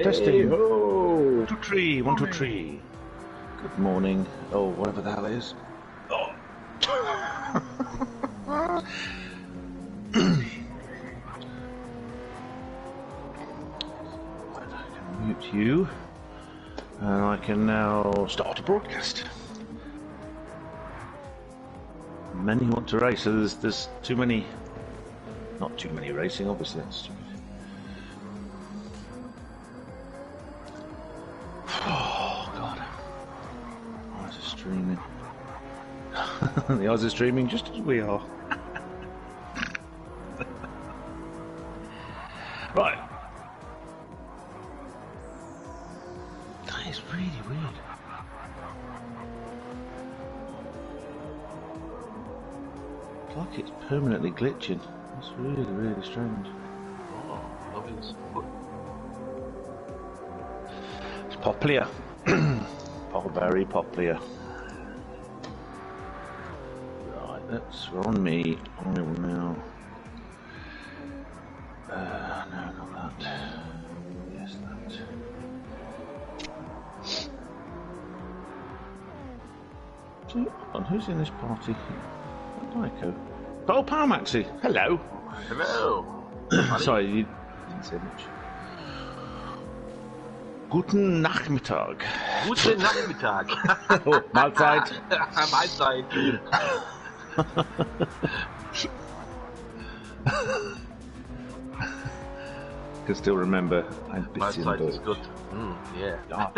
Testing. Ho! 1, 2, 3. 1, 2, 3. Good morning. Oh, whatever the hell it is. Oh. I can mute you, and I can now start a broadcast. Many want to race, so there's too many. Not too many racing, obviously. That's stupid. Oh God! Eyes are streaming. The eyes are streaming just as we are. Right. That is really weird. It's like it's permanently glitching. It's really, really strange. Oh, obvious. It's popular. Very popular. Right, we're on me. I will now. No, not that. Yes, that. So, hold on, who's in this party? Nico. Oh, Power Maxi. Hello. Hello. Sorry, you didn't say much. Guten Nachmittag. Guten Nachmittag. Oh, Mahlzeit. Mahlzeit. Can still remember ein bisschen Mahlzeit is Deutsch. good. Yeah. Ja.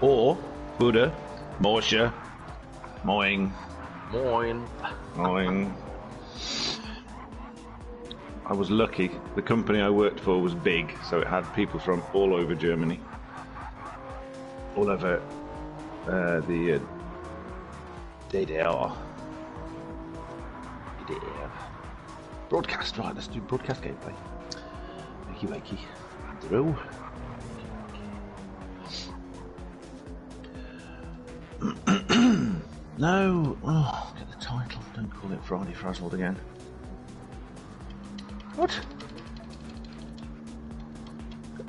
Or Buddha, Morsche, Moing, Moin. Moing. I was lucky. The company I worked for was big, so it had people from all over Germany, all over the DDR. Broadcast, right? Let's do broadcast gameplay. Wakey. Through. No. Oh, get the title. Don't call it Friday Frazzled again. What?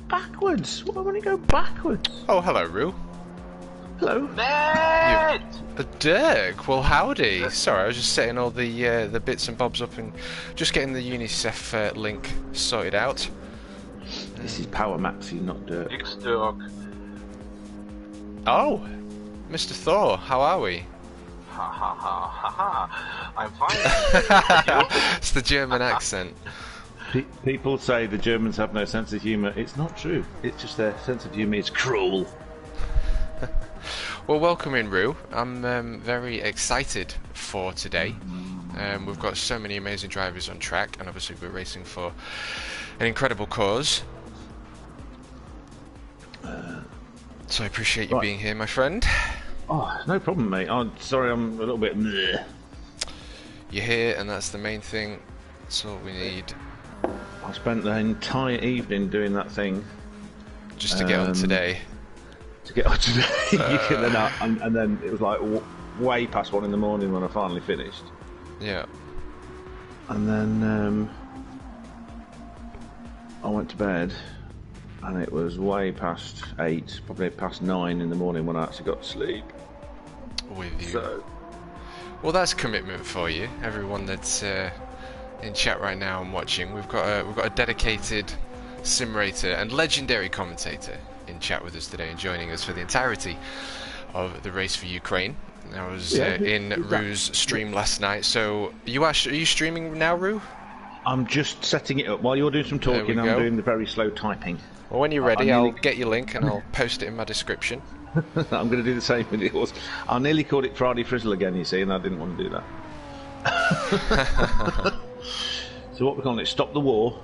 Backwards? Why would it go backwards? Oh, hello, Rue. Hello. Matt! Dirk, well, howdy. Sorry, I was just setting all the bits and bobs up and just getting the UNICEF link sorted out. This is Power Maxi, not Dirk. It's Dirk. Oh, Mr. Thor, how are we? Ha ha ha ha ha. I'm fine. It's the German accent. People say the Germans have no sense of humour. It's not true. It's just their sense of humour is cruel. Well, welcome in, Rue. I'm very excited for today. We've got so many amazing drivers on track, and obviously we're racing for an incredible cause. So I appreciate you being here, my friend. Oh, no problem, mate. I'm sorry, I'm a little bit bleh. You're here, and that's the main thing. That's all we need. I spent the entire evening doing that thing. Just to get on today. To get on today. And then it was like way past 1 in the morning when I finally finished. Yeah. And then I went to bed, and it was way past 8, probably past 9 in the morning when I actually got to sleep. With you. So, well, that's commitment for you. Everyone that's in chat right now and watching, we've got a dedicated sim rater and legendary commentator in chat with us today and joining us for the entirety of the Race for Ukraine. I was in Rue's stream last night. So are you streaming now, Rue? I'm just setting it up. While you're doing some talking, I'm doing the very slow typing. Well, when you're ready, I'll get your link and I'll post it in my description. I'm going to do the same with yours. I nearly called it Friday Frizzle again, you see, and I didn't want to do that. So what we're calling it, Stop the War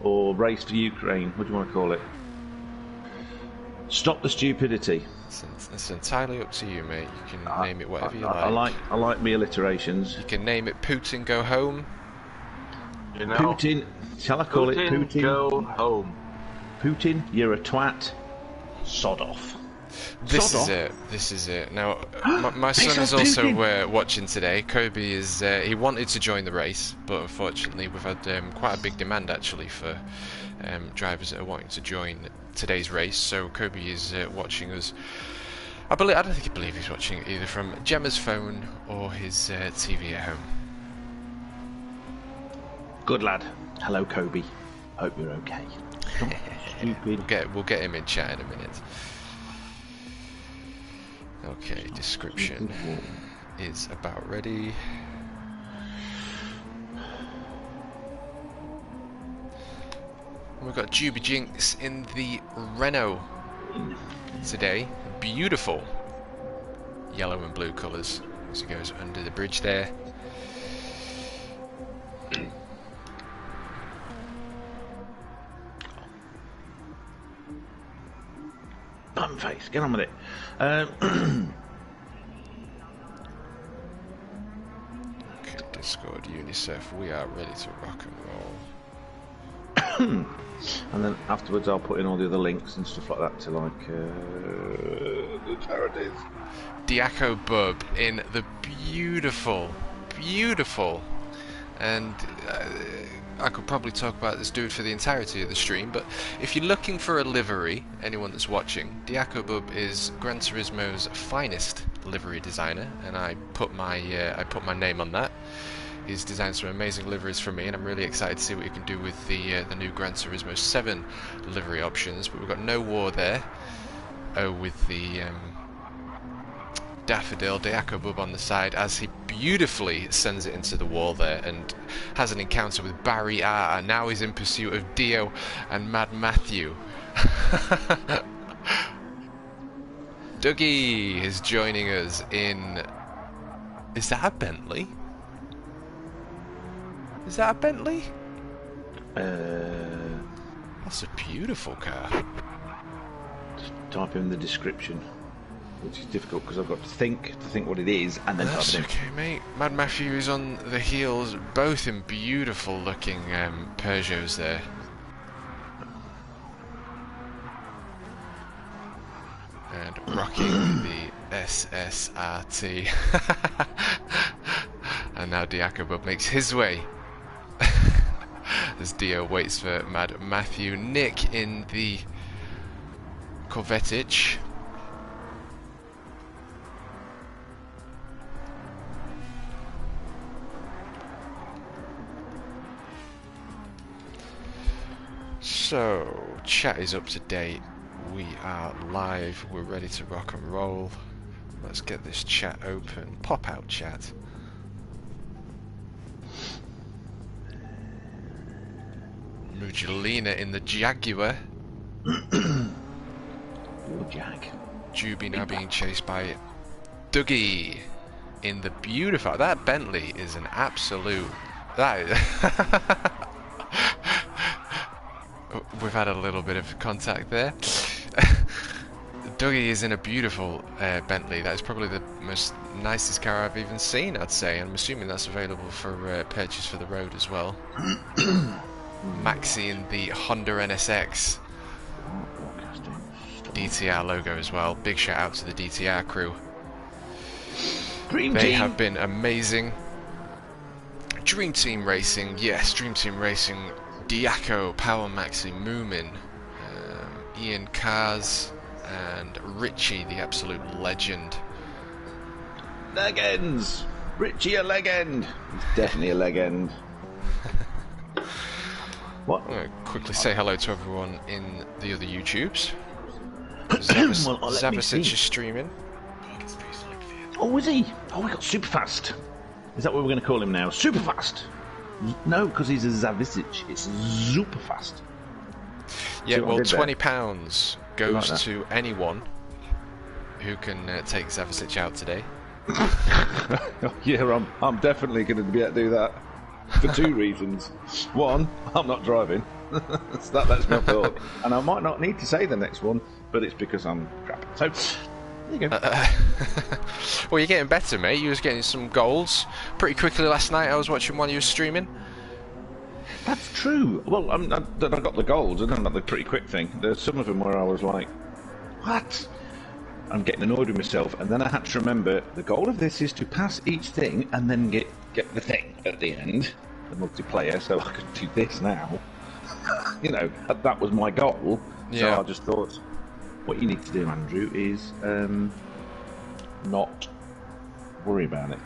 or Race for Ukraine? What do you want to call it? Stop the Stupidity. It's entirely up to you, mate. You can name it whatever you like. I like me alliterations. You can name it Putin Go Home. You know, Putin, shall I call it Putin? Go home. Putin, you're a twat. Sod off. This is it. This is it. Now, my son is also watching today. Kobe is. He wanted to join the race, but unfortunately, we've had quite a big demand actually for drivers that are wanting to join today's race. So Kobe is watching us. I don't think he believes he's watching it either from Gemma's phone or his TV at home. Good lad. Hello, Kobe. Hope you're okay. We'll get him in chat in a minute. Okay, description is about ready. We've got Juby Jinx in the Renault today. Beautiful yellow and blue colours as he goes under the bridge there. Bum face, get on with it. Okay, Discord, UNICEF, we are ready to rock and roll. And then afterwards I'll put in all the other links and stuff like that to like the charities. Diaco Bub in the beautiful, and I could probably talk about this dude for the entirety of the stream, but if you're looking for a livery, anyone that's watching, Diaco Bub is Gran Turismo's finest livery designer, and I put my name on that. He's designed some amazing liveries for me, and I'm really excited to see what you can do with the new Gran Turismo 7 livery options. But we've got No War there. Oh, with the daffodil Diaco Bub on the side as he beautifully sends it into the wall there and has an encounter with Barry R. And now he's in pursuit of Dio and Mad Matthew. Dougie is joining us in... Is that a Bentley? Is that a Bentley? That's a beautiful car. Just type in the description, which is difficult because I've got to think what it is and then That's type it in. okay, mate. Mad Matthew is on the heels, both in beautiful looking Peugeots there. And rocking the SSRT. And now Diaco Bub makes his way as Dio waits for Mad Matthew. Nick in the Corvettage. So, chat is up to date. We are live. We're ready to rock and roll. Let's get this chat open. Pop out chat. Mugelina in the Jaguar. Jag. Juby now being chased by Dougie in the beautiful... That Bentley is an absolute... We've had a little bit of contact there. Dougie is in a beautiful Bentley. That is probably the most nicest car I've even seen, I'd say. I'm assuming that's available for purchase for the road as well. Maxi in the Honda NSX. DTR logo as well. Big shout out to the DTR crew. Dream They Team have been amazing. Dream Team Racing, yes, Dream Team Racing. Diaco, Power Maxi, Moomin, Ian Cars, and Richie, the absolute legend. Legends! Richie a legend! He's definitely a legend. What? I'm going to quickly say hello to everyone in the other YouTubes. Zavasic is streaming. Oh, is he? Oh, we got Superfast. Is that what we're going to call him now? Superfast! No, because he's a Zavisic. It's Superfast. Yeah, well, £20 goes like to anyone who can take Zavasic out today. Yeah, I'm definitely going to be able to do that for two reasons. One, I'm not driving, so that lets me off the hook. And I might not need to say the next one, but it's because I'm crap. So, there you go. Well, you're getting better, mate. You was getting some golds pretty quickly last night. I was watching while you were streaming. That's true. Well, I got the golds, and then the pretty quick thing. There's some of them where I was like, what? I'm getting annoyed with myself, and then I had to remember the goal of this is to pass each thing and then get the thing at the end, the multiplayer, so I could do this now. You know, that was my goal. Yeah. So I just thought, what you need to do, Andrew, is not worry about it.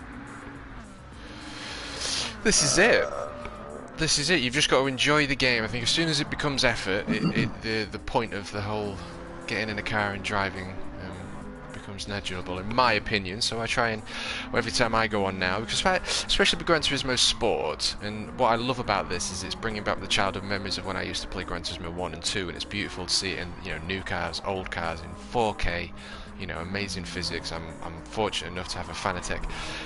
This is it. This is it. You've just got to enjoy the game. I think as soon as it becomes effort, the point of the whole getting in a car and driving becomes negligible, in my opinion. So I try and every time I go on now, because especially with Gran Turismo Sport, and what I love about this is it's bringing back the childhood memories of when I used to play Gran Turismo 1 and 2, and it's beautiful to see it in, you know, new cars, old cars in 4K. You know, amazing physics. I'm fortunate enough to have a Fanatec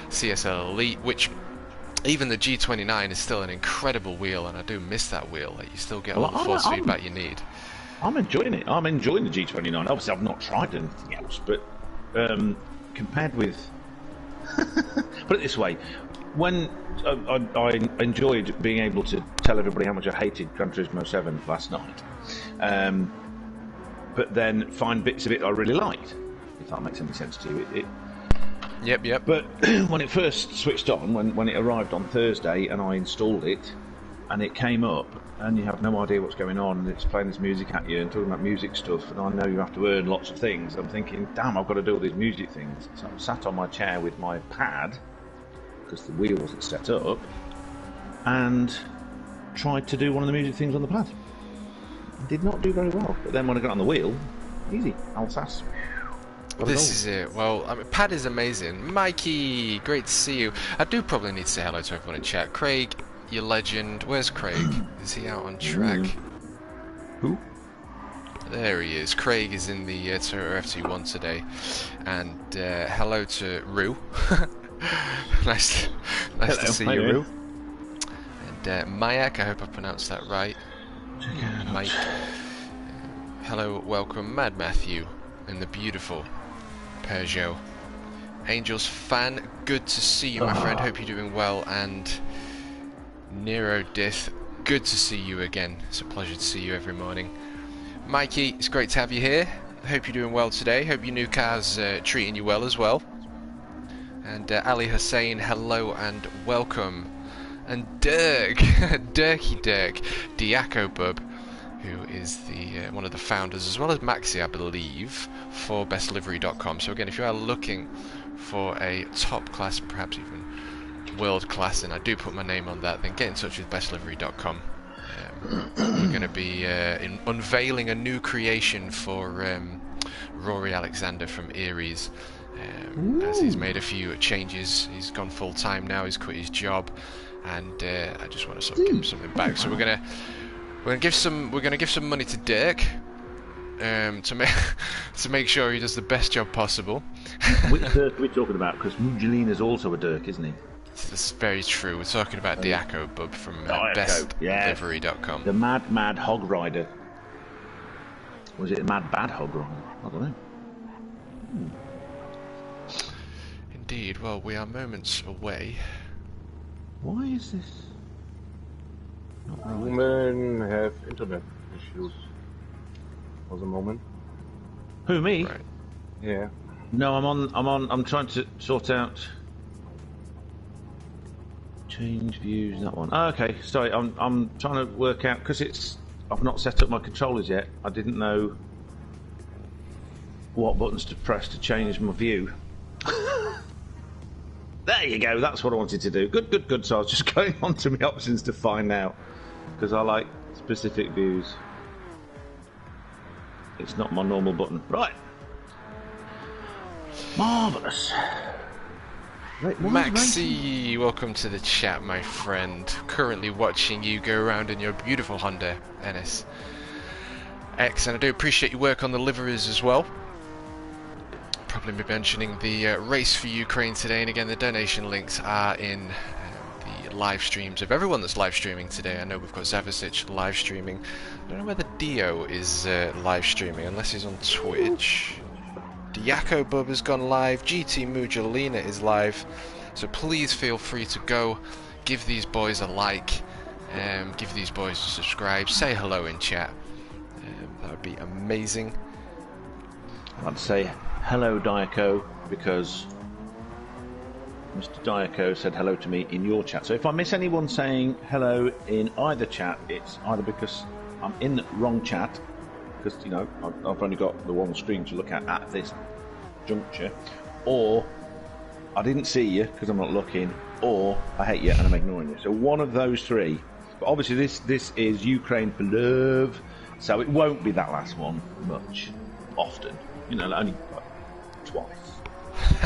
CSL Elite, which even the G29 is still an incredible wheel, and I do miss that wheel. Like, you still get all the force feedback you need. I'm enjoying it. I'm enjoying the G29. Obviously, I've not tried anything else, but compared with... Put it this way. When I enjoyed being able to tell everybody how much I hated Gran Turismo 7 last night, but then find bits of it I really liked, if that makes any sense to you. Yep. But when it first switched on, when it arrived on Thursday and I installed it, and it came up, and you have no idea what's going on, and it's playing this music at you and talking about music stuff, and I know you have to earn lots of things. I'm thinking, damn, I've got to do all these music things. So I sat on my chair with my pad, because the wheel wasn't set up, and tried to do one of the music things on the pad. Did not do very well. But then when I got on the wheel, easy, Alsace. This is it. Well, I mean, Pad is amazing. Mikey, great to see you. I do probably need to say hello to everyone in chat. Craig, you legend. Where's Craig? Is he out on track? Who? There he is. Craig is in the Toyota FT1 today. And hello to Rue. nice to see you, Rue. And Mayak, I hope I pronounced that right. Mike. Hello, welcome, Mad Matthew, and the beautiful Peugeot. Angels fan, good to see you, my friend. Hope you're doing well. And Nero Dith, good to see you again. It's a pleasure to see you every morning. Mikey, it's great to have you here. Hope you're doing well today. Hope your new car's treating you well as well. And Ali Hussein, hello and welcome. And Dirk, Dirky Dirk, Diaco Bub, who is the one of the founders, as well as Maxi, I believe, for bestlivery.com. So again, if you are looking for a top-class, perhaps even world-class, and I do put my name on that, then get in touch with bestlivery.com. We're going to be unveiling a new creation for Rory Alexander from Aries, as he's made a few changes. He's gone full-time now, he's quit his job, and I just want to sort of give him something back. So we're gonna give some money to Dirk to make sure he does the best job possible. Which Dirk are we talking about? Because Mugelina's also a Dirk, isn't he? That's very true. We're talking about Diaco Bub from bestlivery.com. The mad hog rider. Was it a mad bad hog rider? I don't know. Indeed. Well, we are moments away. Why is this? Women have internet issues for the moment. Who, me? Right. Yeah. No, I'm trying to sort out change views, that one. Oh, okay, sorry, I'm trying to work out, because I've not set up my controllers yet. I didn't know what buttons to press to change my view. There you go, that's what I wanted to do. Good. So I was just going on to my options to find out, because I like specific views. It's not my normal button. Right. Marvellous. Maxi, welcome to the chat, my friend. Currently watching you go around in your beautiful Honda NSX, and I do appreciate your work on the liveries as well. Probably be mentioning the Race4Ukraine today, and again the donation links are in the live streams of everyone that's live streaming today. I know we've got Zavicic live streaming. I don't know whether Dio is live streaming, unless he's on Twitch. Diaco Bub has gone live, GT Mugelina is live, so please feel free to go, give these boys a like, give these boys a subscribe, say hello in chat, that would be amazing. I'd say hello Diaco, because Mr. Diaco said hello to me in your chat. So if I miss anyone saying hello in either chat, it's either because I'm in the wrong chat, because, you know, I've only got the one screen to look at this juncture, or I didn't see you because I'm not looking, or I hate you and I'm ignoring you. So one of those three. But obviously this is Ukraine for love, so it won't be that last one often. You know, only twice.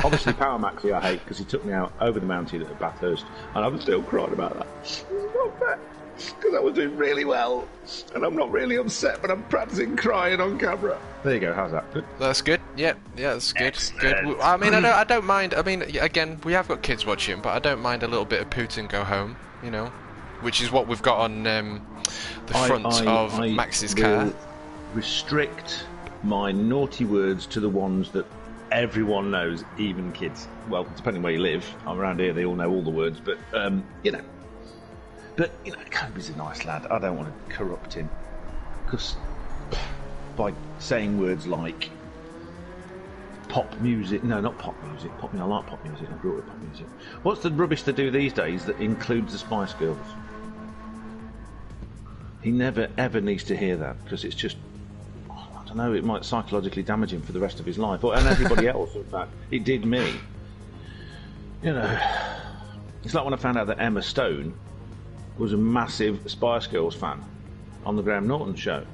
Obviously, Power Maxi I hate because he took me out over the mountain at Bathurst, and I'm still crying about that. It's not fair, because I was doing really well, and I'm not really upset, but I'm practicing crying on camera. There you go. How's that? Good. That's good. Yeah, that's good. Excellent. Good. I mean, I don't mind. I mean, again, we have got kids watching, but I don't mind a little bit of Putin go home. You know, which is what we've got on the front of Max's car. Restrict my naughty words to the ones that everyone knows, even kids. Well, depending where you live. Around here, they all know all the words, but you know. But you know, Kobe's a nice lad. I don't want to corrupt him, because by saying words like pop music, no, not pop music. I like pop music. I grew up with pop music. What's the rubbish they do these days that includes the Spice Girls? He never ever needs to hear that, because it's just, I don't know, it might psychologically damage him for the rest of his life, and everybody else. In fact, it did me. You know, it's like when I found out that Emma Stone was a massive Spice Girls fan on the Graham Norton show.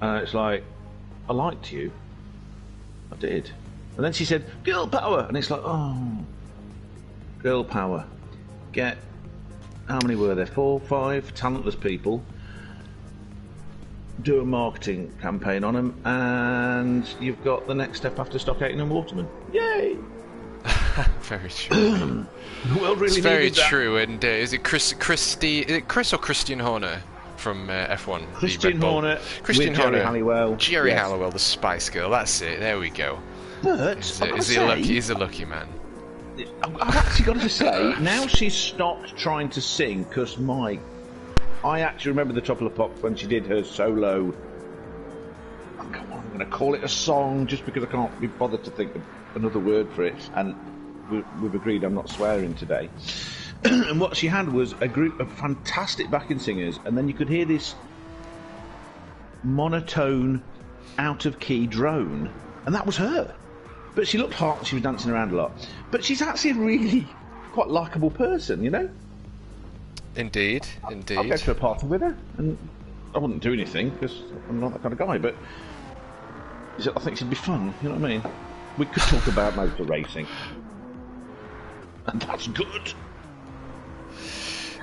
And it's like, I liked you. I did. And then she said, girl power! And it's like, oh, girl power. Get, how many were there? 4, 5 talentless people. Do a marketing campaign on them, and you've got the next step after Stock Aitken and Waterman. Yay! Very true. The world really it's very needed that. true. And is it Chris or Christian Horner from F1? Christian Horner, Christian with Horner, Jerry Halliwell. Jerry Yes. Halliwell, the Spice Girl. That's it. There we go. But He's a lucky man. I've actually got to say, now she's stopped trying to sing, because I actually remember the Trouble of Pop when she did her solo. I'm going to call it a song just because I can't be bothered to think of another word for it, and we've agreed I'm not swearing today. And what she had was a group of fantastic backing singers, and then you could hear this monotone, out-of-key drone, and that was her. But she looked hot, she was dancing around a lot. But she's actually a really quite likeable person, you know? Indeed. I'll go to a party with her, and I wouldn't do anything, because I'm not that kind of guy, but I think she'd be fun, you know what I mean? We could talk about motor racing. And that's good.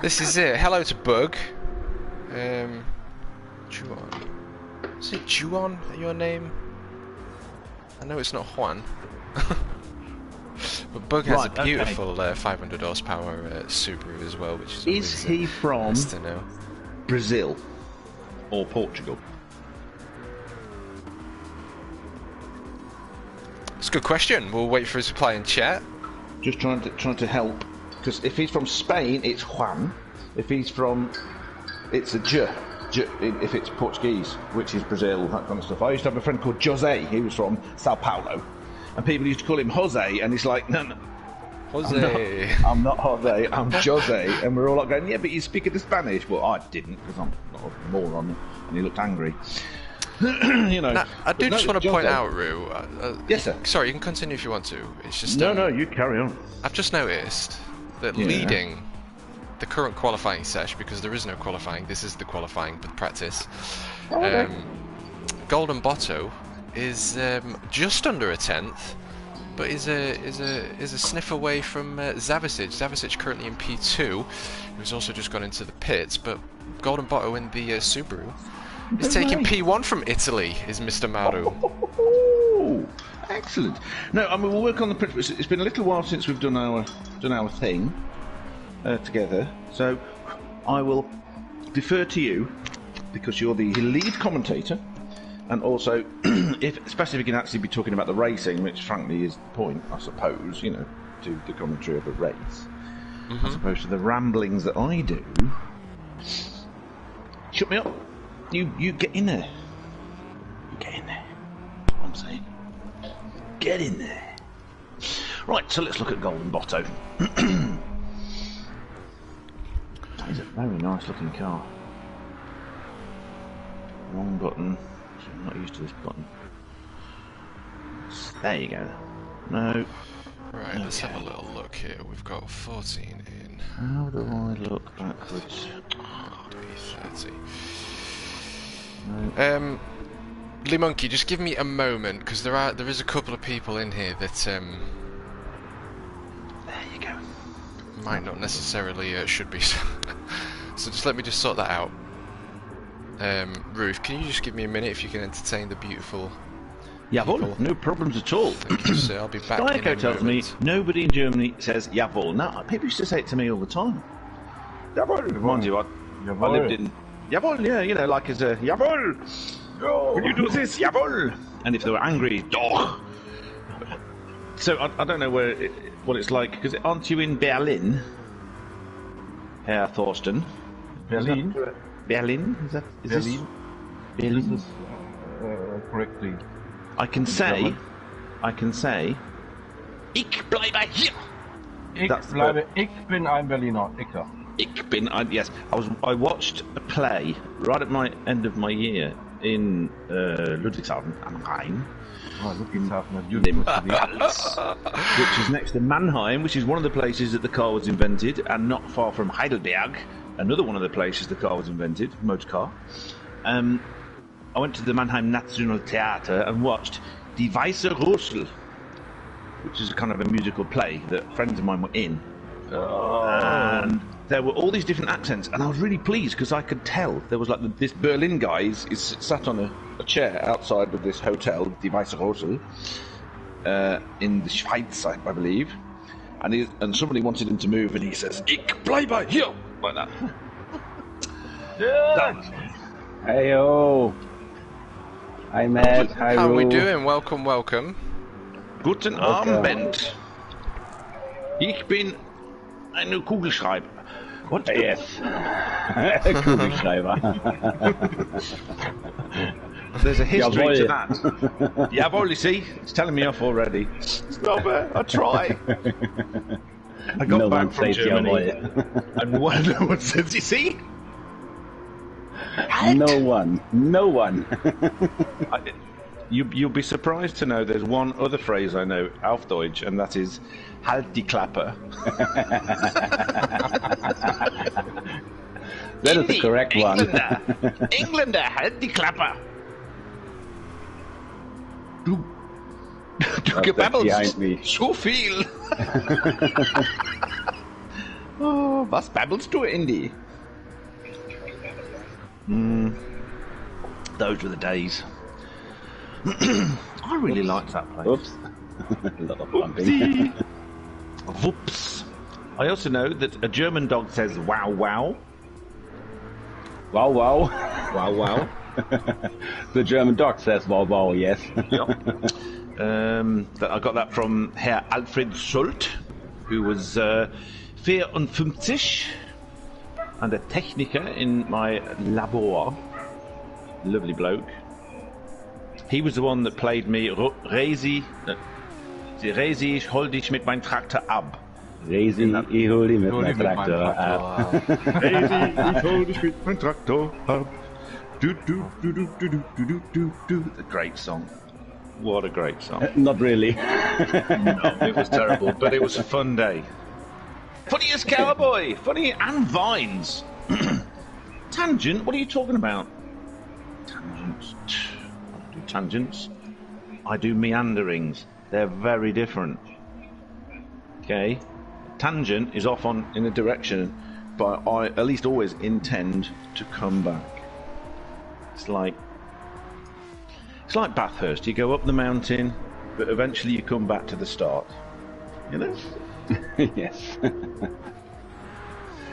This is it. Hello to Bug. Juan. Is it Juan, your name? I know it's not Juan. But Bug has a beautiful 500 horsepower Subaru as well, which is he from nice to know. Brazil or Portugal? It's a good question. We'll wait for his reply in chat. Just trying to help, because if he's from Spain, it's Juan. If he's from, it's a J. If it's Portuguese, which is Brazil, that kind of stuff. I used to have a friend called Jose. He was from Sao Paulo, and people used to call him Jose, and he's like, no, Jose. I'm not Jose, I'm Jose. And we're all like going, yeah, but you speak the Spanish. Well, I didn't, because I'm not a moron, and he looked angry. You know. Now, I do just want to point out, Roo. Yes, sir. Sorry, you can continue if you want to. It's just no, you carry on. I've just noticed that leading the current qualifying session, because there is no qualifying, this is the qualifying with practice. Golden Botto is just under a 10th, but is a sniff away from Zavicic. Zavicic currently in P2, who's also just gone into the pits, but Golden Botto in the Subaru is taking P1 from Italy, is Mr. Maru. Oh, excellent. No, I mean, we'll work on the principles. It's been a little while since we've done our thing together, so I will defer to you, because you're the lead commentator, and also, especially if you can actually be talking about the racing, which frankly is the point, I suppose, you know, to the commentary of a race, as opposed to the ramblings that I do. Shut me up. You get in there. You get in there. That's what I'm saying. Get in there. Right, so let's look at Golden Botto. It's a very nice looking car. Wrong button. I'm not used to this button. There you go. No. Right, let's have a little look here. We've got 14 in. How do I look backwards? 30. No. Lee Monkey, just give me a moment, because there is a couple of people in here that There you go. might not necessarily should be. So just let me just sort that out. Ruth, can you just give me a minute if you can entertain the beautiful Jawohl, people? no problems at all. Thank you, sir. I'll be back in Diaco a tells me moment. nobody in Germany says jawohl. Now, people used to say it to me all the time. Jawohl. Mind you, I lived in... Jawohl, yeah, you know, like as a... Jawohl! Will you do this? Jawohl! And if they were angry, doch! So, I don't know what it's like, because aren't you in Berlin? Herr Thorsten? Berlin. Berlin? Is Berlin. Berlin? This is correctly. I can say, ich bleibe hier. Ich bin ein Berliner. Yes, I watched a play right at my end of my year in Ludwigshafen am Rhein, which is next to Mannheim, which is one of the places that the car was invented, and not far from Heidelberg, another one of the places the car was invented, motor car. I went to the Mannheim National Theater and watched Die Weiße Rosel, which is kind of a musical play that friends of mine were in. And there were all these different accents, and I was really pleased because I could tell there was like this Berlin guy is sat on a chair outside of this hotel, Die Weiße Rosel, in the Schweiz, I believe, and somebody wanted him to move, and he says, "Ich bleibe hier," like that. Heyo. Hi Matt, hi How are we Ru. doing? Welcome, welcome. Guten Abend. Ich bin ein Kugelschreiber. What? Yes. Kugelschreiber. There's a history to Jawohl. that. Jawohl, you see? It's telling me off already. Stop it. I try. I got No back one from says Germany. jawohl. And no one says, you see? No one. You'll be surprised to know there's one other phrase I know, auf Deutsch, and that is halt die Klappe. That is the correct one. Engländer, halt die Klappe. Du behind me. gebabbelst so viel. Oh, was babbelst du, Indy? Those were the days. I really liked that place. Oops. A lot of bumping. Oopsie. Whoops. I also know that a German dog says wow wow. Wow, wow. Wow wow. The German dog says wow, wow, yes. I got that from Herr Alfred Schult, who was 54 and a Techniker in my labor. Lovely bloke. He was the one that played me Resi, ich hol dich mit meinem Traktor ab. Resi, ich hol die mit meinem Traktor ab. Resi, ich hol dich mit meinem Traktor ab. Do, do, do, do, do, do, do, do, do. A great song. What a great song. Not really. No, it was terrible, but it was a fun day. Funny as Cowboy! Funny and Vines! Tangent? What are you talking about? Tangents. I don't do tangents. I do meanderings. They're very different. Okay? Tangent is off in a direction, but I at least always intend to come back. It's like Bathurst. You go up the mountain, but eventually you come back to the start. You know? Yes.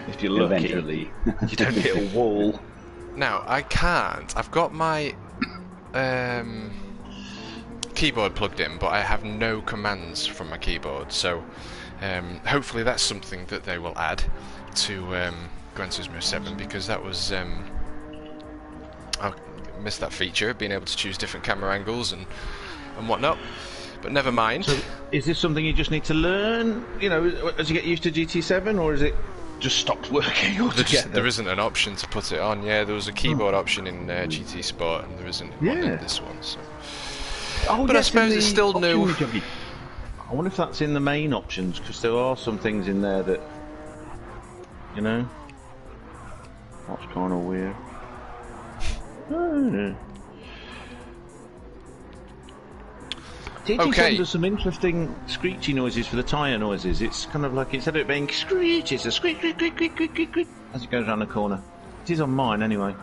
If you're lucky, Eventually. you don't hit a wall. Now, I can't. I've got my keyboard plugged in, but I have no commands from my keyboard, so hopefully that's something that they will add to Gran Turismo 7, because that was... I missed that feature, being able to choose different camera angles and whatnot. But never mind. So, is this something you just need to learn? You know, as you get used to GT7, or is it just stopped working altogether? There isn't an option to put it on. Yeah, there was a keyboard option in GT Sport, and there isn't one in this one. So. But I suppose it's still new. I wonder if that's in the main options, because there are some things in there that, you know, that's kind of weird. GT7 does some interesting screechy noises for the tyre noises. It's kind of like, instead of it being screech, it's a squeak, squeak, squeak, squeak, squeak, squeak, squeak, as it goes around the corner. It is on mine anyway.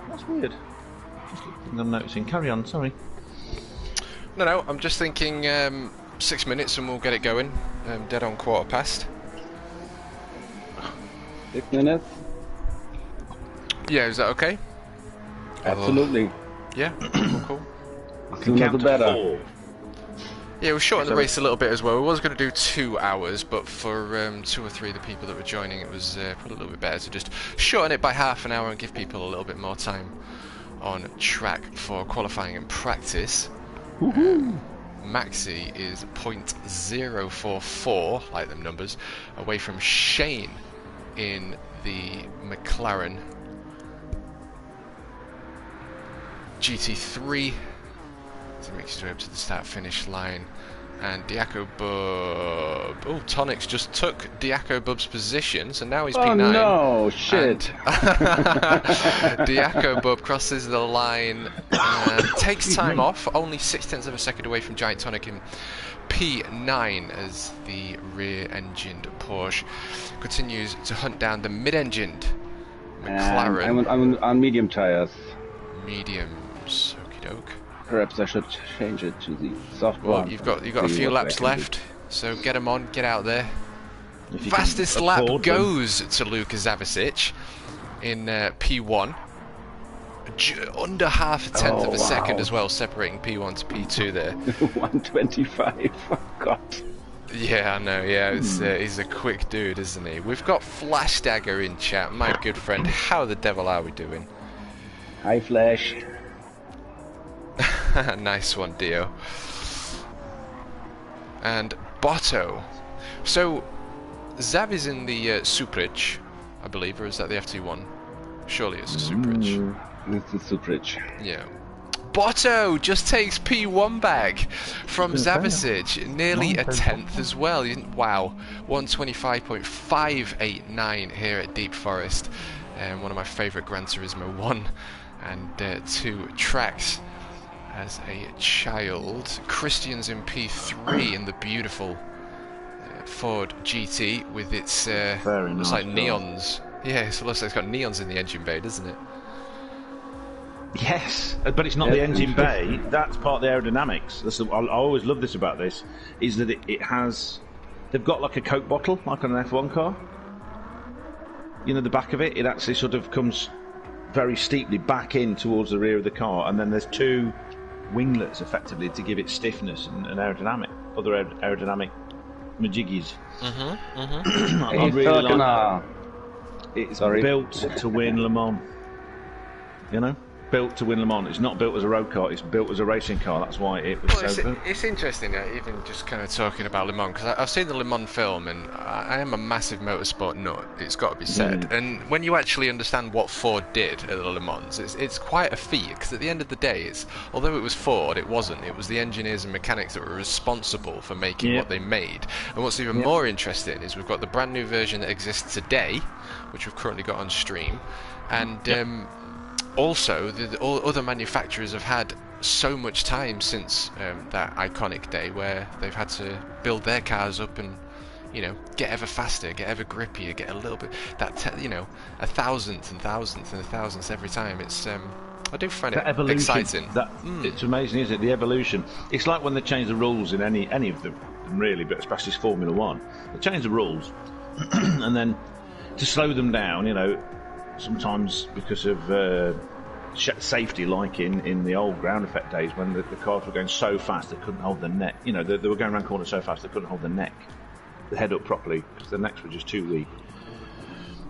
That's weird. Just something I'm noticing. Carry on, sorry. No, I'm just thinking 6 minutes and we'll get it going. Dead on 1:15. 6 minutes? Yeah, is that okay? Absolutely. Yeah, cool. Sooner the better. Yeah, we shortened the race a little bit as well. We was going to do 2 hours, but for 2 or 3 of the people that were joining, it was probably a little bit better to just shorten it by half an hour and give people a little bit more time on track for qualifying and practice. Maxi is 0.044, like them numbers, away from Shane in the McLaren GT3. So he makes his way up to the start-finish line. And Diaco Bub... Oh, Tonix just took Diaco Bub's position, so now he's P9. Oh no, shit. Diaco Bub crosses the line and takes time off, only 0.6 of a second away from Giant Tonic in P9 as the rear-engined Porsche continues to hunt down the mid-engined McLaren. I'm on medium tires. Mediums, okie doke. Perhaps I should change it to the soft one. Well, you've got a few laps left, so get them on, get out there. Fastest lap goes to Luka Zavicic in P1. Under half a tenth of a second as well, separating P1 to P2 there. 125, oh God. Yeah, I know, yeah, he's a quick dude, isn't he? We've got Flash Dagger in chat, my good friend. How the devil are we doing? Hi, Flash. Nice one, Dio. And Botto. So, Zav is in the Suprich, I believe, or is that the FT1? Surely it's a Suprich. It's a Suprich. Yeah. Botto just takes P1 back from Zavicic, nearly a tenth as well. Wow, 125.589 here at Deep Forest. One of my favourite Gran Turismo 1 and 2 tracks as a child. Christian's in P3 in the beautiful Ford GT with its looks like neons. Yeah, it looks like it's got neons in the engine bay, doesn't it? Yes, but it's not the engine bay. That's part of the aerodynamics. I always love this about this, is that it has... They've got like a Coke bottle, like on an F1 car. You know, the back of it, it actually sort of comes very steeply back in towards the rear of the car, and then there's 2 winglets effectively to give it stiffness and aerodynamic, other aerodynamic majiggies. I really like that. It's built to win Le Mans. You know? Built to win Le Mans. It's not built as a road car, it's built as a racing car. That's why it was so good. It's interesting, even just kind of talking about Le Mans, because I've seen the Le Mans film, and I am a massive motorsport nut, it's got to be said. And when you actually understand what Ford did at the Le Mans, it's quite a feat, because at the end of the day, although it was Ford, it wasn't. It was the engineers and mechanics that were responsible for making what they made. And what's even more interesting is we've got the brand new version that exists today, which we've currently got on stream, and also, all other manufacturers have had so much time since that iconic day where they've had to build their cars up and, you know, get ever faster, get ever grippier, get a little bit you know, a thousandth and thousandth and a thousandth every time. It's I do find it exciting. It's amazing, isn't it? The evolution. It's like when they change the rules in any of them, really, but especially Formula One. They change the rules, and then to slow them down, you know. Sometimes because of safety, like in the old ground effect days when the cars were going so fast they couldn't hold the neck. You know, they were going around corners so fast they couldn't hold the head up properly because the necks were just too weak.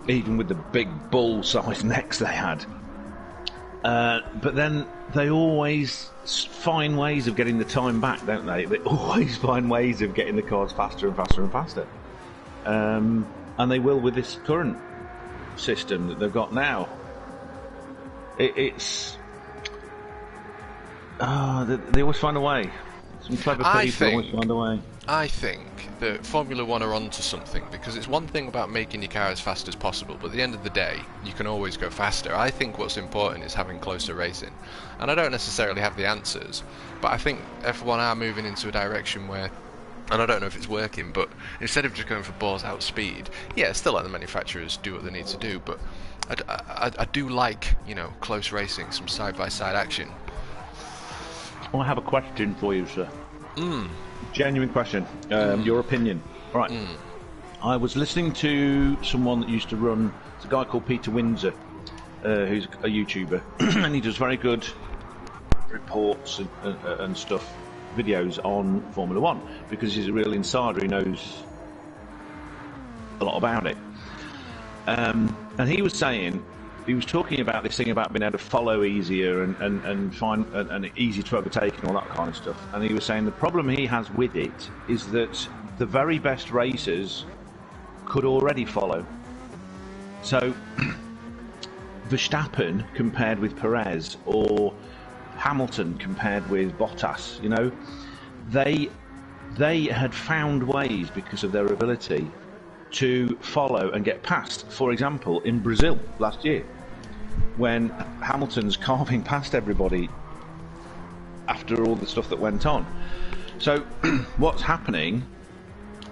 Even with the big bull-sized necks they had. But then they always find ways of getting the time back, don't they? They always find ways of getting the cars faster and faster and faster. And they will with this current system that they've got now. They always find a way. Some clever people always find a way. I think that Formula 1 are onto something, because it's one thing about making your car as fast as possible, but at the end of the day, you can always go faster. I think what's important is having closer racing. And I don't necessarily have the answers, but I think F1 are moving into a direction where, and I don't know if it's working, but instead of just going for balls out speed, yeah, still let the manufacturers do what they need to do, but I do like, you know, close racing, some side-by-side action. Well, I have a question for you, sir. Genuine question. Your opinion. Right. I was listening to someone that used to run, it's a guy called Peter Windsor, who's a YouTuber, and he does very good reports and stuff, videos on Formula 1, because he's a real insider, he knows a lot about it. And he was saying, he was talking about this thing about being able to follow easier and find and easy to overtake and all that kind of stuff. And he was saying the problem he has with it is that the very best racers could already follow. So Verstappen compared with Perez, or Hamilton compared with Bottas, you know, they had found ways, because of their ability, to follow and get past. For example, in Brazil last year, when Hamilton's carving past everybody after all the stuff that went on. So what's happening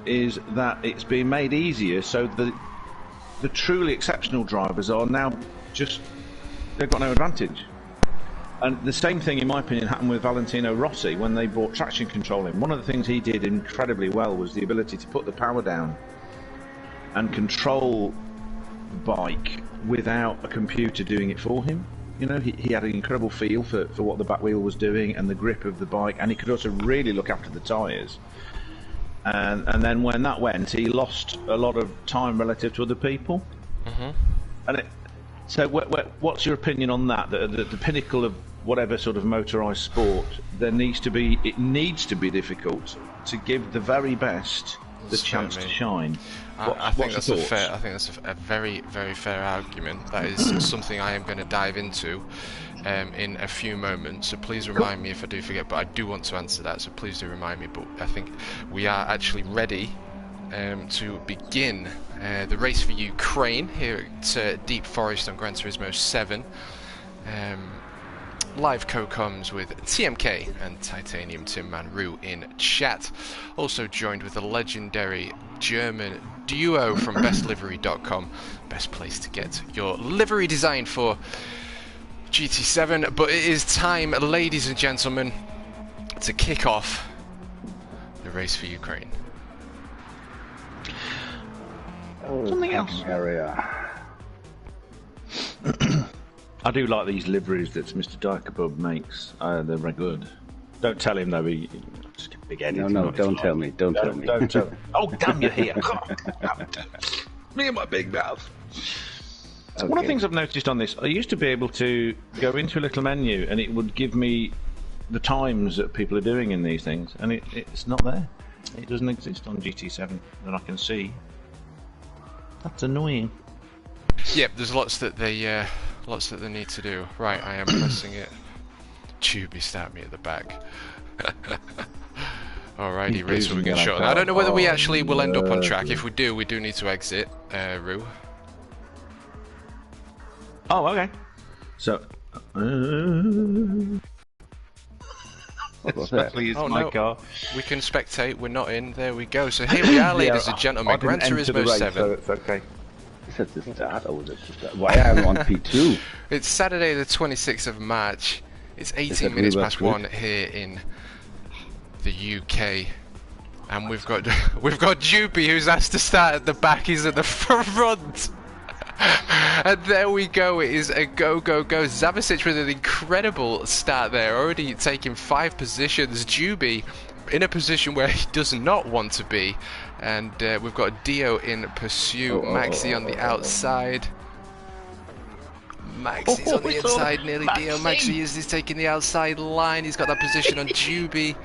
is that it's being made easier, so the truly exceptional drivers are now just, they've got no advantage. And the same thing, in my opinion, happened with Valentino Rossi when they brought traction control in. One of the things he did incredibly well was the ability to put the power down and control the bike without a computer doing it for him. You know, he had an incredible feel for what the back wheel was doing and the grip of the bike, and he could also really look after the tyres. And then when that went, he lost a lot of time relative to other people. And so what's your opinion on that? The pinnacle of whatever sort of motorised sport, it needs to be difficult to give the very best the chance to shine. I think that's a very, very fair argument. That is something I am going to dive into in a few moments, so please remind me if I do forget, but I do want to answer that, so please do remind me. But I think we are actually ready to begin the Race for Ukraine here at Deep Forest on Gran Turismo 7. Live co-coms with TMK and Titanium Tin Man Rue in chat. Also joined with the legendary German duo from bestlivery.com. Best place to get your livery design for GT7. But it is time, ladies and gentlemen, to kick off the Race for Ukraine. Something else. I do like these liveries that Mr. Dykebub makes. They're very good. Don't tell him though. Just a big edit. No, don't tell me. Don't tell me. Don't tell. Oh, damn you here! Me and my big mouth. Okay. One of the things I've noticed on this, I used to be able to go into a little menu and it would give me the times that people are doing in these things, and it's not there. It doesn't exist on GT7 that I can see. That's annoying. Yep, there's lots that they need to do. Right, I am pressing it. Tubey stabbed me at the back. Alrighty, Race for Ukraine shot. I don't know whether we actually will end up on track. If we do need to exit. Rue. Oh, okay. So. Especially is my car. We can spectate. We're not in. There we go. So here we are, ladies and gentlemen. Gran Turismo 7. So it's okay. Is that the start or the start? Why am I on P2? It's Saturday the 26th of March. It's 18 minutes past 1 here in the UK. And we've got Jupy, who's asked to start at the back. He's at the front. And there we go. It is a go. Zavicic with an incredible start there, already taking 5 positions. Jupy in a position where he does not want to be. And we've got Dio in pursuit, Maxi on the outside. Maxi's on the inside, nearly Dio. Maxi is taking the outside line. He's got that position on Juby.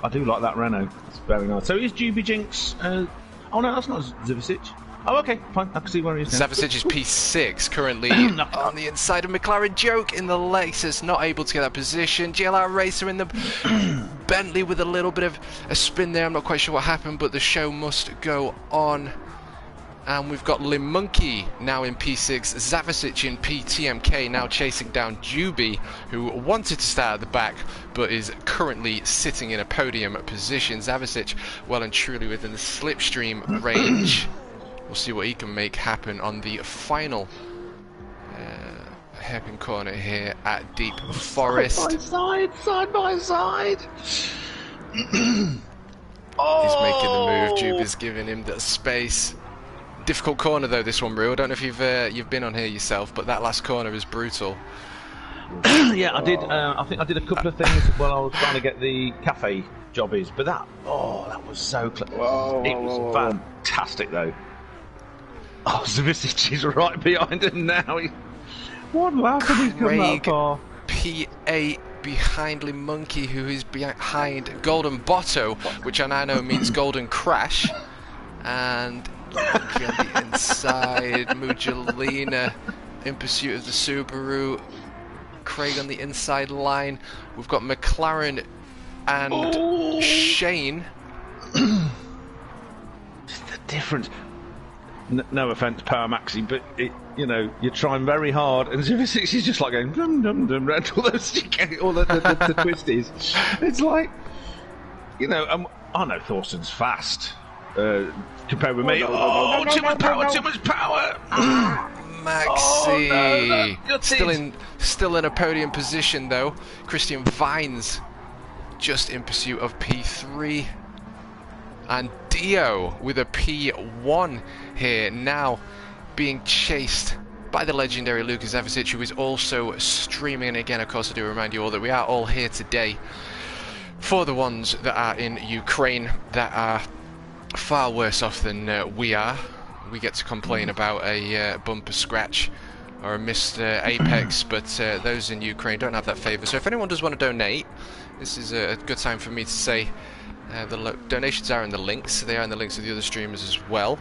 I do like that Renault. It's very nice. So is Juby Jinx? Oh no, that's not Zivicic. Oh, okay, fine. I can see where he is now. Zavicic is P6, currently on the inside of McLaren. Joke in the Lexus, not able to get that position. GLR Racer in the Bentley with a little bit of a spin there. I'm not quite sure what happened, but the show must go on. And we've got Limunki now in P6, Zavicic in PTMK now chasing down Juby, who wanted to start at the back, but is currently sitting in a podium position. Zavicic well and truly within the slipstream range. We'll see what he can make happen on the final hairpin corner here at Deep Forest. Side by side. He's making the move. Juby's giving him the space. Difficult corner though, this one, Rue. I don't know if you've been on here yourself, but that last corner is brutal. Yeah, I did. I think I did a couple of things while I was trying to get the cafe jobbies, but that was so close. It was fantastic though. Oh, Zavicic is right behind him now. What happened? He's come that far. P8 behind Limunki, who is behind Golden Botto, which I now know means Golden Crash. And Limunki on the inside, Mujolina in pursuit of the Subaru. Craig on the inside line. We've got McLaren and Shane. The difference. No offence, Power Maxi, but you're trying very hard, and Zavicic is just like going dum dum dum around all those all the twisties. It's like, I know Thorsten's fast compared with me. Too much power! Maxi still in a podium position though. Christian Vines just in pursuit of P3. And Dio with a P1 here, now being chased by the legendary Lucas Zavicic, who is also streaming. And again, of course, I do remind you all that we are all here today for the ones that are in Ukraine that are far worse off than we are. We get to complain about a bumper scratch or a missed apex, but those in Ukraine don't have that favour. So if anyone does want to donate, this is a good time for me to say the donations are in the links. They are in the links of the other streamers as well.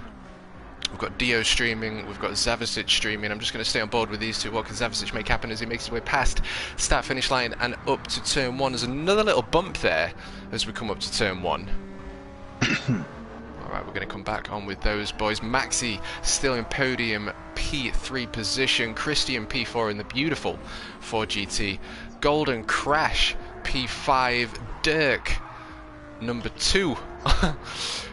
We've got Dio streaming, we've got Zavicic streaming. I'm just going to stay on board with these two. What can Zavicic make happen as he makes his way past start finish line and up to turn 1? There's another little bump there as we come up to turn 1. Alright, we're going to come back on with those boys. Maxi still in podium P3 position. Christian P4 in the beautiful 4GT. Golden Crash P5. Dirk number 2.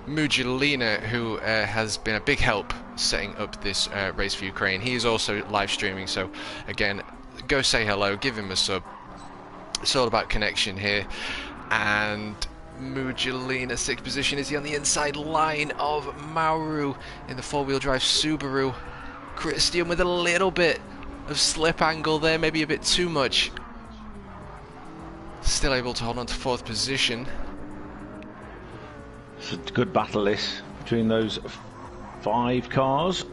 Mujolina, who has been a big help setting up this Race for Ukraine. He is also live streaming, so again, go say hello, give him a sub. It's all about connection here. And Mujolina, 6th position. Is he on the inside line of Mauru in the 4-wheel drive Subaru? Christian with a little bit of slip angle there, maybe a bit too much. Still able to hold on to 4th position. It's a good battle this between those 5 cars.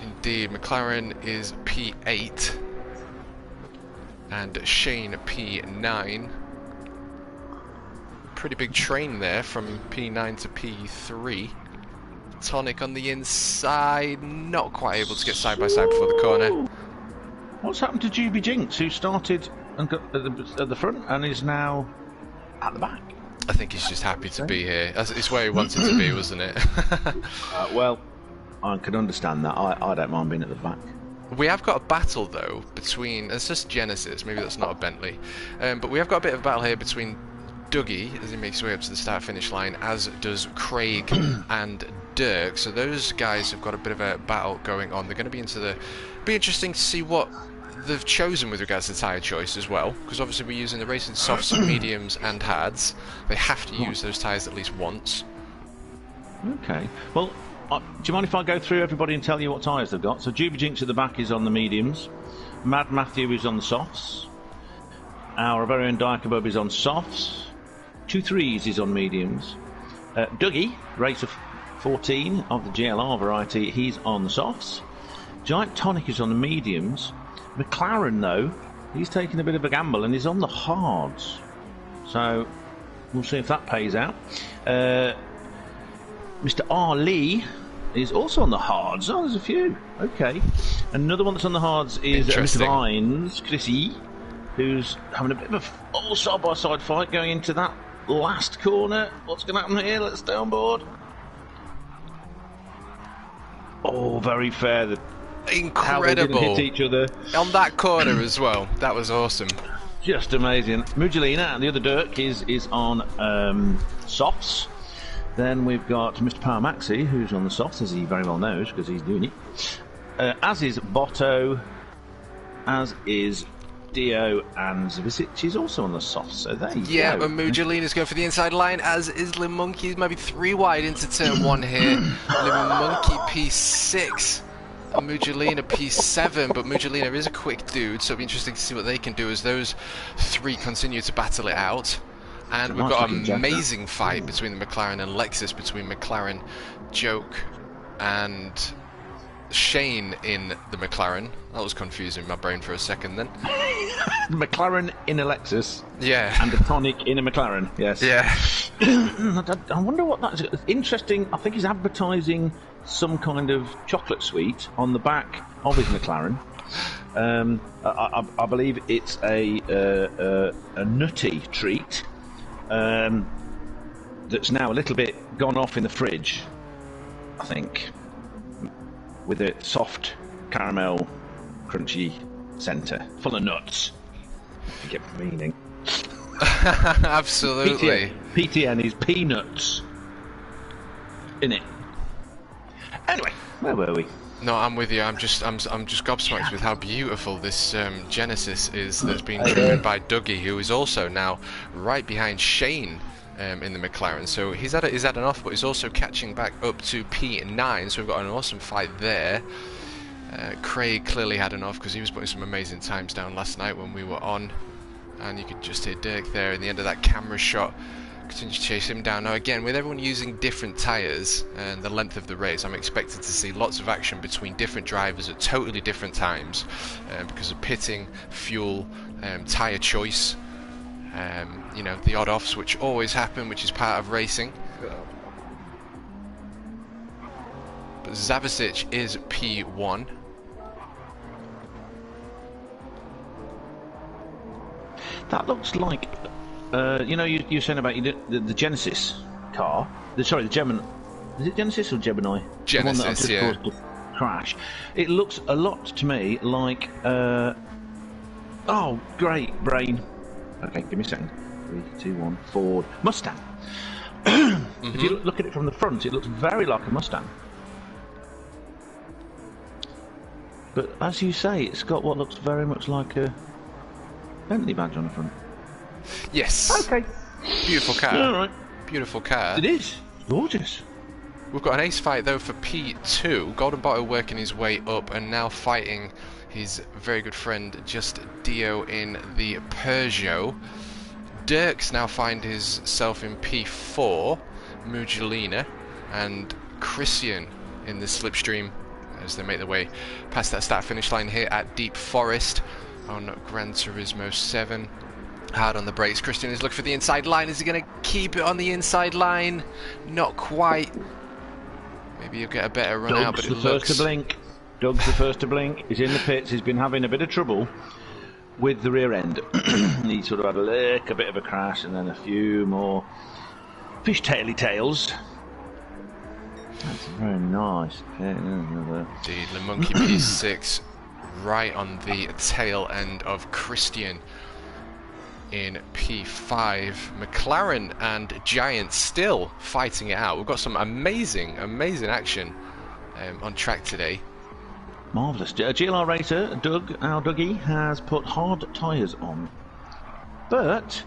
Indeed, McLaren is P8 and Shane P9. Pretty big train there from P9 to P3. Tonic on the inside, not quite able to get side by side before the corner. What's happened to Juby Jinx, who started and got at the front and is now at the back? I think he's just happy to be here. It's where he wanted to be, wasn't it? Well, I can understand that. I don't mind being at the back. We have got a battle though between, it's just Genesis, maybe that's not a Bentley, but we have got a bit of a battle here between Dougie as he makes his way up to the start finish line, as does Craig and Dirk. So those guys have got a bit of a battle going on. They're going to be into the, be interesting to see what they've chosen with regards to tyre choice as well, because obviously we're using the racing softs, mediums and hards. They have to use those tyres at least once. Okay, well, do you mind if I go through everybody and tell you what tyres they've got? So Juby Jinx at the back is on the mediums, Mad Matthew is on the softs, our very own Diakabub is on softs, 2 3s is on mediums, Dougie, 14 of the GLR variety, he's on the softs. Giant Tonic is on the mediums. McLaren, though, he's taking a bit of a gamble and he's on the hards. So we'll see if that pays out. Mr. R. Lee is also on the hards. Oh, there's a few. Okay. Another one that's on the hards is Mr. Vines, Chrissy, who's having a bit of a full side-by-side fight going into that last corner. What's going to happen here? Let's stay on board. Oh, very fair. Incredible. Hit each other on that corner as well. That was awesome. Just amazing. Mugilina and the other Dirk is on softs. Then we've got Mr. Power Maxi, who's on the softs, as he very well knows because he's doing it. As is Botto, as is Dio, and Zvicic is also on the softs. So there you go. Yeah, but Mugilina's going for the inside line, as is Le Monkey. Maybe 3 wide into turn 1 here. Le Monkey P6. Mugilina P7, but Mugilina is a quick dude, so it'll be interesting to see what they can do as those 3 continue to battle it out. And we've got an amazing fight between the McLaren and Lexus, between McLaren, Joke, and Shane in the McLaren. That was confusing my brain for a second then. McLaren in a Lexus. Yeah. And a Tonic in a McLaren, yes. Yeah. I wonder what that's interesting. I think he's advertising some kind of chocolate sweet on the back of his McLaren. I believe it's a nutty treat that's now a little bit gone off in the fridge, I think, with a soft caramel crunchy centre full of nuts. You get the meaning. Absolutely. PTN is peanuts in it. Anyway, where were we? No, I'm with you. I'm just gobsmacked with how beautiful this Genesis is that's been driven by Dougie, who is also now right behind Shane in the McLaren. So he's had an off, but he's also catching back up to P9. So we've got an awesome fight there. Craig clearly had an off because he was putting some amazing times down last night when we were on, and you could just hear Dirk there in the end of that camera shot. Continue to chase him down. Now again, with everyone using different tyres and the length of the race, I'm expected to see lots of action between different drivers at totally different times because of pitting, fuel, tyre choice, you know, the odd offs which always happen, which is part of racing. But Zavicic is P1. That looks like you know, you're saying about the Genesis car. Sorry, the Gemini. Is it Genesis or Gemini? Genesis, the one that just caused the crash. It looks a lot to me like. Oh, great brain. Okay, give me a second. 3, 2, 1. Ford Mustang. If you look at it from the front, it looks very like a Mustang. But as you say, it's got what looks very much like a Bentley badge on the front. Yes. Okay. Beautiful car. All right. Beautiful car. It is. Gorgeous. We've got an ace fight though for P2. Golden Botto working his way up and now fighting his very good friend Just Dio in the Peugeot. Dirks now find himself in P4. Mugilina and Christian in the slipstream as they make their way past that start finish line here at Deep Forest on Gran Turismo 7. Hard on the brakes. Christian is looking for the inside line. Is he going to keep it on the inside line? Not quite. Maybe he'll get a better run out, but it looks... Doug's the first to blink. Doug's the first to blink. He's in the pits. He's been having a bit of trouble with the rear end. He sort of had a bit of a crash and then a few more fishtaily tails. That's very nice. Indeed, Le Monkey P6 right on the tail end of Christian in P5. McLaren and Giant still fighting it out. We've got some amazing action on track today. Marvellous. GLR racer Doug, our Dougie, has put hard tyres on. But,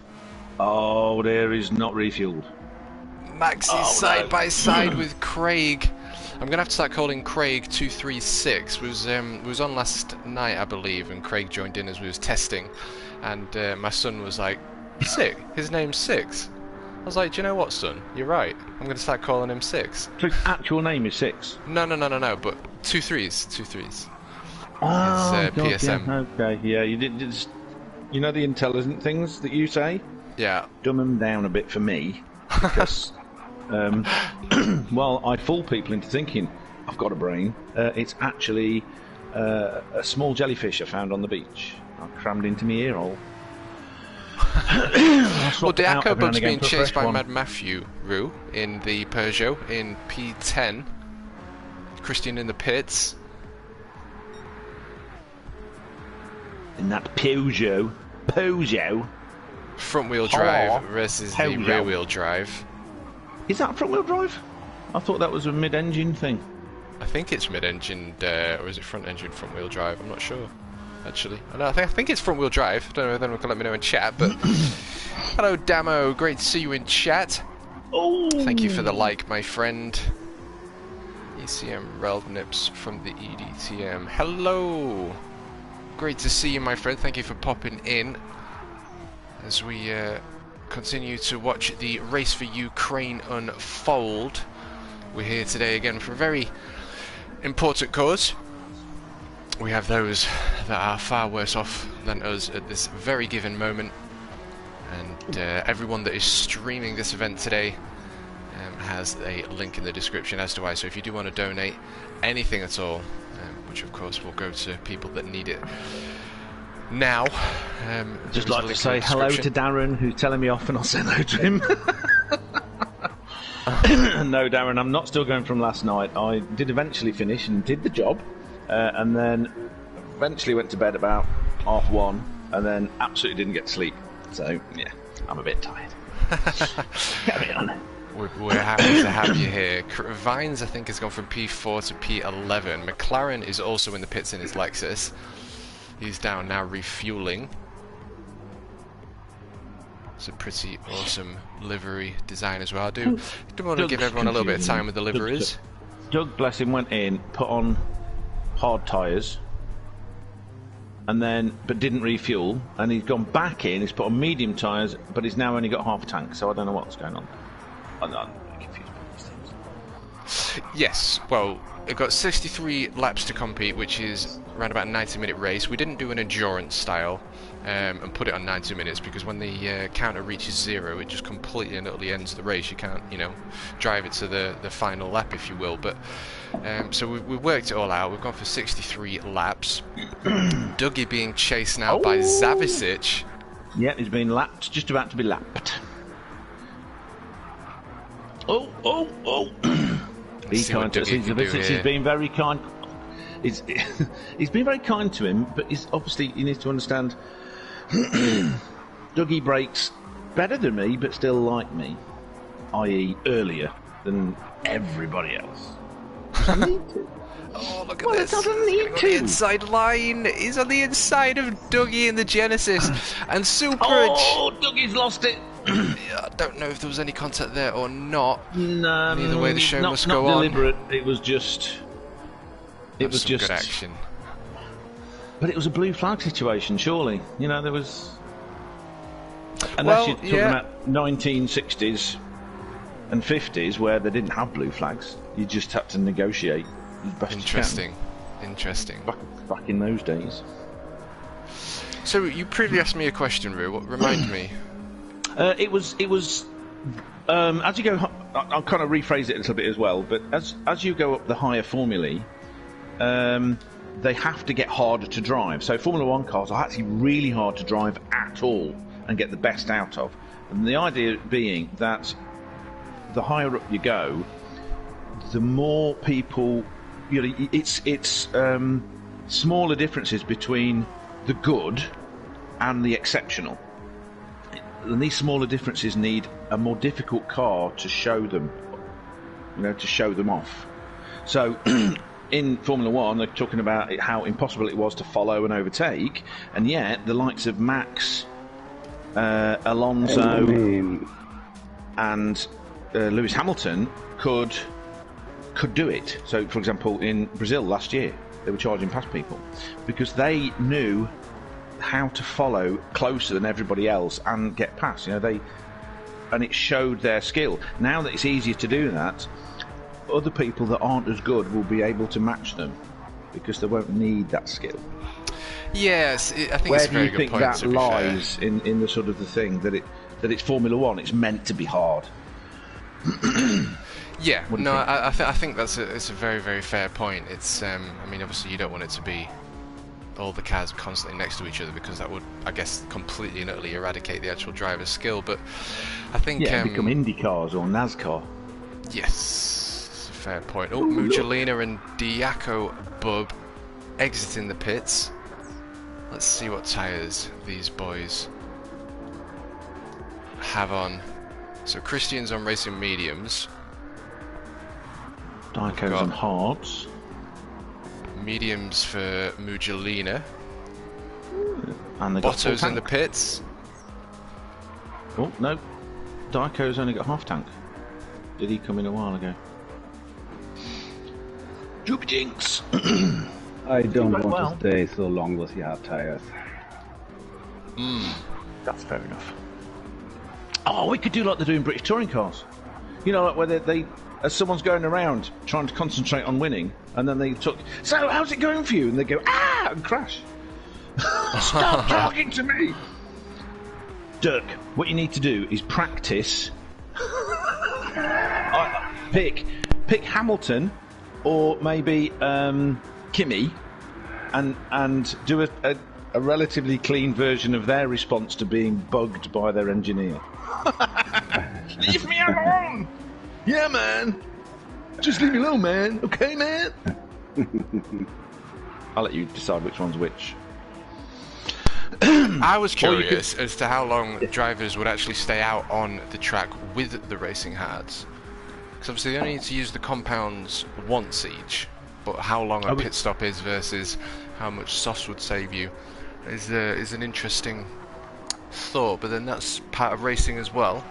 oh, there is not refueled. Max is side by side with Craig. I'm going to have to start calling Craig 236. Was on last night, I believe, and Craig joined in as we was testing. And my son was like, "Sick, his name's Six." I was like, do you know what, son? You're right. I'm going to start calling him Six. So his actual name is Six? No, but 2 3s. 2 3s. Oh, it's God, PSM. Yeah, okay, yeah, you did just... You know the intelligent things that you say? Yeah. Dumb them down a bit for me, because... well, I fool people into thinking I've got a brain. It's actually a small jellyfish I found on the beach. I crammed into my ear hole. Well, Diaco Bug's being chased by Mad Matthew Rue in the Peugeot in P10. Christian in the pits. In that Peugeot. Front wheel drive versus the rear wheel drive. Is that front wheel drive? I thought that was a mid-engine thing. I think it's mid-engine, or is it front-engine front-wheel drive? I'm not sure, actually. I think it's front-wheel drive. I don't know if anyone can let me know in chat, but... Hello, Damo. Great to see you in chat. Oh. Thank you for the like, my friend. ECM Relvnips from the EDTM. Hello. Great to see you, my friend. Thank you for popping in. As we continue to watch the Race for Ukraine unfold. We're here today again for a very important cause. We have those that are far worse off than us at this very given moment, and everyone that is streaming this event today has a link in the description as to why. So if you do want to donate anything at all, which of course will go to people that need it now, just like to say hello to Darren, who's telling me off, and I'll say hello to him. No, Darren, I'm not still going from last night. I did eventually finish and did the job, and then eventually went to bed about 1:30, and then absolutely didn't get to sleep. So, yeah, I'm a bit tired. Carry on. We're happy to have you here. Vines, I think, has gone from P4 to P11. McLaren is also in the pits in his Lexus. He's down now refueling. It's a pretty awesome livery design as well. I do want to give everyone a little bit of time with the liveries. Doug, bless him, went in, put on hard tyres, and then but didn't refuel, and he's gone back in, he's put on medium tyres, but he's now only got half a tank, so I don't know what's going on. I'm confused by these things. Yes, well, it got 63 laps to compete, which is around about a 90-minute race. We didn't do an endurance style and put it on 90 minutes, because when the counter reaches 0, it just completely and utterly ends the race. You can't, you know, drive it to the final lap, if you will. But so we worked it all out. We've gone for 63 laps. Dougie being chased now by Zavicic. Yeah, he's been lapped, just about to be lapped. Be kind to Zavicic. He's been very kind. He's been very kind to him, but he's obviously, he needs to understand. Dougie brakes better than me, but still like me, i.e. earlier than everybody else. Doesn't need to. Oh, look at this. Doesn't need to. The inside line. He's on the inside of Dougie in the Genesis. And Superage. Oh, Dougie's lost it. I don't know if there was any contact there or not. No, either way, the show must go on. on. Not deliberate. It was just. It was just good action. But it was a blue flag situation, surely. You know, there was. Unless you're talking about 1960s and 50s where they didn't have blue flags, you just had to negotiate as best Interesting. you can. Interesting. Back in those days. So you previously asked me a question, Roo. What remind me? It was. As you go, I'll kind of rephrase it a little bit as well. But as you go up the higher formulae, they have to get harder to drive. So Formula 1 cars are actually really hard to drive at all and get the best out of. And the idea being that the higher up you go, the more people, you know, it's smaller differences between the good and the exceptional. And these smaller differences need a more difficult car to show them, you know, to show them off. So in Formula 1, they're talking about how impossible it was to follow and overtake, and yet the likes of Max, Alonso, and Lewis Hamilton could do it. So, for example, in Brazil last year, they were charging past people because they knew how to follow closer than everybody else and get past. You know, and it showed their skill. Now that it's easier to do that, other people that aren't as good will be able to match them because they won't need that skill. Yes, I think Where it's a do very you good think point, that to be lies fair. in the sort of the thing that it's Formula One? It's meant to be hard. Yeah, What do you no, think? I think it's a very, very fair point. It's, I mean, obviously you don't want it to be all the cars constantly next to each other because that would, I guess, completely and utterly eradicate the actual driver's skill. But I think, Become Indy cars or NASCAR. yes, it's a fair point. Oh, Mugelina and Diaco Bub exiting the pits. Let's see what tyres these boys have on. So Christian's on racing mediums. Dicos and hards. Mediums for Mugelina. And they got full Botto's in the tank. pits. Oh no, Dico's only got half tank. Did he come in a while ago? Droopy Jinx. I don't Right, want well. to stay so long with the hard tires. That's fair enough. Oh, we could do like they do in British touring cars. You know, like where they as someone's going around trying to concentrate on winning, and then they took. So how's it going for you? And they go and crash. Stop talking to me, Dirk. What you need to do is practice. Pick Hamilton, or maybe Kimi, and do a relatively clean version of their response to being bugged by their engineer. Leave me alone! Yeah, man! Just leave me alone, man! Okay, man? I'll let you decide which one's which. I was Or you curious as to how long drivers would actually stay out on the track with the racing hards. Because obviously they only need to use the compounds once each, but how long a pit stop is versus how much softs would save you is an interesting thought, but then that's part of racing as well.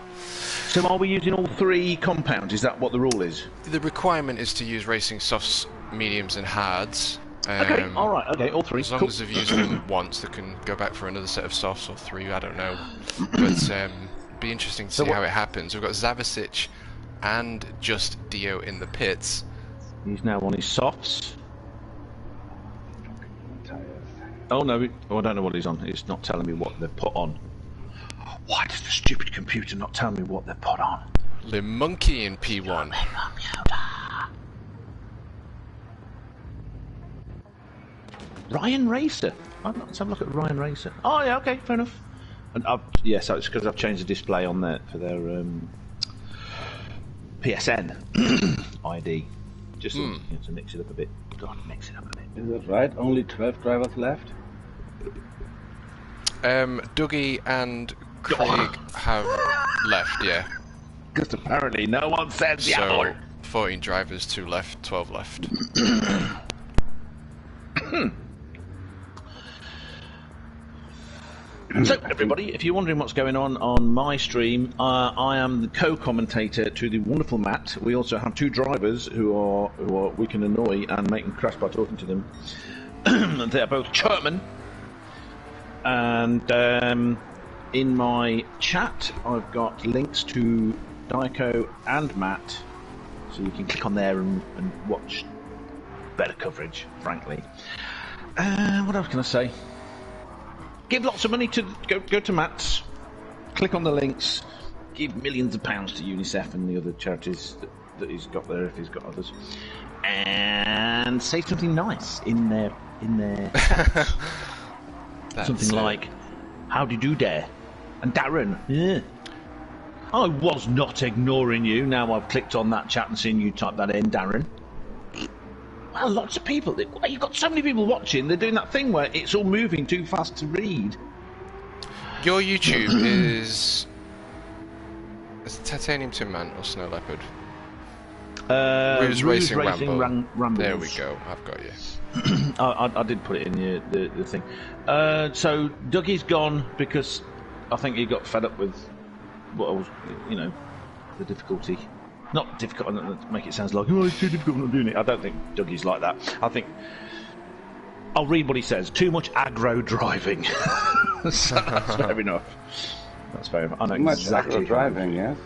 So are we using all three compounds? Is that what the rule is? The requirement is to use racing softs, mediums and hards. Okay, alright, okay, all three. As long Cool. as they've used them once, they can go back for another set of softs or three, I don't know. But be interesting to see how it happens. We've got Zavasic and just Dio in the pits. He's now on his softs. Tires. Oh no, I don't know what he's on. It's not telling me what they've put on. Why does the stupid computer not tell me what they've put on? Le Monkey in P1. Ryan Racer. Let's have a look at Ryan Racer. Oh yeah, okay, fair enough. And yes, it's because I've changed the display on there for their PSN ID, just to mix it up a bit. God, mix it up a bit. Is that right? Only 12 drivers left? Dougie and Craig have left, yeah. Because apparently no one said the So other. 14 drivers, 2 left, 12 left. So, everybody, if you're wondering what's going on my stream, I am the co-commentator to the wonderful Matt. We also have two drivers who are we can annoy and make them crash by talking to them. They're both Churman. And in my chat, I've got links to Dico and Matt, so you can click on there and watch better coverage, frankly. What else can I say? Give lots of money to go to Matt's, click on the links, give millions of pounds to UNICEF and the other charities that he's got there if he's got others, and say something nice in their chats. Something like, "How do you do, there?" And Darren, yeah. I was not ignoring you. Now I've clicked on that chat and seen you type that in, Darren. Well, lots of people. You've got so many people watching. They're doing that thing where it's all moving too fast to read. Your YouTube is it Titanium Tin Man or Snow Leopard? Ruse Racing Rambo. There we go. I've got you. I did put it in the thing. So Dougie's gone because I think he got fed up with what I was, the difficulty. Not difficult, I don't make it sound like, oh, it's too difficult, I'm not doing it. I don't think Dougie's like that. I think, I'll read what he says. Too much aggro driving. So that's fair enough. That's fair enough. I know Much exactly. driving, yes.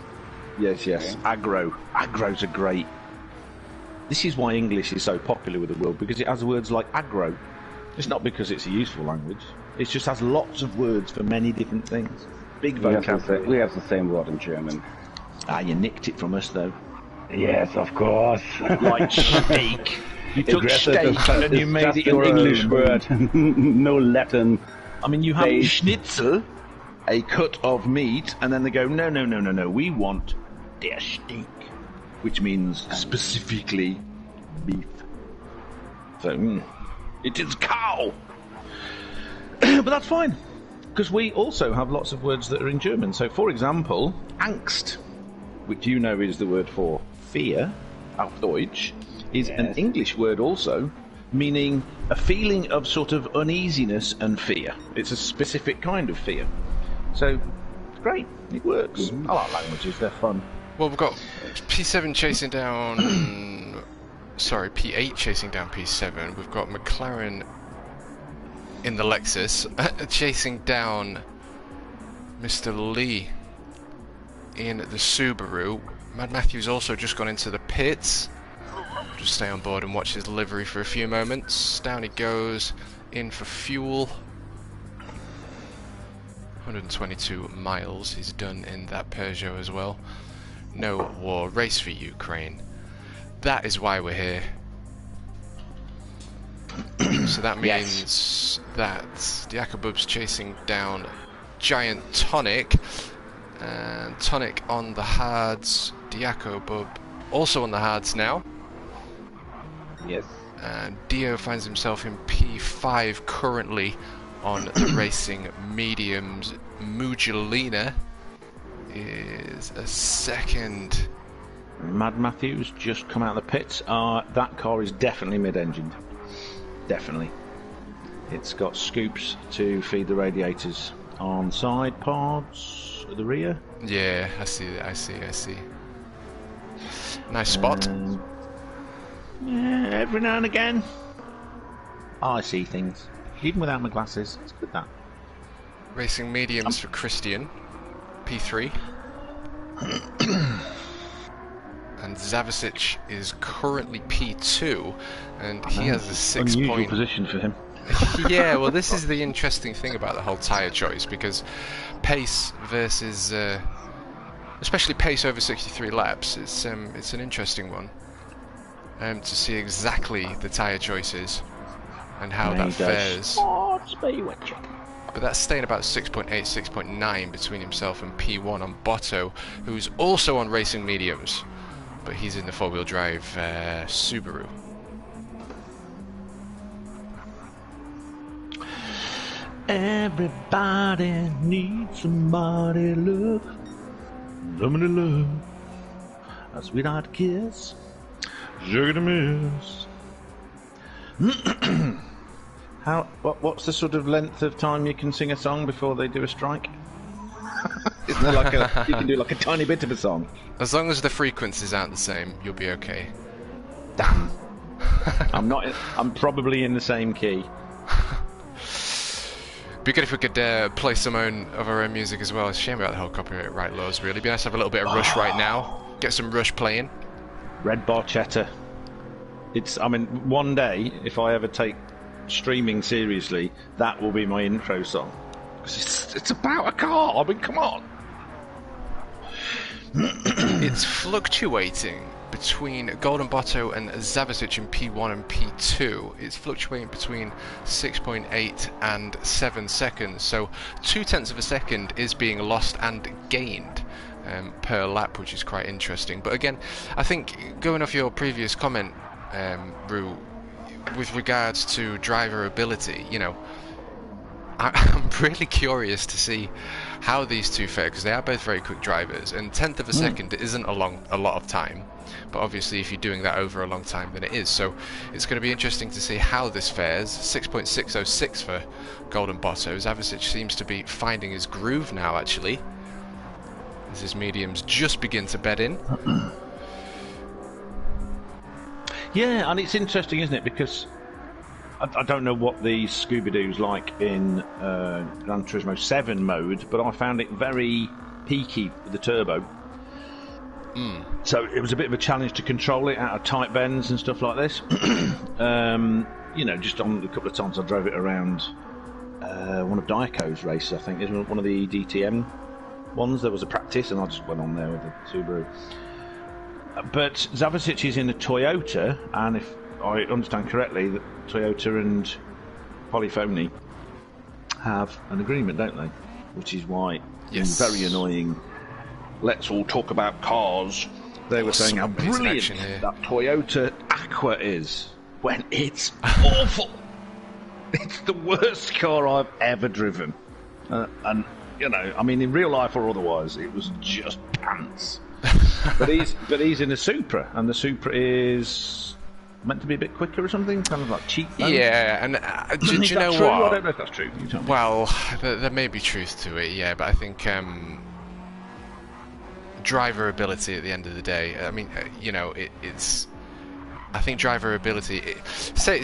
Yes, yes. Okay. Agro's a great. This is why English is so popular with the world, because it has words like agro. It's not because it's a useful language. It just has lots of words for many different things. Big vocabulary. We have the same word in German. Ah, you nicked it from us, though. Yes, of course. Like steak. You took Aggressive steak and you made it your an English own. word. No Latin. I mean, you have schnitzel, a cut of meat, and then they go, no, we want der Steak, which means specifically beef. So, it is cow. But that's fine, because we also have lots of words that are in German. So, for example, Angst, which you know is the word for fear, auf Deutsch, is an English word also, meaning a feeling of sort of uneasiness and fear. It's a specific kind of fear. So, it's great. It works. I like languages. They're fun. Well, we've got P7 chasing down... Sorry, P8 chasing down P7. We've got McLaren in the Lexus chasing down Mr. Lee in the Subaru. Mad Matthew's also just gone into the pits. Just stay on board and watch his livery for a few moments. Down he goes, in for fuel. 122 miles he's done in that Peugeot as well. No war, race for Ukraine. That is why we're here. So that means that Diakobub's chasing down Giant Tonic. And Tonic on the hards. Diakobub also on the hards now. Yes. And Dio finds himself in P5 currently on the racing mediums. Mugilina is a second. Mad Matthews just come out of the pits. That car is definitely mid-engined. Definitely. It's got scoops to feed the radiators on side pods at the rear. Yeah, I see that. I see. Nice spot. Yeah, every now and again, I see things. Even without my glasses, it's good that. Racing mediums for Christian, P3. And Zavasic is currently P2, and he has a 6 unusual point position for him. Yeah, well, this is the interesting thing about the whole tyre choice, because pace versus, especially pace over 63 laps, it's an interesting one. To see exactly the tyre choices and how that fares. But that's staying about 6.8, 6.9 between himself and P1 on Botto, who's also on racing mediums, but he's in the four-wheel drive Subaru. Everybody needs somebody love, somebody love, a sweetheart kiss, sugar to miss. What's the sort of length of time you can sing a song before they do a strike? Isn't there like you can do like a tiny bit of a song? As long as the frequencies aren't the same, you'll be okay. Damn. I'm probably in the same key. Be good if we could play some of our own music as well. It's a shame about the whole copyright laws, really. Be nice to have a little bit of Rush right now. Get some Rush playing. Red Barchetta. I mean, one day, if I ever take streaming seriously, that will be my intro song. It's about a car. I mean, come on. It's fluctuating between Golden Botto and Zavasic in P1 and P2. It's fluctuating between 6.8 and 7 seconds. So 0.2 of a second is being lost and gained per lap, which is quite interesting. But again, I think going off your previous comment, Rue, with regards to driver ability, you know, I'm really curious to see how these two fare, because they are both very quick drivers, and 1/10 of a second isn't a lot of time, but obviously if you're doing that over a long time, then it is. So it's going to be interesting to see how this fares. 6.606 for Golden Botto. Zavasic seems to be finding his groove now, actually, as his mediums just begin to bed in. Yeah, and it's interesting, isn't it? Because I don't know what the Scooby-Doo's like in Gran Turismo 7 mode, but I found it very peaky with the turbo. So it was a bit of a challenge to control it out of tight bends and stuff like this. You know, just on a couple of times I drove it around one of Diaco's races, I think. It was one of the DTM ones. There was a practice, and I just went on there with the Subaru. But Zavicic is in a Toyota, and if I understand correctly, that Toyota and Polyphony have an agreement, don't they? Which is why it's very annoying. Let's all talk about cars. They were saying how brilliant that Toyota Aqua is, when it's awful. It's the worst car I've ever driven. And, you know, I mean, in real life or otherwise, it was just pants. but he's in a Supra, and the Supra is meant to be a bit quicker or something, kind of like cheap. Yeah, and do you know true? what? I don't know if that's true. You tell me. Well, there may be truth to it, yeah, but I think driver ability at the end of the day. I mean, you know, it's. I think driver ability. Say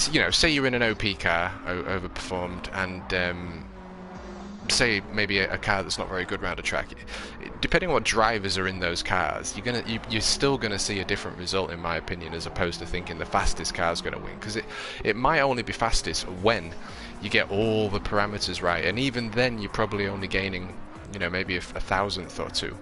you're in an OP car, overperformed, and say maybe a car that's not very good round a track. Depending on what drivers are in those cars, you're still gonna see a different result, in my opinion, as opposed to thinking the fastest car's gonna win, because it might only be fastest when you get all the parameters right, and even then you're probably only gaining, you know, maybe a thousandth or two.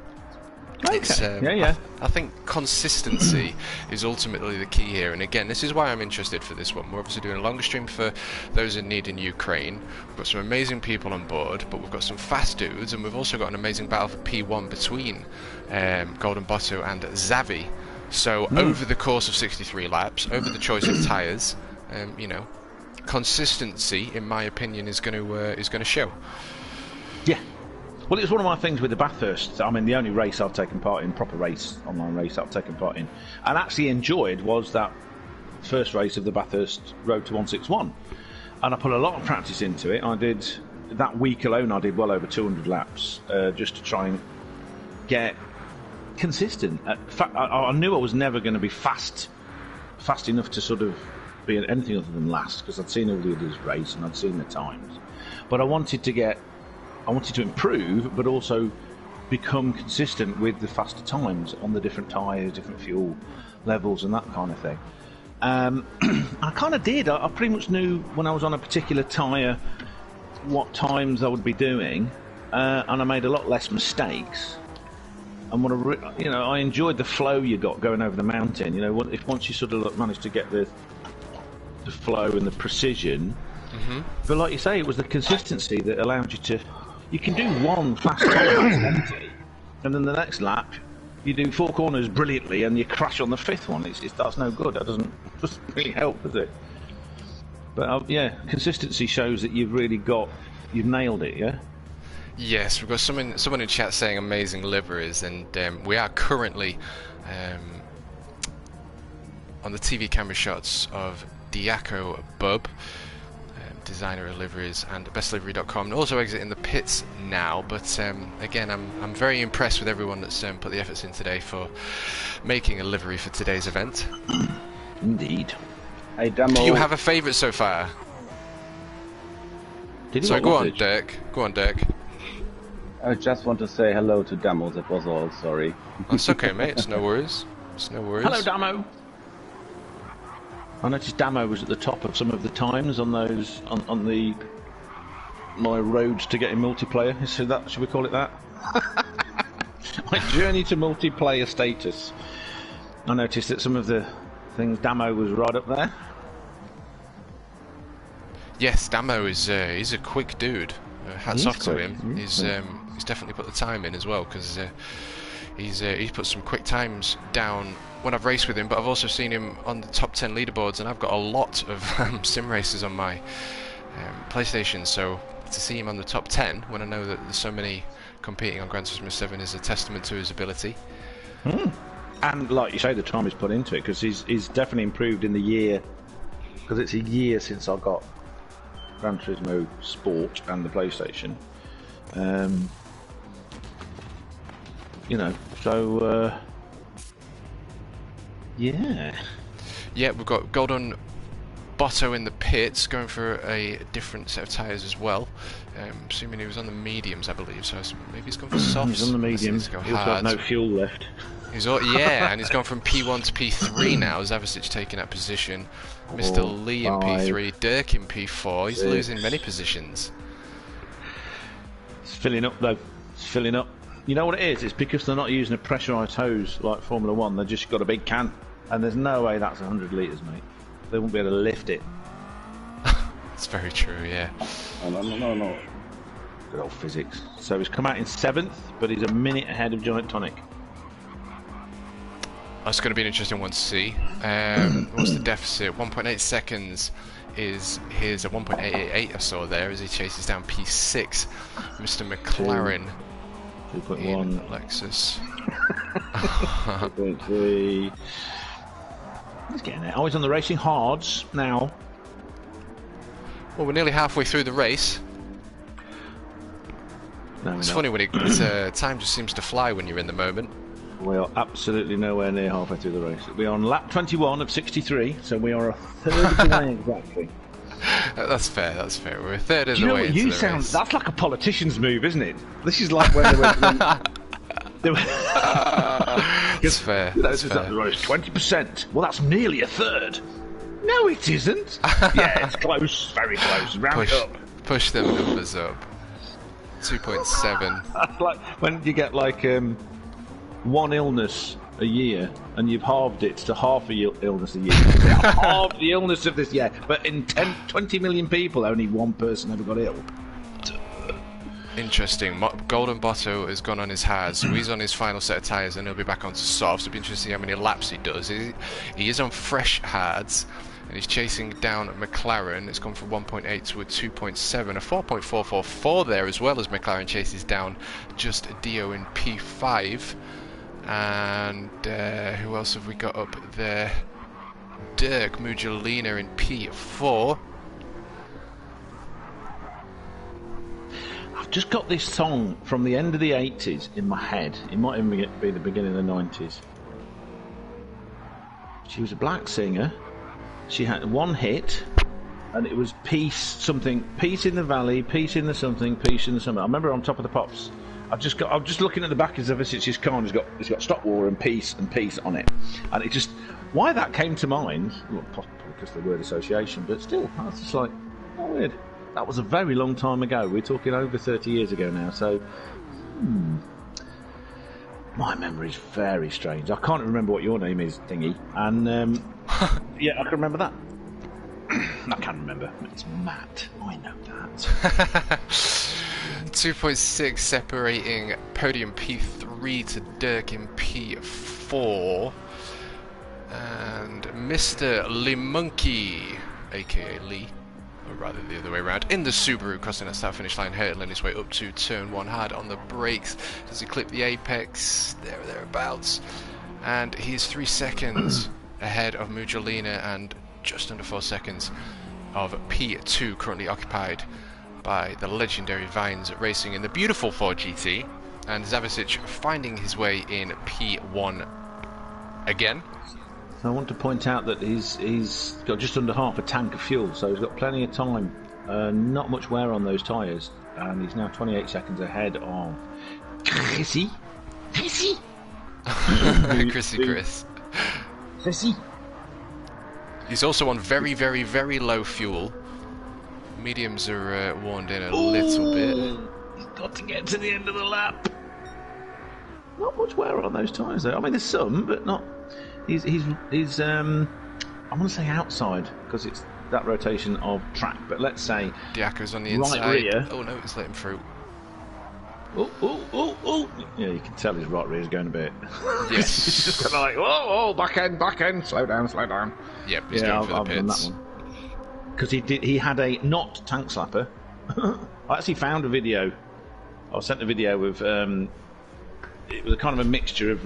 Okay. I think consistency is ultimately the key here, and again, this is why I'm interested for this one. We're obviously doing a longer stream for those in need in Ukraine. We've got some amazing people on board, but we've got some fast dudes, and we've also got an amazing battle for P1 between Golden Botto and Xavi. So over the course of 63 laps, over the choice of tyres, you know, consistency, in my opinion, is going to show. Yeah. Well, it's one of my things with the Bathurst. I mean, the only race I've taken part in, proper race, online race I've taken part in, and actually enjoyed, was that first race of the Bathurst Road to 161. And I put a lot of practice into it. I did, that week alone, I did well over 200 laps, just to try and get consistent. In fact, I knew I was never going to be fast enough to sort of be anything other than last, because I'd seen all the others race and I'd seen the times. But I wanted to improve, but also become consistent with the faster times on the different tyres, different fuel levels, and that kind of thing. I kind of did. I pretty much knew when I was on a particular tyre what times I would be doing, and I made a lot less mistakes. And I enjoyed the flow you got going over the mountain. You know, if once you sort of managed to get the flow and the precision. Mm-hmm. But like you say, it was the consistency that allowed you to. You can do one fast lap, and then the next lap you do 4 corners brilliantly, and you crash on the 5th one. That's no good. That doesn't really help, does it? But yeah, consistency shows that you've nailed it. Yeah. Yes, we've got someone in chat saying amazing liveries, and we are currently on the TV camera shots of Diaco Bub, designer of liveries, and bestlivery.com, and also exiting the pits now. But again, I'm very impressed with everyone that's put the efforts in today for making a livery for today's event. Indeed. Hey, Demo. Do you have a favourite so far? So go on, Dirk. Go on, Dirk. I just want to say hello to Damo. That was all. Sorry. That's okay, mate. It's no worries. It's no worries. Hello, Damo. I noticed Damo was at the top of some of the times on those on my road to getting multiplayer. So that, should we call it that? My journey to multiplayer status. I noticed that some of the things Damo was right up there. Yes, Damo is he's a quick dude. Hats off to him. He's definitely put the time in as well, because he's put some quick times down when I've raced with him, but I've also seen him on the top 10 leaderboards, and I've got a lot of sim races on my PlayStation, so to see him on the top 10 when I know that there's so many competing on Gran Turismo 7 is a testament to his ability. And like you say, the time he's put into it, because he's definitely improved in the year, because it's a year since I got Gran Turismo Sport and the PlayStation. You know, so yeah. Yeah, we've got Golden Botto in the pits, going for a different set of tyres as well. Assuming he was on the mediums, I believe, so maybe he's gone for softs. He's on the mediums. He's got no fuel left. Yeah, and he's gone from P1 to P3 now. Zavicic taking that position. Mr. Lee in P3, Dirk in P4. He's losing many positions. It's filling up though. It's filling up. You know what it is? It's because they're not using a pressurised hose like Formula 1. They've just got a big can. And there's no way that's 100 litres, mate. They won't be able to lift it. It's very true, yeah. No. Good old physics. So he's come out in 7th, but he's a minute ahead of Giant Tonic. That's going to be an interesting one to see. What's the deficit? 1.8 seconds is his 1.888 I saw there as he chases down P6. Mr. McLaren 2.1 Lexus. 2.3. He's getting there. Oh, he's on the racing hards now. Well, we're nearly halfway through the race. No, it's funny when time just seems to fly when you're in the moment. We are absolutely nowhere near halfway through the race. We are on lap 21 of 63, so we are a third of the way exactly. That's fair. We're a third of the way into the race. That's like a politician's move, isn't it? This is like when they went. That's fair. That's fair. The race 20%. Well, that's nearly a third. No, it isn't. Yeah, it's close. Very close. Round it up. Push them numbers up. 2.7. That's like when you get like one illness a year and you've halved it to half a illness a year. Half the illness of this year, but in 20 million people, only one person ever got ill. Interesting. Golden Botto has gone on his hards, so he's on his final set of tyres and he'll be back onto softs. It'll be interesting how many laps he does. He is on fresh hards and he's chasing down McLaren. It's gone from 1.8 to a 2.7, a 4.444 there as well as McLaren chases down just Dio in P5. And who else have we got up there? Dirk Mujolina in P4. I've just got this song from the end of the 80s in my head. It might even be the beginning of the 90s. She was a black singer. She had one hit, and it was Peace in the Valley, Peace in the something, Peace in the something. I remember on Top of the Pops. I'm just looking at the back of Zavicic's car, and it's got Stop War and Peace on it, and it just why that came to mind, well, possibly because of the word association, but still, I was just like, oh, weird. That was a very long time ago. We're talking over 30 years ago now, so my memory's very strange. I can't remember what your name is, Thingy, and yeah, I can remember that. I can remember. It's Matt. I know that. 2.6 separating podium P3 to Dirk in P4. And Mr. Lee Monkey, aka Lee, or rather the other way around, in the Subaru, crossing that start finish line, hurtling his way up to turn 1, hard on the brakes. Does he clip the apex? Thereabouts. And he's 3 seconds ahead of Mujolina and just under 4 seconds of P2, currently occupied by the legendary Vines Racing in the beautiful 4GT, and Zavicic finding his way in P1 again. So I want to point out that he's got just under half a tank of fuel, so he's got plenty of time. Not much wear on those tyres, and he's now 28 seconds ahead of Chrissy. Chrissy Chris. Chrissy. He's also on very, very, very low fuel. Mediums are warned in a little bit. He's got to get to the end of the lap. Not much wear on those tyres, though. I mean, there's some, but not. He's I want to say outside because it's that rotation of track, but let's say Diaco's on the inside. Right rear. Oh no, it's let him through. Oh! Yeah, you can tell his right rear's going a bit. Yes. He's just kind of like, oh, back end, slow down. Yep, he's going for the pits. Done that one. Because he had a not tank slapper. I actually found a video. I sent a video of it was a kind of a mixture of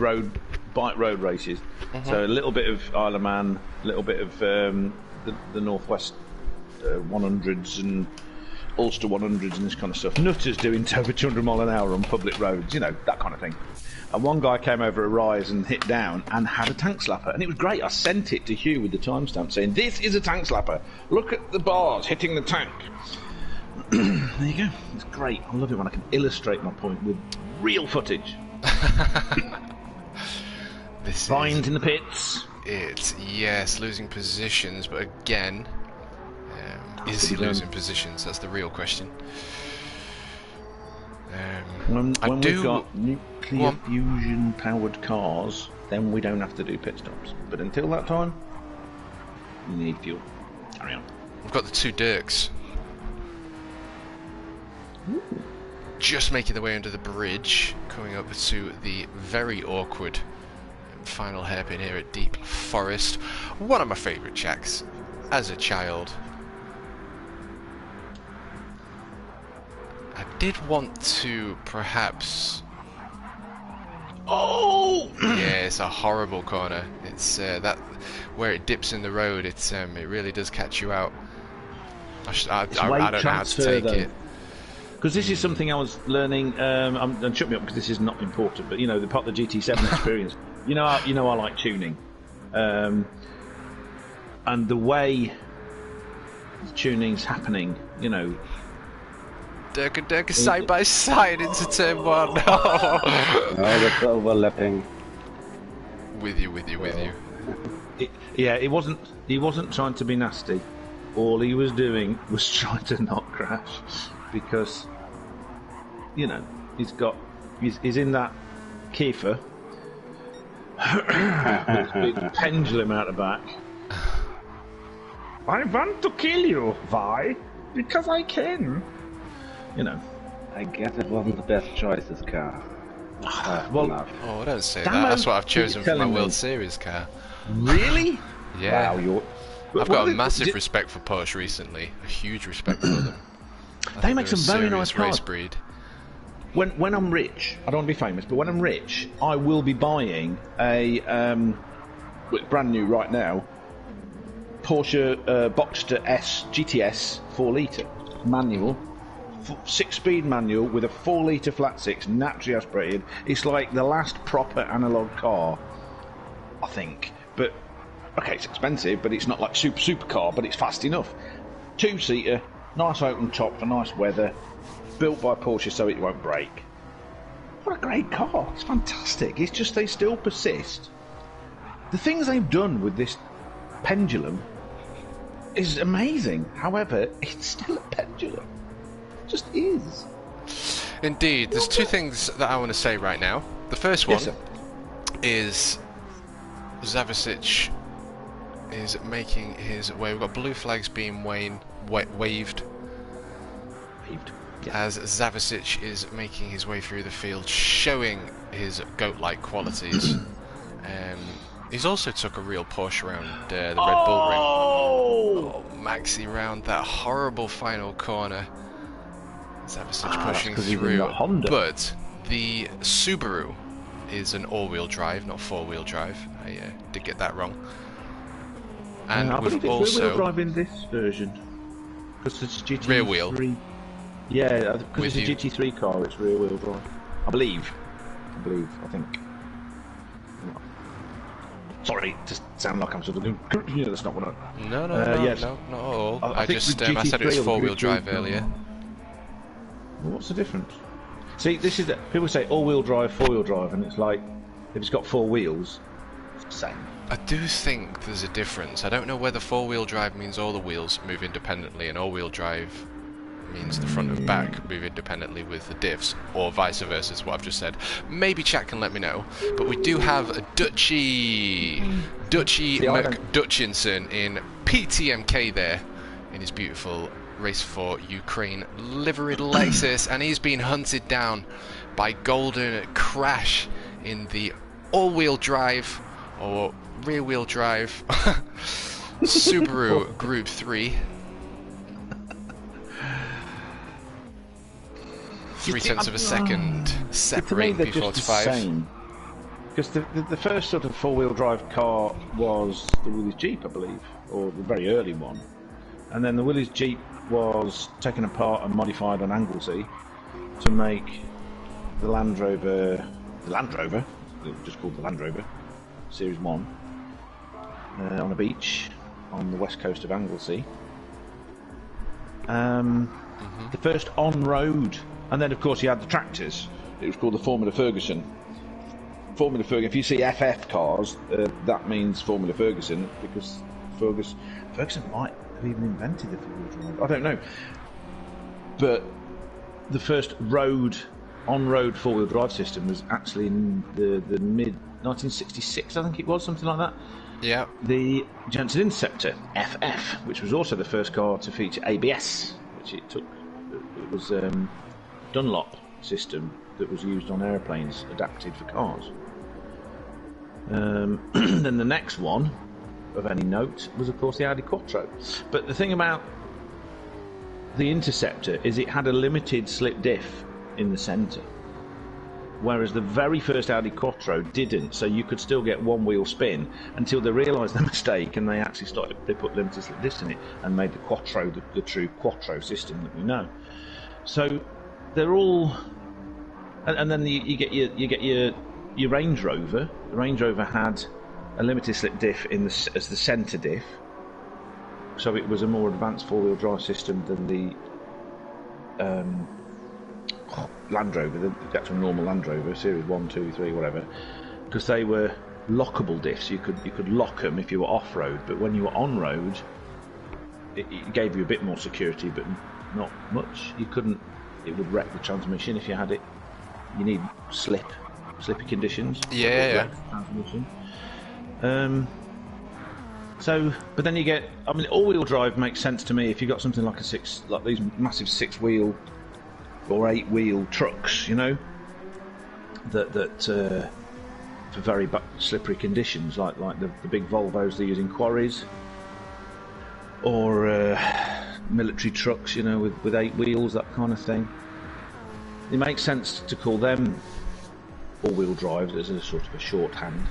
bike road races. So a little bit of Isle of Man, a little bit of the Northwest 100s and Ulster 100s and this kind of stuff. Nutters doing over 200 mile an hour on public roads, you know, that kind of thing. And one guy came over a rise and hit down and had a tank slapper. And it was great. I sent it to Hugh with the timestamp saying, this is a tank slapper. Look at the bars hitting the tank. There you go. It's great. I love it when I can illustrate my point with real footage. This Vines in the pits. It's, yes, losing positions, but again, is he losing positions? That's the real question. When we've got nuclear fusion powered cars, then we don't have to do pit stops. But until that time, you need fuel. Carry on. We've got the two Dirks. Just making their way under the bridge, coming up to the very awkward final hairpin here at Deep Forest. One of my favourite tracks as a child. I did want to perhaps... Oh! Yeah, it's a horrible corner. It's that where it dips in the road. It really does catch you out. I don't know how to take it. Because this is something I was learning, and shut me up because this is not important, but you know, the part of the GT7 experience. You know I like tuning, and the way the tuning's happening. You know, Durka side by side into turn 1. No, that's overlapping. With you. He wasn't trying to be nasty. All he was doing was trying to not crash, because you know he's in that Kiefer. Big pendulum out the back. I want to kill you. Why? Because I can. You know. I guess it wasn't the best choice, this car. Well, oh, don't say that. That's what I've chosen for my World Series car. Really? Yeah. Wow, I've got a massive respect for Porsche recently. A huge respect for them. They make some very nice cars. Race breed. When I'm rich, I don't want to be famous, but when I'm rich, I will be buying a brand new right now Porsche Boxster S GTS 4-litre manual, 6-speed manual with a 4-litre flat 6 naturally aspirated. It's like the last proper analog car, I think. But okay, it's expensive, but it's not like super car, but it's fast enough. 2-seater, nice open top for nice weather. Built by Porsche so it won't break. What a great car. It's fantastic. It's just they still persist. The things they've done with this pendulum is amazing. However, it's still a pendulum. It just is. Indeed. There's two things that I want to say right now. The first one is Zavicic is making his way. We've got blue flags being waved. As Zavicic is making his way through the field, showing his goat-like qualities. He's also took a real Porsche around the Red Bull Ring. Oh, Maxi round that horrible final corner. Zavicic pushing through. But the Subaru is an all-wheel drive, not four-wheel drive. I did get that wrong. And I we've believe also it's rear-wheel drive in this version. Because it's GT3. Rear wheel. Yeah, because it's a GT3 car, it's rear-wheel drive. I believe, I think. Sorry, just sound like I'm sort of doing... Yeah, that's not what I... No, not at all. I said it was four-wheel drive earlier. Well, what's the difference? See, this is... People say all-wheel drive, four-wheel drive, and it's like, if it's got 4 wheels, it's the same. I do think there's a difference. I don't know whether four-wheel drive means all the wheels move independently and all-wheel drive means the front and back move independently with the diffs, or vice versa is what I've just said. Maybe chat can let me know. But we do have a Dutchy McDutchinson in PTMK there in his beautiful Race4Ukraine liveried Lexus, and he's been hunted down by Golden Crash in the all-wheel drive or rear-wheel drive Subaru Group 3. 0.3 of a second separating P45. Because the first sort of four-wheel drive car was the Willys Jeep, I believe, or the very early one. And then the Willys Jeep was taken apart and modified on Anglesey to make the Land Rover, just called the Land Rover, Series 1, on a beach on the west coast of Anglesey. The first on-road, and then of course you had the tractors. It was called the Formula Ferguson. Formula Ferguson. If you see FF cars, that means Formula Ferguson, because Ferguson might have even invented the four-wheel drive. I don't know, but the first on-road four-wheel drive system was actually in the mid 1966, I think it was, something like that. Yeah. The Jensen Interceptor FF, which was also the first car to feature ABS, which it was Dunlop system that was used on airplanes, adapted for cars. Then the next one of any note was, of course, the Audi Quattro. But the thing about the Interceptor is it had a limited slip diff in the centre, whereas the very first Audi Quattro didn't, so you could still get one wheel spin until they realised their mistake and they put limited slip diffs in it and made the Quattro the true Quattro system that we know. So they're all, and then you get your Range Rover. The Range Rover had a limited slip diff as the centre diff, so it was a more advanced four-wheel drive system than the Land Rover, the actual normal Land Rover, Series 1, 2, 3, whatever, because they were lockable diffs. You could lock them if you were off-road, but when you were on-road, it gave you a bit more security, but not much. You couldn't. It would wreck the transmission if you had it. You need slippy conditions. Yeah. Transmission. But then you get. I mean, all-wheel drive makes sense to me if you got something like these massive six-wheel or eight-wheel trucks, you know, that for very slippery conditions, like the big Volvos they use in quarries, or military trucks, you know, with 8 wheels, that kind of thing. It makes sense to call them all-wheel drive as a sort of a shorthand.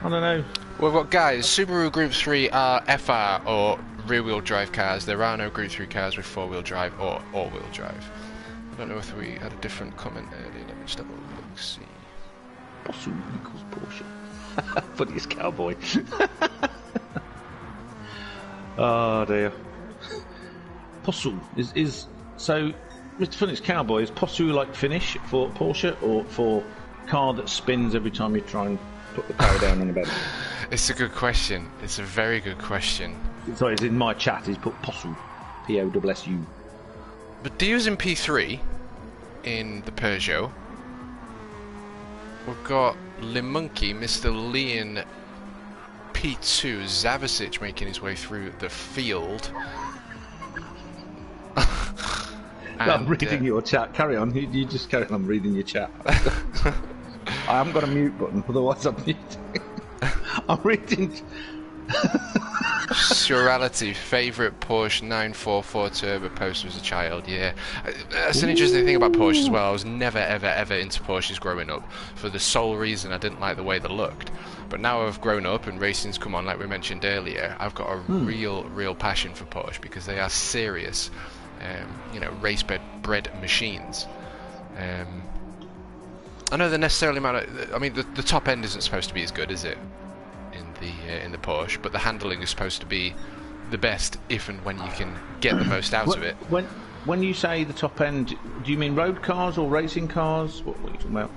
I don't know. Well, what guys? Subaru Group 3 are FR or rear-wheel drive cars. There are no Group 3 cars with four-wheel drive or all-wheel drive. I don't know if we had a different comment earlier. Let me just have a look. See. Possum equals Porsche. Funniest cowboy. Oh dear. Possum is so. Mr. Funniest cowboy, is Possum like Finnish for Porsche or for car that spins every time you try and put the power down on the bed? It's a good question. It's a very good question. Sorry, it's in my chat. He's put Possum, P-O-S-S-U. But do you use in P3 in the Peugeot? We've got Limunki, Mr. Leon P2, Zavasic making his way through the field. I'm reading your chat. Carry on. You just carry on. I'm reading your chat. I haven't got a mute button, otherwise I'm muting. I'm reading. Surreality, favourite Porsche 944 Turbo poster as a child, yeah. That's an interesting thing about Porsche as well. I was never ever into Porsches growing up for the sole reason I didn't like the way they looked. But now I've grown up and racing's come on, like we mentioned earlier, I've got a real passion for Porsche because they are serious, race-bred machines. I know the necessarily amount of, I mean, the top end isn't supposed to be as good, is it? In the Porsche, but the handling is supposed to be the best if and when you can get the most out of it. When you say the top end, do you mean road cars or racing cars? What are you talking about?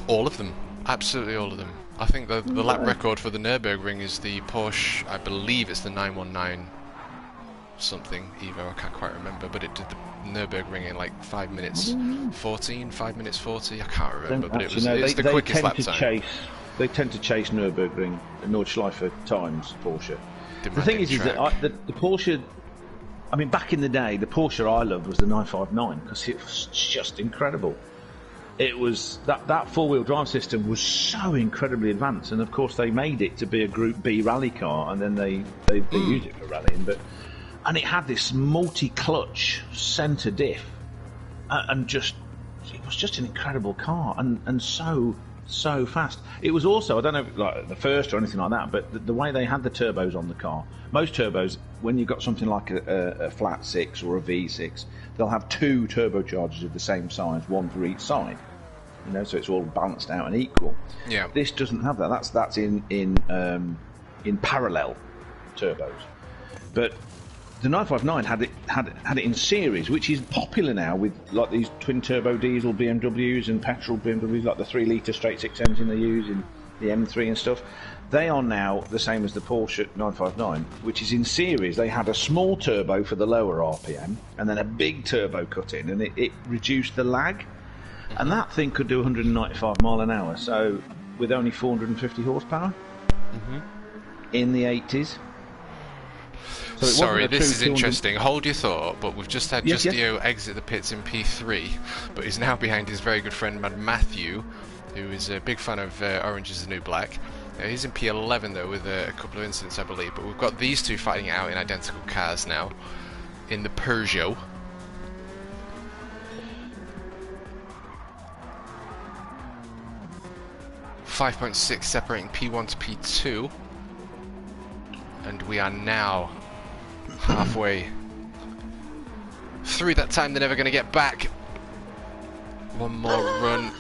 All of them, absolutely all of them. I think the lap record for the Nürburgring is the Porsche. I believe it's the 919 something Evo. I can't quite remember, but it did the Nürburgring in like 5 minutes 14, 5 minutes 40. I can't remember, but it's the quickest lap time. They tend to chase Nürburgring and Nordschleife times, Porsche. The thing is that the Porsche, I mean, back in the day, the Porsche I loved was the 959 because it was just incredible. It was that four-wheel drive system was so incredibly advanced, and of course they made it to be a Group B rally car, and then they used it for rallying. And it had this multi-clutch centre diff, and it was just an incredible car, and so fast. It was also, I don't know if like the first or anything like that, but the way they had the turbos on the car, most turbos when you've got something like a flat 6 or a V6, they'll have 2 turbochargers of the same size, one for each side. You know, so it's all balanced out and equal. Yeah. This doesn't have that. That's in parallel turbos. But the 959 had it in series, which is popular now with like these twin turbo diesel BMWs and petrol BMWs, like the 3-litre straight 6 engine they use in the M3 and stuff. They are now the same as the Porsche 959, which is in series. They had a small turbo for the lower RPM and then a big turbo cut in, and it reduced the lag. And that thing could do 195 mile an hour, so with only 450 horsepower in the 80s. So sorry, this is interesting. Hold your thought, but we've just had Justio exit the pits in P3, but he's now behind his very good friend Matthew, who is a big fan of Orange is the New Black. He's in P11 though, with a couple of incidents, I believe. But we've got these two fighting it out in identical cars now, in the Peugeot. .6 separating P1 to P2, and we are now halfway through that time. They're never going to get back. One more run,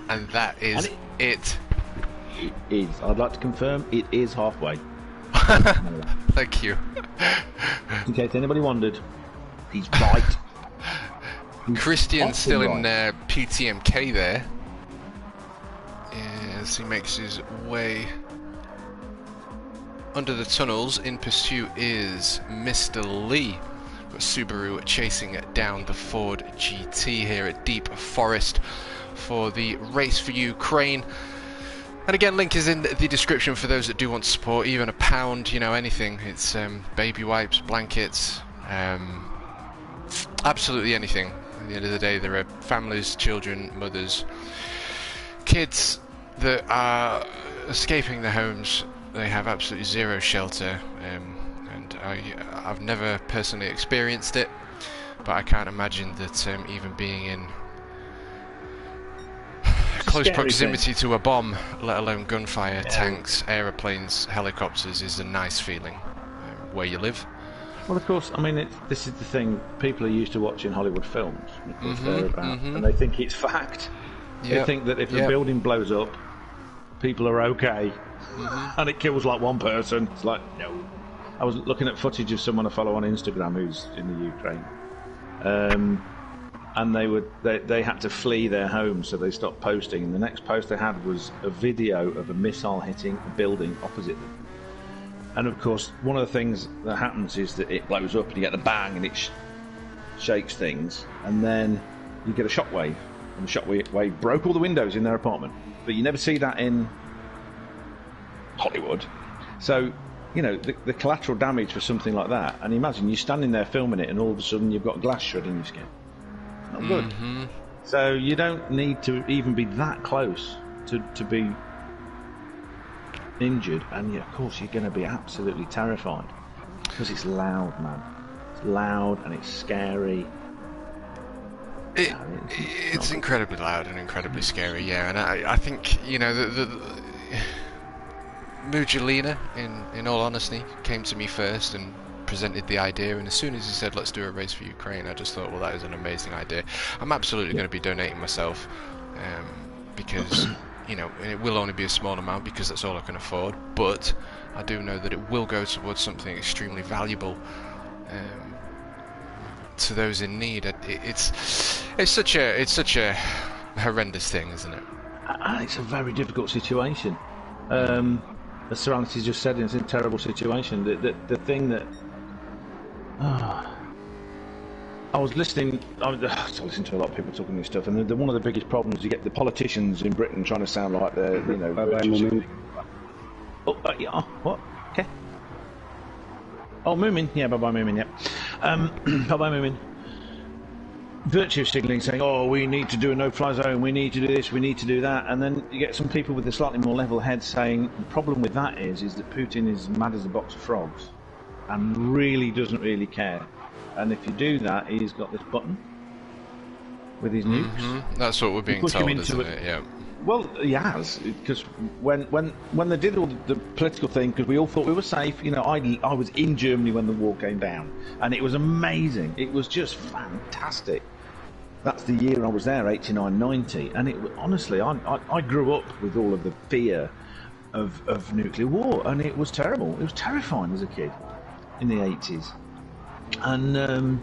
and that is it. It is. I'd like to confirm it is halfway. Thank you. In case anybody wondered, he's right. Christian's still in PTMK there. As he makes his way under the tunnels. In pursuit is Mr. Lee. Got Subaru chasing down the Ford GT here at Deep Forest for the Race for Ukraine. And again, link is in the description for those that do want to support, even £1, you know, anything. It's baby wipes, blankets, absolutely anything. At the end of the day, there are families, children, mothers, kids that are escaping their homes. They have absolutely zero shelter, and I've never personally experienced it, but I can't imagine that even being in close proximity to a bomb, let alone gunfire, tanks, aeroplanes, helicopters, is a nice feeling where you live. Well, of course, I mean, this is the thing. People are used to watching Hollywood films, and they think it's fact. They think that if the building blows up, people are okay, and it kills like one person. It's like, no. I was looking at footage of someone I follow on Instagram who's in the Ukraine, and they had to flee their home, so they stopped posting. And the next post they had was a video of a missile hitting a building opposite them. And of course, one of the things that happens is that it blows up, and you get the bang, and it shakes things, and then you get a shockwave. And the shockwave broke all the windows in their apartment. But you never see that in Hollywood. So, you know, the collateral damage for something like that, and imagine you're standing there filming it and all of a sudden you've got glass shredding your skin. Not good. So you don't need to even be that close to be injured, and of course you're going to be absolutely terrified. Because it's loud, man. It's loud and it's scary. It's incredibly loud and incredibly scary, yeah. And I think, you know, the Mujolina, in all honesty, came to me first and presented the idea. And as soon as he said, let's do a Race for Ukraine, I just thought, well, that is an amazing idea. I'm absolutely going to be donating myself, because, you know, it will only be a small amount because that's all I can afford. But I do know that it will go towards something extremely valuable to those in need. It's such a horrendous thing, isn't it? It's a very difficult situation. As Serenity just said, it's a terrible situation. The thing that I was listening to a lot of people talking this stuff, and one of the biggest problems you get the politicians in Britain trying to sound like they're, you know. What? Okay. Oh, Moomin. Yeah, bye-bye, Moomin, yeah. Bye-bye, Moomin. Virtue signalling, saying, oh, we need to do a no-fly zone, we need to do this, we need to do that, and then you get some people with a slightly more level head saying the problem with that is that Putin is mad as a box of frogs and really doesn't really care. And if you do that, he's got this button with his nukes. That's what we're being told, isn't it? Yeah. Well, he has, because when they did all the political thing, because we all thought we were safe. You know, I was in Germany when the wall came down, and it was amazing. It was just fantastic. That's the year I was there, 89, 90, and it honestly, I grew up with all of the fear of nuclear war, and it was terrible. It was terrifying as a kid in the 80s, and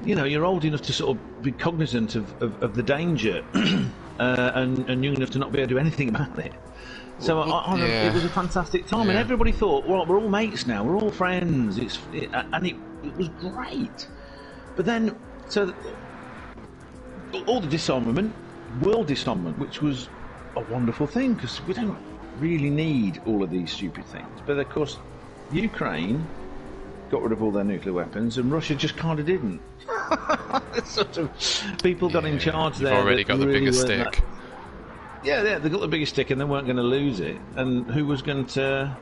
you know, you're old enough to sort of be cognizant of the danger, and young enough to not be able to do anything about it. So it was a fantastic time, and everybody thought, well, we're all mates now, we're all friends. And it was great. But then, so all the disarmament, world disarmament, which was a wonderful thing, because we don't really need all of these stupid things. But of course, Ukraine got rid of all their nuclear weapons, and Russia just kind of didn't. Sort of people got in charge there. You've already got the bigger stick. Yeah, they got the biggest stick, and they weren't going to lose it. And who was going to?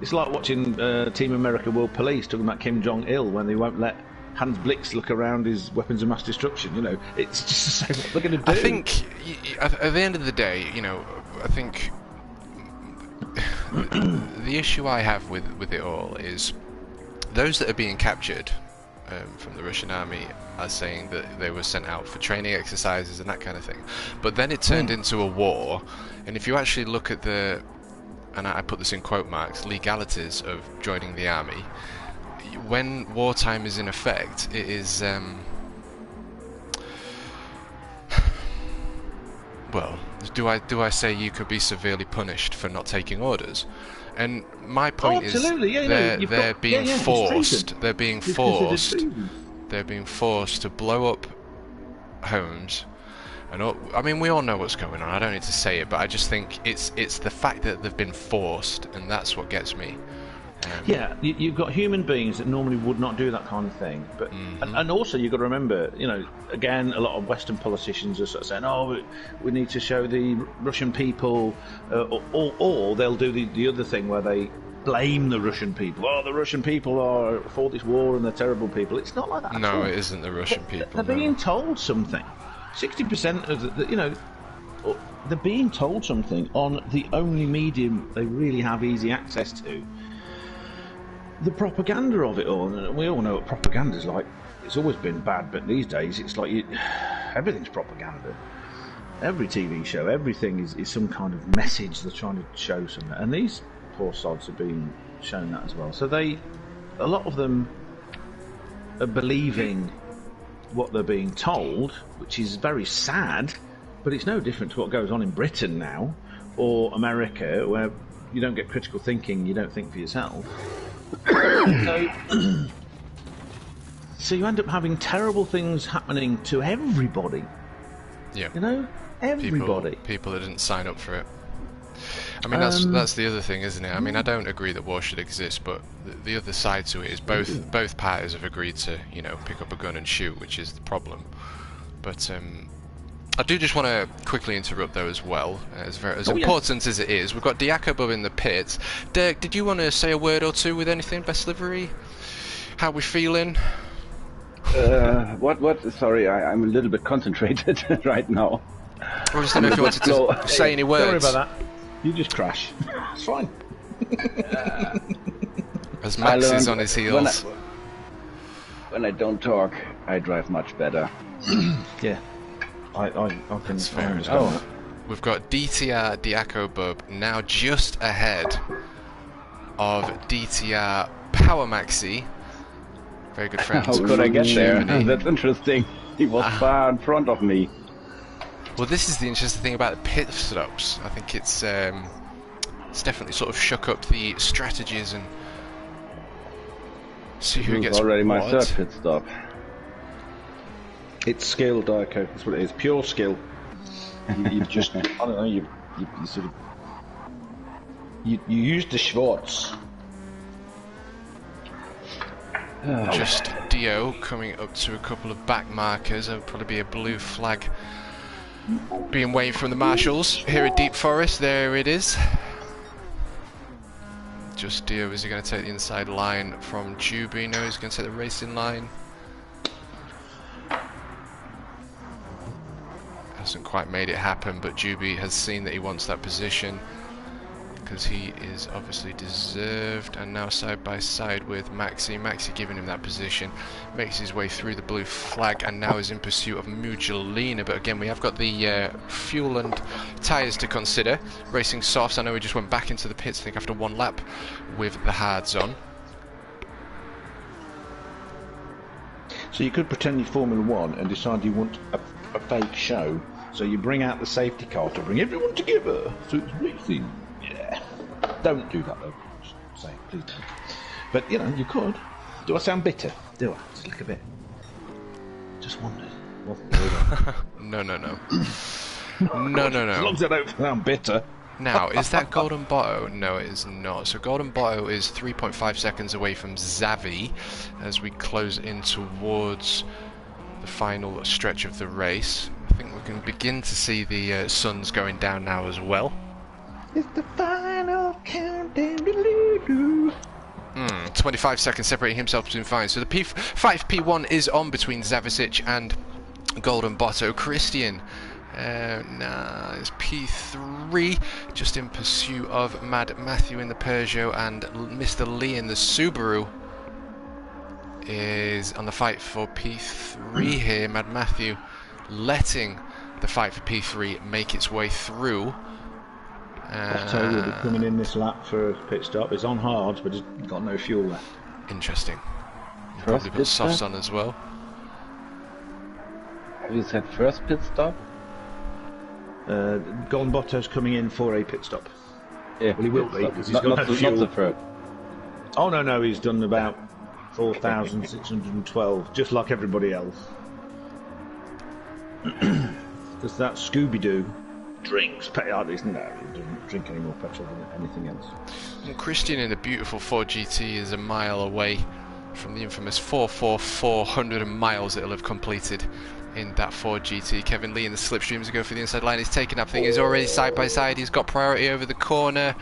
It's like watching Team America World Police talking about Kim Jong-il when they won't let Hans Blix look around his weapons of mass destruction. You know, it's just the same. What they're going to do. I think at the end of the day, you know, I think the issue I have with it all is those that are being captured from the Russian army are saying that they were sent out for training exercises and that kind of thing. But then it turned into a war, and if you actually look at the, and I put this in quote marks, legalities of joining the army, when wartime is in effect, it is well, do I say you could be severely punished for not taking orders? And my point is they're being forced. They're being forced. They're being forced to blow up homes. And I mean, we all know what's going on. I don't need to say it, but I just think it's the fact that they've been forced, and that's what gets me. Yeah, you've got human beings that normally would not do that kind of thing, but and also you've got to remember, you know, again, a lot of Western politicians are sort of saying, "Oh, we need to show the Russian people," or they'll do the other thing where they blame the Russian people. Oh, the Russian people are for this war and they're terrible people. It's not like that. No, it isn't the Russian people. They're being told something. 60% of the, you know, they're being told something on the only medium they really have easy access to. The propaganda of it all, and we all know what propaganda is like. It's always been bad, but these days it's like everything's propaganda. Every TV show, everything is some kind of message they're trying to show something, and these poor sods are being shown that as well. So a lot of them are believing what they're being told, which is very sad, but it's no different to what goes on in Britain now, or America, where you don't get critical thinking, you don't think for yourself. So you end up having terrible things happening to everybody. Yeah. You know? Everybody. People that didn't sign up for it. I mean, that's the other thing, isn't it? I mean, I don't agree that war should exist, but the other side to it is both parties have agreed to, you know, pick up a gun and shoot, which is the problem. But I do just want to quickly interrupt though as well, as important as it is. We've got Diakobub in the pit. Dirk, did you want to say a word or two with anything, best livery? How we feeling? What? Sorry, I'm a little bit concentrated right now. I just don't know if you wanted to say any words. Don't worry about that. You just crash. It's fine. As Max is on his heels. When I don't talk, I drive much better. Yeah. I can. That's fair. We've got DTR Diakobub now just ahead of DTR Power Maxi. Very good friends. How could I get there? That's interesting. He was far in front of me. Well, this is the interesting thing about the pit stops. I think it's definitely sort of shook up the strategies and see who gets already what. My third pit stop. It's skill, Diaco. That's what it is. Pure skill. You've just, I don't know. You sort of you used the Schwartz. Just Dio coming up to a couple of back markers. There'll probably be a blue flag being waved from the marshals here at Deep Forest. There it is. Just Dio. Is he going to take the inside line from Juby? No, he's going to take the racing line. quite made it happen, but Juby has seen that he wants that position because he is obviously deserved, and now side by side with Maxi. Maxi giving him that position, makes his way through the blue flag, and now is in pursuit of Muggelina. But again, we have got the fuel and tyres to consider. Racing softs, I know we just went back into the pits, I think after one lap with the hards on. So you could pretend you're Formula 1 and decide you want a fake show, so you bring out the safety car to bring everyone together, so it's racing. Yeah. Don't do that though. Just say, please don't. But you know, you could. Do I sound bitter? Do I? Just a little bit. Just wondered. No. No. As long as I don't sound bitter. Now, is that Golden Botto? No, it is not. So Golden Botto is 3.5 seconds away from Xavi as we close in towards the final stretch of the race. I think we can begin to see the suns going down now as well. It's the final countdown. 25 seconds separating himself between fines. So the 5P1 is on between Zavicic and Golden Botto. Christian, it's P3, just in pursuit of Mad Matthew in the Peugeot, and Mr. Lee in the Subaru is on the fight for P3 here. Mad Matthew letting the fight for P3 make its way through. Botto will be coming in this lap for a pit stop. It's on hards, but he's got no fuel left. Interesting. Probably put softs on as well. Have you said first pit stop? Golden Botto's coming in for a pit stop. Yeah, well, he will be, because he's got no fuel. Not the third. Oh no, he's done about 4,612, just like everybody else. Because that Scooby-Doo drinks petrol. No, he doesn't drink any more petrol than anything else. Well, Christian in the beautiful 4GT is a mile away from the infamous 400 miles that he'll have completed in that 4GT. Kevin Lee in the slipstream as we go for the inside line. He's taken up. I think he's already side by side. He's got priority over the corner.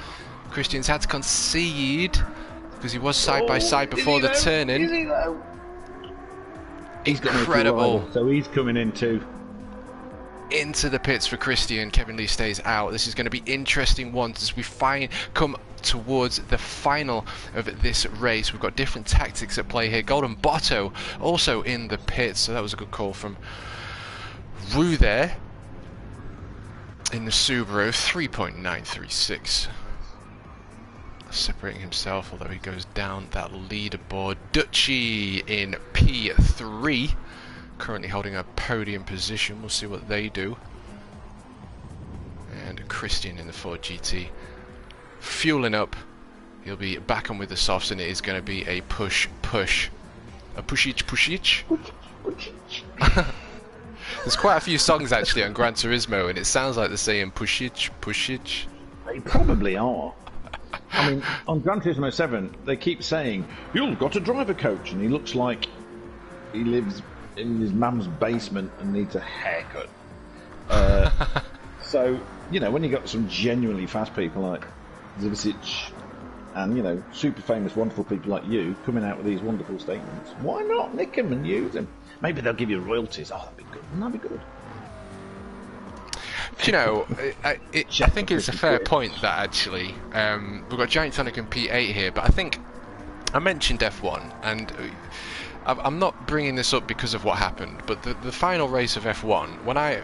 Christian's had to concede because he was side by side before the turn-in. Is he though? Incredible. So he's coming in too. Into the pits for Christian. Kevin Lee stays out. This is going to be interesting ones as we come towards the final of this race. We've got different tactics at play here. Golden Botto also in the pits, so that was a good call from Rue there in the Subaru. 3.936 separating himself, although he goes down that leaderboard. Dutchy in P3, currently holding a podium position. We'll see what they do. And Christian in the 4GT fueling up. He'll be back on with the softs, and it is going to be a push. A push-each. There's quite a few songs actually on Gran Turismo, and it sounds like they're saying push-each. They probably are. I mean, on Gran Turismo 7, they keep saying, "You've got a driver coach," and he looks like he lives in his mum's basement and needs a haircut. So, you know, when you got some genuinely fast people like Zivicic and, you know, super famous, wonderful people like you coming out with these wonderful statements, why not nick them and use them? Maybe they'll give you royalties. Oh, that'd be good. Wouldn't that be good? You know, I think it's a fair point that actually we've got Giant Tonic and P8 here, but I think I mentioned F1, and I'm not bringing this up because of what happened, but the final race of F1, when I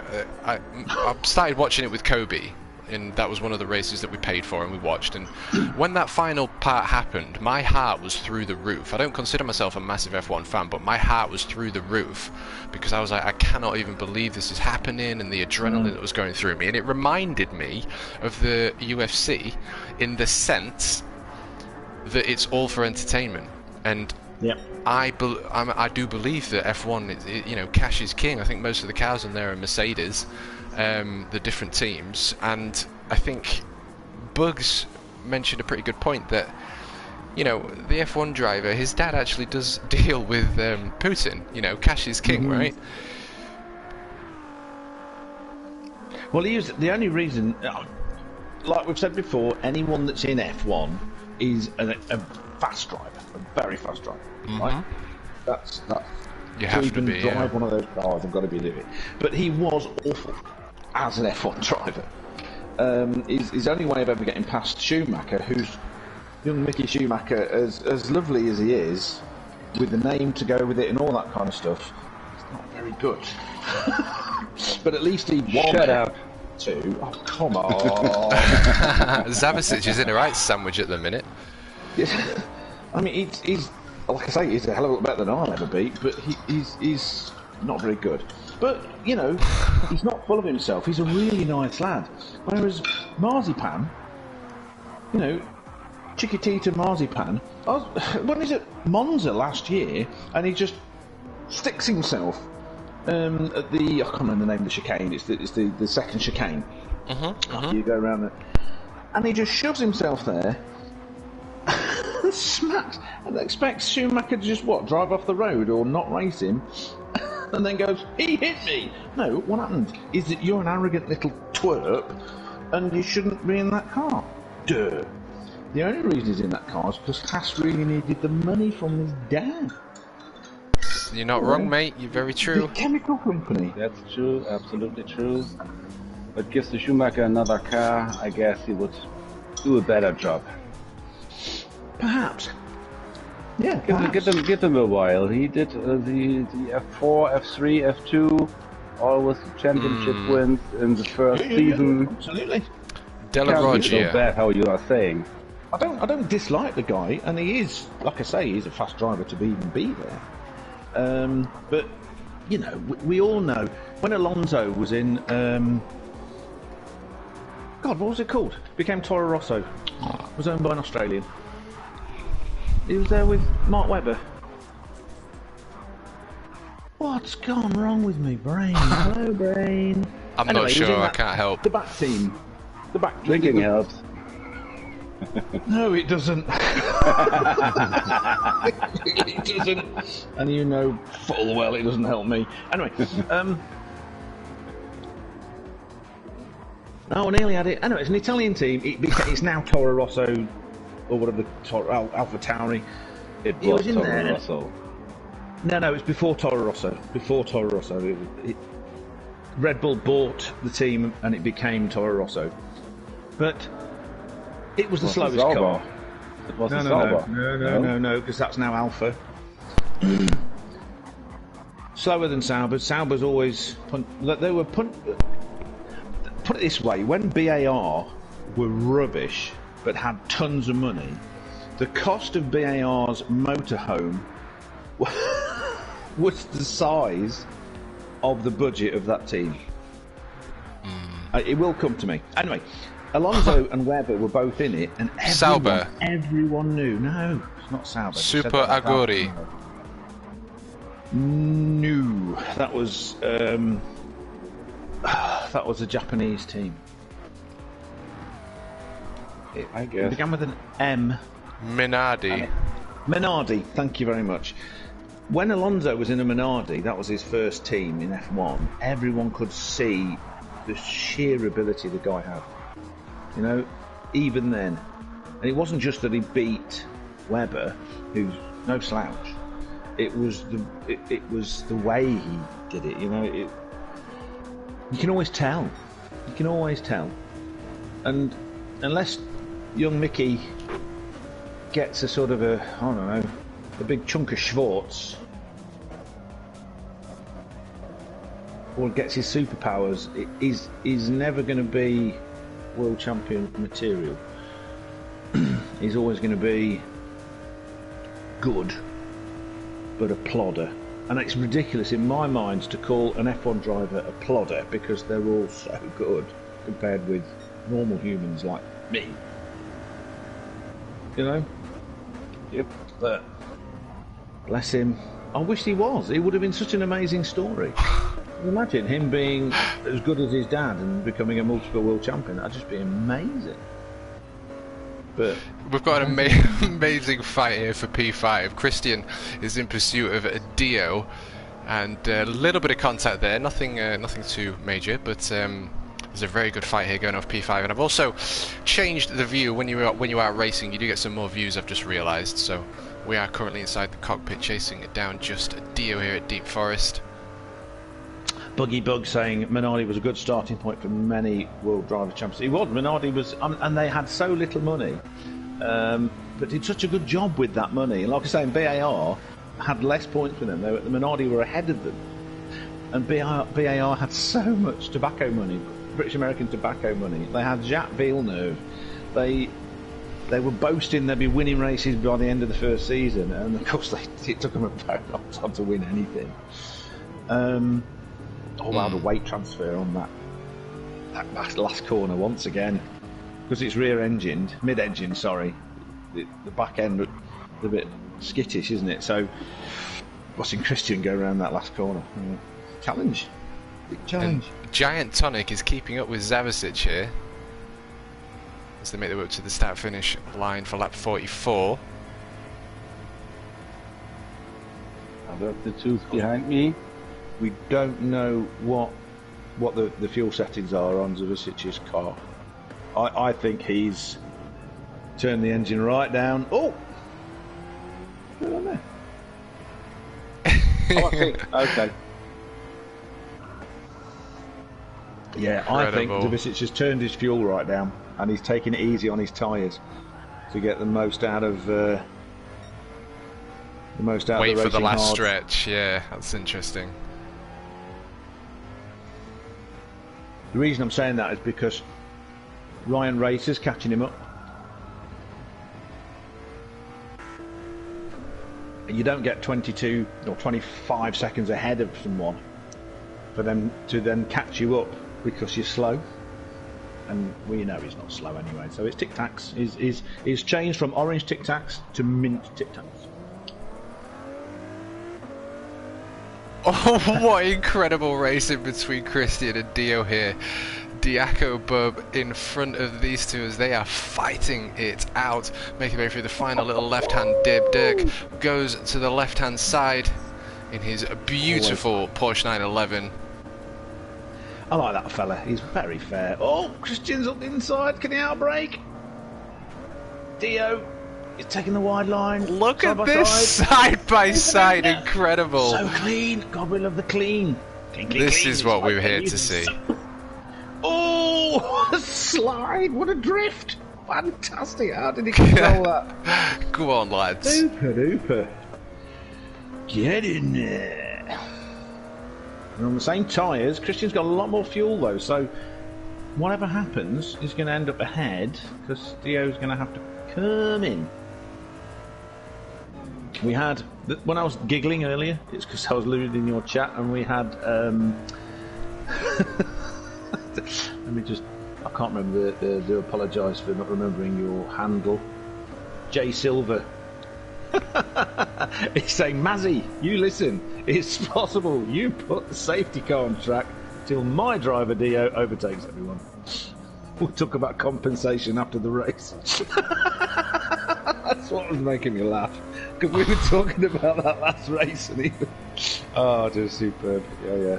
started watching it with Kobe, and that was one of the races that we paid for and we watched, and when that final part happened, my heart was through the roof. I don't consider myself a massive F1 fan, but my heart was through the roof because I was like, I cannot even believe this is happening, and the adrenaline that was going through me. And it reminded me of the UFC in the sense that it's all for entertainment. And yep. I do believe that F1, you know, cash is king. I think most of the cars on there are Mercedes, the different teams, and I think Bugs mentioned a pretty good point that, you know, the F1 driver, his dad actually does deal with Putin. You know, cash is king, right? Well, the only reason, like we've said before, anyone that's in F1 is a fast driver, a very fast driver, right? That's you have to be drive one of those cars. I've got to be doing it. But he was awful. as an F1 driver. His only way of ever getting past Schumacher, who's young Mickey Schumacher, as lovely as he is, with the name to go with it and all that kind of stuff, it's not very good. But at least he won. Shut up. Too. Oh, come on. Zavicic is in a right sandwich at the minute. Yeah. I mean, he's like I say, he's a hell of a lot better than I'll ever beat, but he's not very good. But, you know, he's not full of himself. He's a really nice lad. Whereas Marzipan, you know, Chiquitita Marzipan, when he's at Monza last year, and he just sticks himself at the, I can't remember the name of the chicane, it's the second chicane. You go around there, and he just shoves himself there, and smacks, and expects Schumacher to just, drive off the road or not race him. And then goes, he hit me! No, what happened is that you're an arrogant little twerp and you shouldn't be in that car. Duh. The only reason he's in that car is because Haas really needed the money from his dad. You're not wrong, mate. You're very true. The chemical company. That's true, absolutely true. But gives the Schumacher another car, I guess he would do a better job. Perhaps. Yeah, give him a while. He did the F4, F3, F2, all with championship wins in the first season. Absolutely. Can't be so bad how you are saying. I don't dislike the guy, and he is, like I say, he's a fast driver to even be there. But you know, we all know when Alonso was in God, what was it called? Became Toro Rosso. Was owned by an Australian. He was there with Mark Webber. What's gone wrong with me, brain? Hello, brain. I'm not sure. I can't help. The back team. The back. Drinking helps. No, it doesn't. It doesn't. And you know full well it doesn't help me. Anyway, oh, I nearly had it. Anyway, it's an Italian team. It's now Toro Rosso, or whatever Alpha Tauri. It was in Toro there. Rosso. No, it's before Toro Rosso. Before Toro Rosso, Red Bull bought the team and it became Toro Rosso. But it was the slowest car. It was Sauber. No, because that's now Alpha. Slower than Sauber. Sauber's always they were put it this way: when BAR were rubbish but had tons of money, the cost of BAR's motorhome was the size of the budget of that team. It will come to me. Anyway, Alonso and Webber were both in it, and everyone knew. No, it's not Sauber. Super Aguri. No, that was a Japanese team. I guess. It began with an M. Minardi. Minardi, thank you very much. When Alonso was in a Minardi, that was his first team in F1, everyone could see the sheer ability the guy had. You know, even then. And it wasn't just that he beat Webber, who's no slouch. It was the way he did it, you know. You can always tell. You can always tell. And unless young Mickey gets a sort of a big chunk of Schwartz, or gets his superpowers, he's never going to be world champion material. He's always going to be good, but a plodder. And it's ridiculous in my mind to call an F1 driver a plodder, because they're all so good compared with normal humans like me. You know? Yep. But bless him. I wish he was. It would have been such an amazing story. Imagine him being as good as his dad and becoming a multiple world champion. That'd just be amazing. But we've got an amazing fight here for P5. Christian is in pursuit of Dio, and a little bit of contact there. Nothing too major, but there's a very good fight here going off P5. And I've also changed the view when you are racing. You do get some more views, I've just realised. So we are currently inside the cockpit, chasing it down just Dio here at Deep Forest. Buggy Bug saying Minardi was a good starting point for many World Driver Championships. He was. Minardi was, and they had so little money, but did such a good job with that money. And like I say, BAR had less points for them. Minardi were ahead of them, and BAR had so much tobacco money, British American tobacco money. They had Jacques Villeneuve. They were boasting they'd be winning races by the end of the first season, and of course it took them a very long time to win anything. The weight transfer on that last corner once again, because it's rear-engined, mid-engine, sorry. The back end a bit skittish, isn't it? So watching Christian go around that last corner, challenge, big challenge. And Giant Tonic is keeping up with Zavicic here as they make their way up to the start-finish line for lap 44. I've got the tooth behind me. We don't know what the fuel settings are on Zavicic's car. I think he's turned the engine right down. Oh! Put it on there. I think, okay. Yeah, I think Zavicic has turned his fuel right down, and he's taking it easy on his tyres to get the most out of Wait the for the last hard. stretch. Yeah, that's interesting. The reason I'm saying that is because Ryan Racer's catching him up. And you don't get 22 or 25 seconds ahead of someone for them to then catch you up because you're slow. And we know he's not slow anyway. So it's Tic Tacs. He's changed from orange Tic Tacs to mint Tic Tacs. Oh, what incredible racing between Christian and Dio here. Diaco Bub in front of these two as they are fighting it out, making their way through the final little left-hand dip. Dirk goes to the left-hand side in his beautiful Porsche 911. I like that fella. He's very fair. Oh, Christian's up the inside. Can he outbrake? Dio is taking the wide line. Look at this side by side. Incredible. So clean. God, we love the clean. This is what we're here to see. Oh, a slide. What a drift. Fantastic. How did he control that? Go on, lads. Super duper. Get in there. And on the same tyres, Christian's got a lot more fuel though, so whatever happens, he's going to end up ahead because Dio's going to have to come in. We had, when I was giggling earlier, it's because I was reading your chat, and we had, let me just, I can't remember, do apologise for not remembering your handle. J Silver. He's saying, Mazzy, you listen, it's possible you put the safety car on track till my driver Dio overtakes everyone. We'll talk about compensation after the race. That's what was making me laugh, because we were talking about that last race, and he... Oh, just superb. Yeah.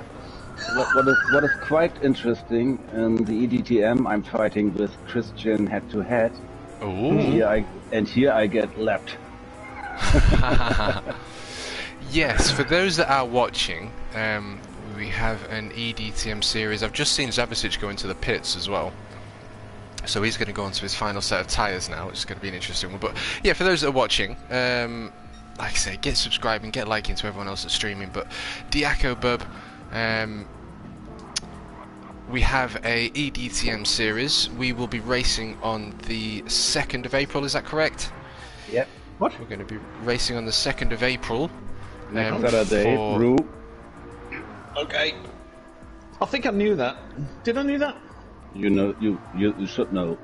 What is quite interesting in the EDTM, I'm fighting with Christian head to head. Ooh. And here I get lapped. Yes, for those that are watching, we have an EDTM series. I've just seen Zavicic go into the pits as well. So he's going to go on to his final set of tyres now, which is going to be an interesting one. But yeah, for those that are watching, like I say, get subscribing, get liking to everyone else that's streaming. But Diaco Bub, we have a EDTM series. We will be racing on the 2nd of April, is that correct? Yep. What? We're going to be racing on the 2nd of April. Next Saturday, Rue. Okay. I think I knew that. Did I knew that? You know, you should know.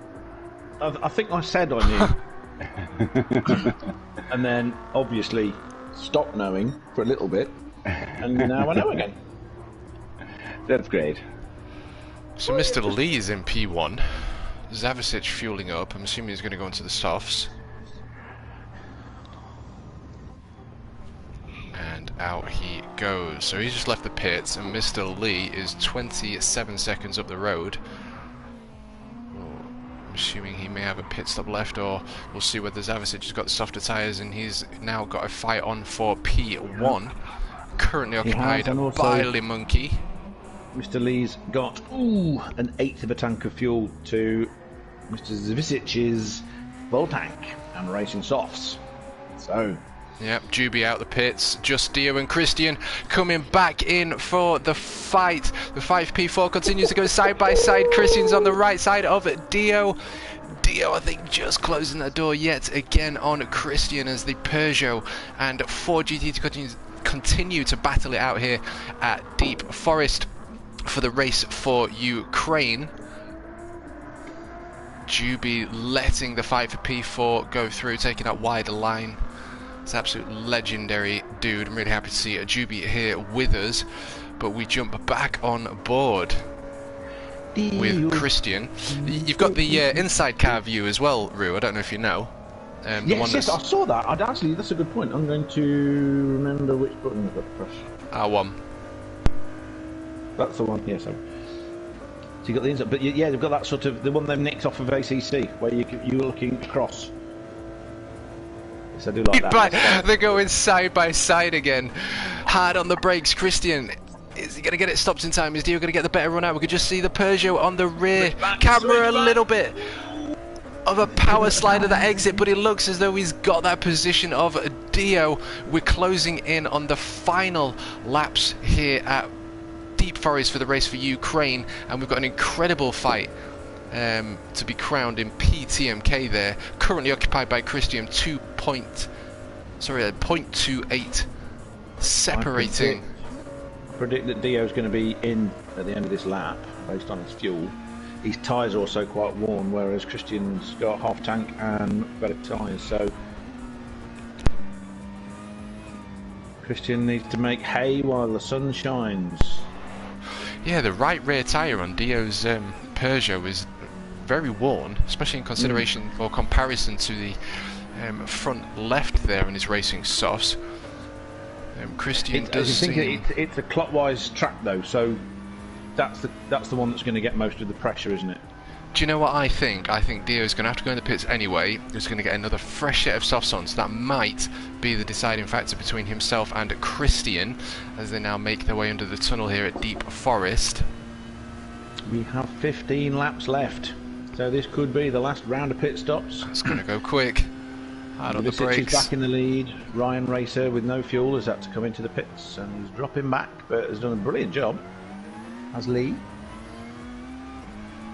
I think I said I knew. And then, obviously, stopped knowing for a little bit. And now I know again. That's great. So Mr. Lee is in P1. Zavicic fueling up. I'm assuming he's going to go into the softs. And out he goes. So he's just left the pits, and Mr. Lee is 27 seconds up the road. I'm assuming he may have a pit stop left, or we'll see whether Zavicic has got the softer tyres, and he's now got a fight on for P1. Currently occupied by Limunky. Mr. Lee's got an eighth of a tank of fuel to Mr. Zvicic's full tank and racing softs. So. Yep, Juby out the pits, just Dio and Christian coming back in for the fight. The 5P4 continues to go side by side. Christian's on the right side of Dio. Dio, I think, just closing that door yet again on Christian as the Peugeot and 4GT continue to battle it out here at Deep Forest for the Race for Ukraine. Juby letting the fight for P4 go through, taking that wider line. It's absolute legendary dude. I'm really happy to see Juby here with us, but we jump back on board with Christian. You've got the inside car view as well, Rue. I don't know if you know. Yes, I saw that. That's a good point. I'm going to remember which button I've got to press. R1. That's the one. Yes. So you got the inside, but yeah, they've got that sort of the one they've nicked off of ACC, where you're looking across. So I do like that. They're going side by side again. Hard on the brakes, Christian. Is he going to get it stopped in time? Is Dio going to get the better run out? We could just see the Peugeot on the rear camera a little bit of a power slide of the exit, but it looks as though he's got that position of Dio. We're closing in on the final laps here at Deep Forest for the Race for Ukraine, and we've got an incredible fight to be crowned in PTMK there, currently occupied by Christian. 0.28 separating. I predict that Dio's going to be in at the end of this lap based on his fuel. His tyres are also quite worn, whereas Christian's got half tank and better tyres, so Christian needs to make hay while the sun shines. Yeah, the right rear tyre on Dio's Peugeot is very worn, especially in consideration or comparison to the front left there in his racing softs. Christian does seem... It's a clockwise track though, so that's the one that's going to get most of the pressure, isn't it? Do you know what I think? I think Dio's going to have to go in the pits anyway. He's going to get another fresh set of softs on, so that might be the deciding factor between himself and Christian as they now make their way under the tunnel here at Deep Forest. We have 15 laps left, so this could be the last round of pit stops. It's going to go quick. Hard on the brakes. Is back in the lead. Ryan Racer with no fuel has had to come into the pits and he's dropping back, but has done a brilliant job. As Lee.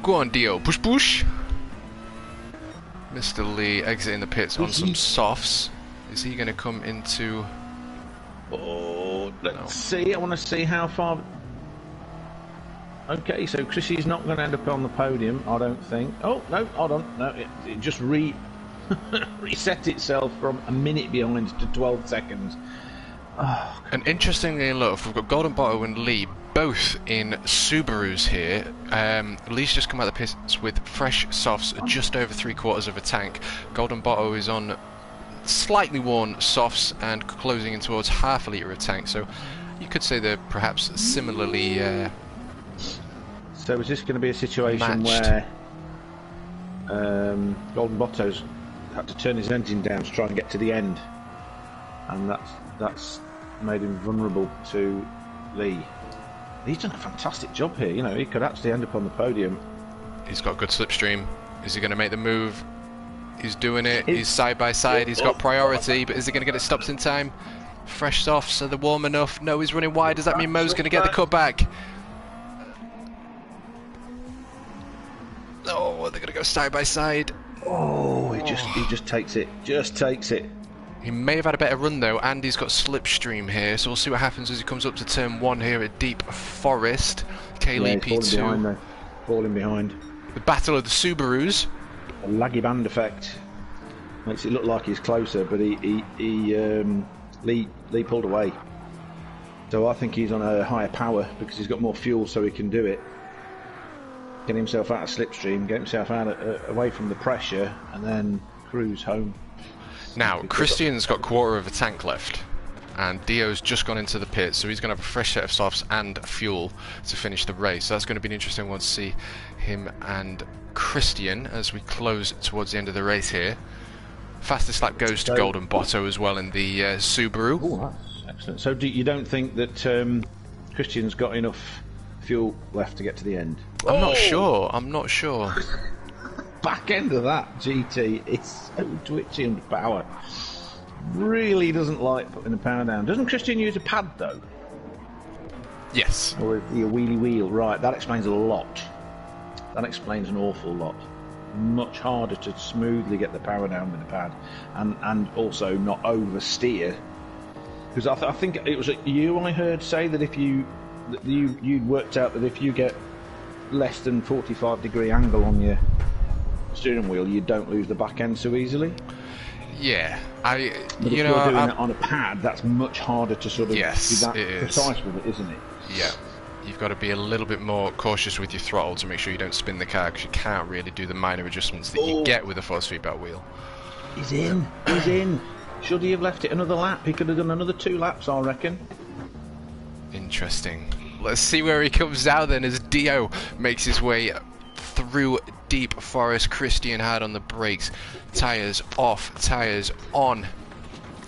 Go on, Dio. Push, push. Mr. Lee exiting the pits on some softs. Is he going to come into... Oh, let's see. I want to see how far... Okay, so Chrissy's not going to end up on the podium, I don't think. Oh, no, hold on. No, it just reset itself from a minute behind to 12 seconds. Oh, and interestingly enough, we've got Golden Botto and Lee both in Subarus here. Lee's just come out of the pits with fresh softs, just over 3/4 of a tank. Golden Botto is on slightly worn softs and closing in towards half a litre of tank, so you could say they're perhaps similarly so is this going to be a situation matched, where Golden Botto's had to turn his engine down to try and get to the end, and that's made him vulnerable to Lee. He's done a fantastic job here, you know, he could actually end up on the podium. He's got good slipstream. Is he going to make the move? He's doing it, he's side by side, he's got priority, but is he going to get it stopped in time? Fresh softs, are they warm enough? No, he's running wide. Does that mean Mo's going to get the cutback? Oh, they're going to go side by side. Oh, he just takes it. Just takes it. He may have had a better run though, and he's got slipstream here, so we'll see what happens as he comes up to turn 1 here at Deep Forest. Kaylee P2. Falling behind. The battle of the Subarus. A laggy band effect. Makes it look like he's closer, but Lee pulled away. So I think he's on a higher power because he's got more fuel, so he can do it. Get himself out of slipstream, get himself out away from the pressure, and then cruise home. Now, Christian's got 1/4 of a tank left, and Dio's just gone into the pit, so he's going to have a fresh set of softs and fuel to finish the race. So that's going to be an interesting one to see him and Christian as we close towards the end of the race here. Fastest lap goes to Golden Botto as well in the Subaru. Oh, that's excellent. So you don't think that Christian's got enough fuel left to get to the end? I'm not sure. I'm not sure. Back end of that GT is so twitchy under power. Really doesn't like putting the power down. Doesn't Christian use a pad though? Yes. Or is he a wheelie wheel? Right, that explains a lot. That explains an awful lot. Much harder to smoothly get the power down with the pad, and also not oversteer. Because I think it was you I heard say that if you'd worked out that if you get less than 45-degree angle on your steering wheel, you don't lose the back end so easily. Yeah, But if you're doing it on a pad, that's much harder to sort of be that precise with it, isn't it? Yeah, you've got to be a little bit more cautious with your throttle to make sure you don't spin the car, because you can't really do the minor adjustments that you get with a force feedback wheel. He's in. He's in. Should he have left it another lap? He could have done another 2 laps, I reckon. Interesting. Let's see where he comes out then as Dio makes his way through deep forest. Christian hard on the brakes. Tyres off, tyres on.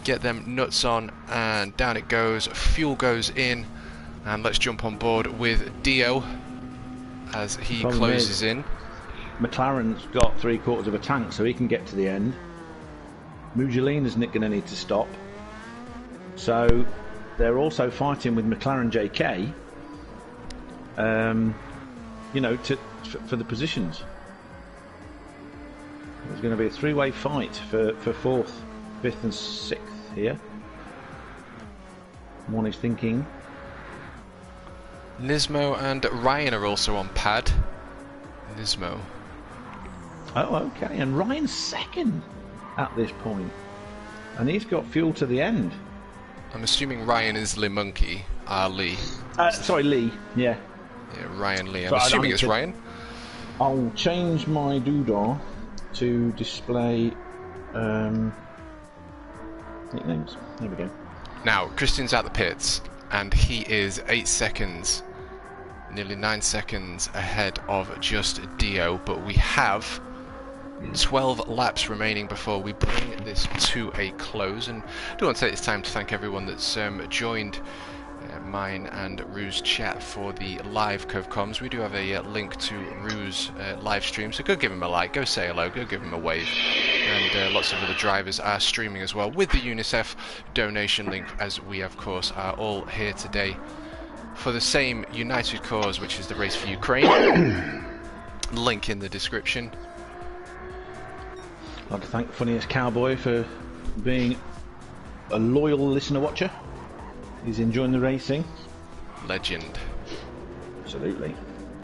Get them nuts on, and down it goes. Fuel goes in, and let's jump on board with Dio as he closes in. McLaren's got 3/4 of a tank, so he can get to the end. Mugelina's going to need to stop. So they're also fighting with McLaren JK, you know, for the positions. There's going to be a 3-way fight for 4th, 5th and 6th here. One is thinking. Nismo and Ryan are also on pad. Nismo. Oh, okay, and Ryan's 2nd at this point, and he's got fuel to the end. I'm assuming Ryan is Lee Monkey. Lee. Sorry, Lee. Yeah. Yeah, Ryan Lee. I'm assuming it's Ryan. I'll change my doodah to display nicknames. There we go. Now, Christian's out the pits, and he is 8 seconds, nearly 9 seconds ahead of just Dio, but we have 12 laps remaining before we bring this to a close. And I do want to take this time to thank everyone that's joined mine and Rue's chat for the live CovComs. We do have a link to Rue's live stream, so go give him a like, go say hello, go give him a wave. And lots of other drivers are streaming as well with the UNICEF donation link, as we of course are all here today for the same united cause, which is the Race for Ukraine. Link in the description. I'd like to thank Funniest Cowboy for being a loyal listener watcher. He's enjoying the racing. Legend. Absolutely.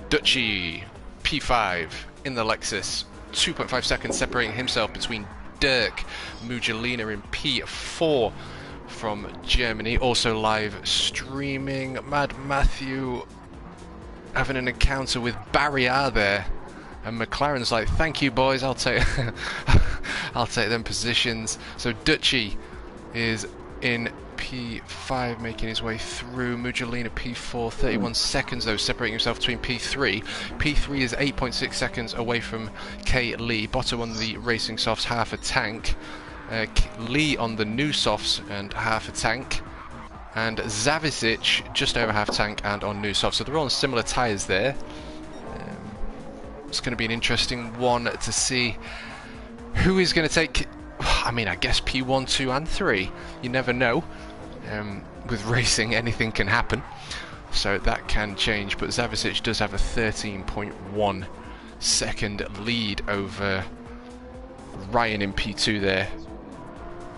Dutchy, P5 in the Lexus. 2.5 seconds separating himself between Dirk. Mugelina in P4 from Germany. Also live streaming. Mad Matthew having an encounter with Barrier there. And McLaren's like, thank you boys, I'll take I'll take them positions. So Dutchy is in P5 making his way through. Mugelina P4, 31 seconds though, separating himself between P3. P3 is 8.6 seconds away from K. Lee. Bottom on the racing softs, half a tank. Lee on the new softs and half a tank. And Zavisic just over half tank and on new softs. So they're all on similar tyres there. It's going to be an interesting one to see who is going to take. I mean, I guess P1, 2 and 3. You never know. With racing, anything can happen. So that can change. But Zavisic does have a 13.1 second lead over Ryan in P2 there.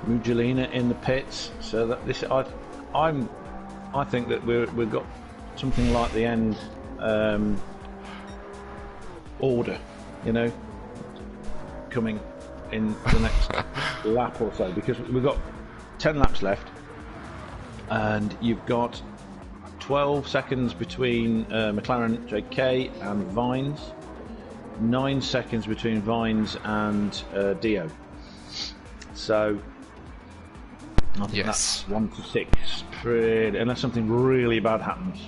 Mugelina in the pits. So that this, I think that we've got something like the end order, you know, coming in the next lap or so, because we've got 10 laps left and you've got 12 seconds between McLaren JK and Vines, 9 seconds between Vines and Dio. So I think that's 1 to 6, unless something really bad happens,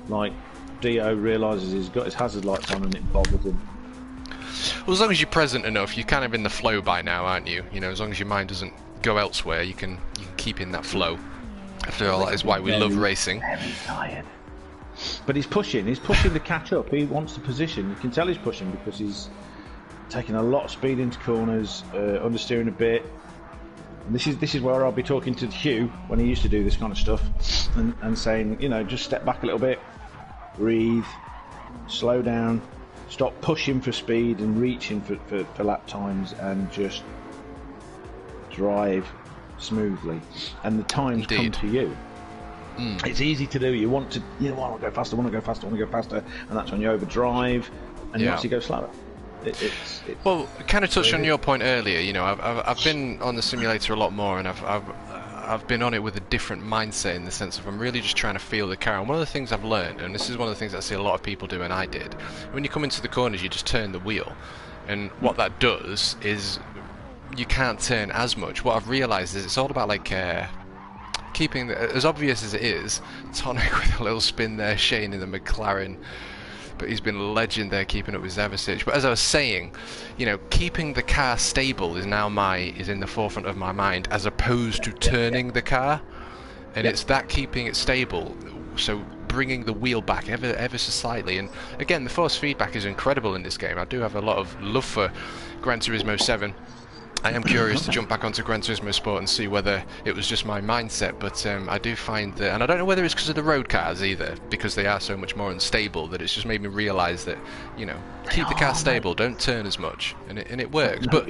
like Dio realises he's got his hazard lights on and it bothers him. Well, as long as you're present enough, you're kind of in the flow by now, aren't you? You know, as long as your mind doesn't go elsewhere, you can keep in that flow. After all, that is why we love racing. Very tired. But he's pushing to catch up. He wants the position. You can tell he's pushing because he's taking a lot of speed into corners, understeering a bit. And this is where I'll be talking to Hugh when he used to do this kind of stuff, and saying, you know, just step back a little bit, breathe, slow down, stop pushing for speed and reaching for lap times, and just drive smoothly. And the times come to you. It's easy to do. You want to go faster, want to go faster, and that's when you overdrive, and once you go slower. Well, kind of touched on your point earlier. You know, I've been on the simulator a lot more, and I've been on it with a different mindset, in the sense of I'm really just trying to feel the car. And one of the things I've learned, and this is one of the things I see a lot of people do, and I did, when you come into the corners, you just turn the wheel, and what that does is you can't turn as much. What I've realised is it's all about like keeping as obvious as it is. Tonic with a little spin there, Shane in the McLaren. But he's been a legend there, keeping up with Zavicic. But as I was saying, you know, keeping the car stable is now is in the forefront of my mind, as opposed to turning the car. And it's that keeping it stable, so bringing the wheel back ever so slightly. And again, the force feedback is incredible in this game. I do have a lot of love for Gran Turismo 7. I am curious to jump back onto Gran Turismo Sport and see whether it was just my mindset, but I do find that, and I don't know whether it's because of the road cars either, because they are so much more unstable, that it's just made me realise that, you know, keep the car stable, don't turn as much, and it works. But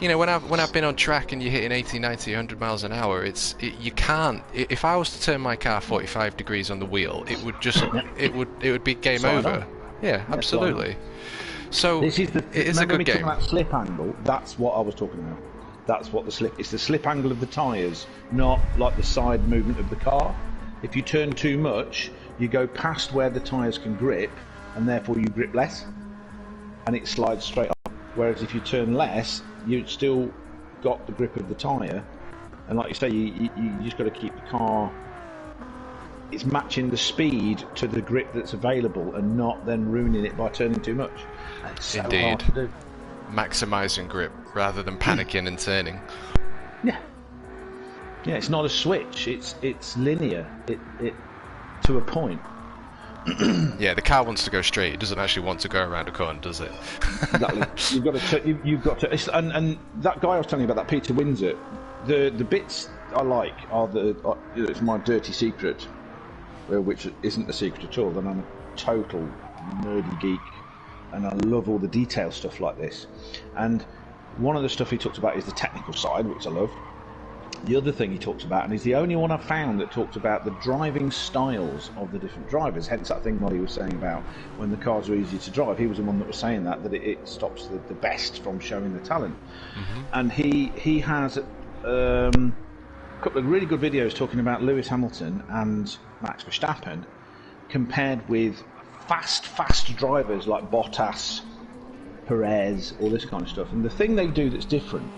you know, when I've been on track and you're hitting 80, 90, 100 miles an hour, you can't. If I was to turn my car 45 degrees on the wheel, it would just it would be game over. Yeah, absolutely. So it is a good game. That slip angle, that's what I was talking about. That's what it's the slip angle of the tyres, not like the side movement of the car. If you turn too much, you go past where the tyres can grip, and therefore you grip less, and it slides straight up. Whereas if you turn less, you've still got the grip of the tyre, and like you say, you just got to keep the car. It's matching the speed to the grip that's available, and not then ruining it by turning too much. It's so hard to do. Maximising grip rather than panicking and turning. Yeah, it's not a switch. It's linear. It to a point. Yeah, the car wants to go straight. It doesn't actually want to go around a corner, does it? Exactly. You've got to. And that guy I was telling you about, that Peter Windsor, the bits I like are it's my dirty secret, which isn't a secret at all. Then I'm a total nerdy geek, and I love all the detail stuff like this. And one of the stuff he talks about is the technical side, which I love. The other thing he talks about, and he's the only one I've found that talks about the driving styles of the different drivers, hence that thing what he was saying about when the cars are easy to drive. He was the one that was saying that it stops the best from showing the talent. And he has a couple of really good videos talking about Lewis Hamilton and Max Verstappen compared with fast drivers like Bottas, Perez, all this kind of stuff. And the thing they do that's different,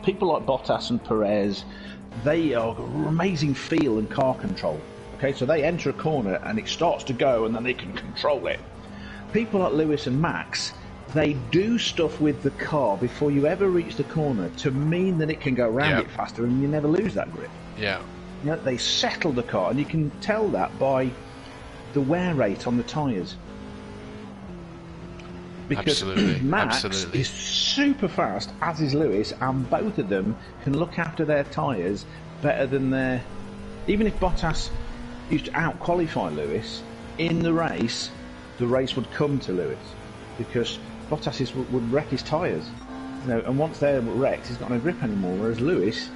people like Bottas and Perez, they are amazing feel and car control. Okay, so they enter a corner and it starts to go, and then they can control it. People like Lewis and Max, they do stuff with the car before you ever reach the corner to mean that it can go around it faster, and you never lose that grip. Yeah. You know, they settle the car, and you can tell that by the wear rate on the tyres. Because Max is super fast, as is Lewis, and both of them can look after their tyres better than their... Even if Bottas used to out-qualify Lewis, in the race would come to Lewis, because Bottas would wreck his tyres. You know, and once they're wrecked, he's got no grip anymore, whereas Lewis,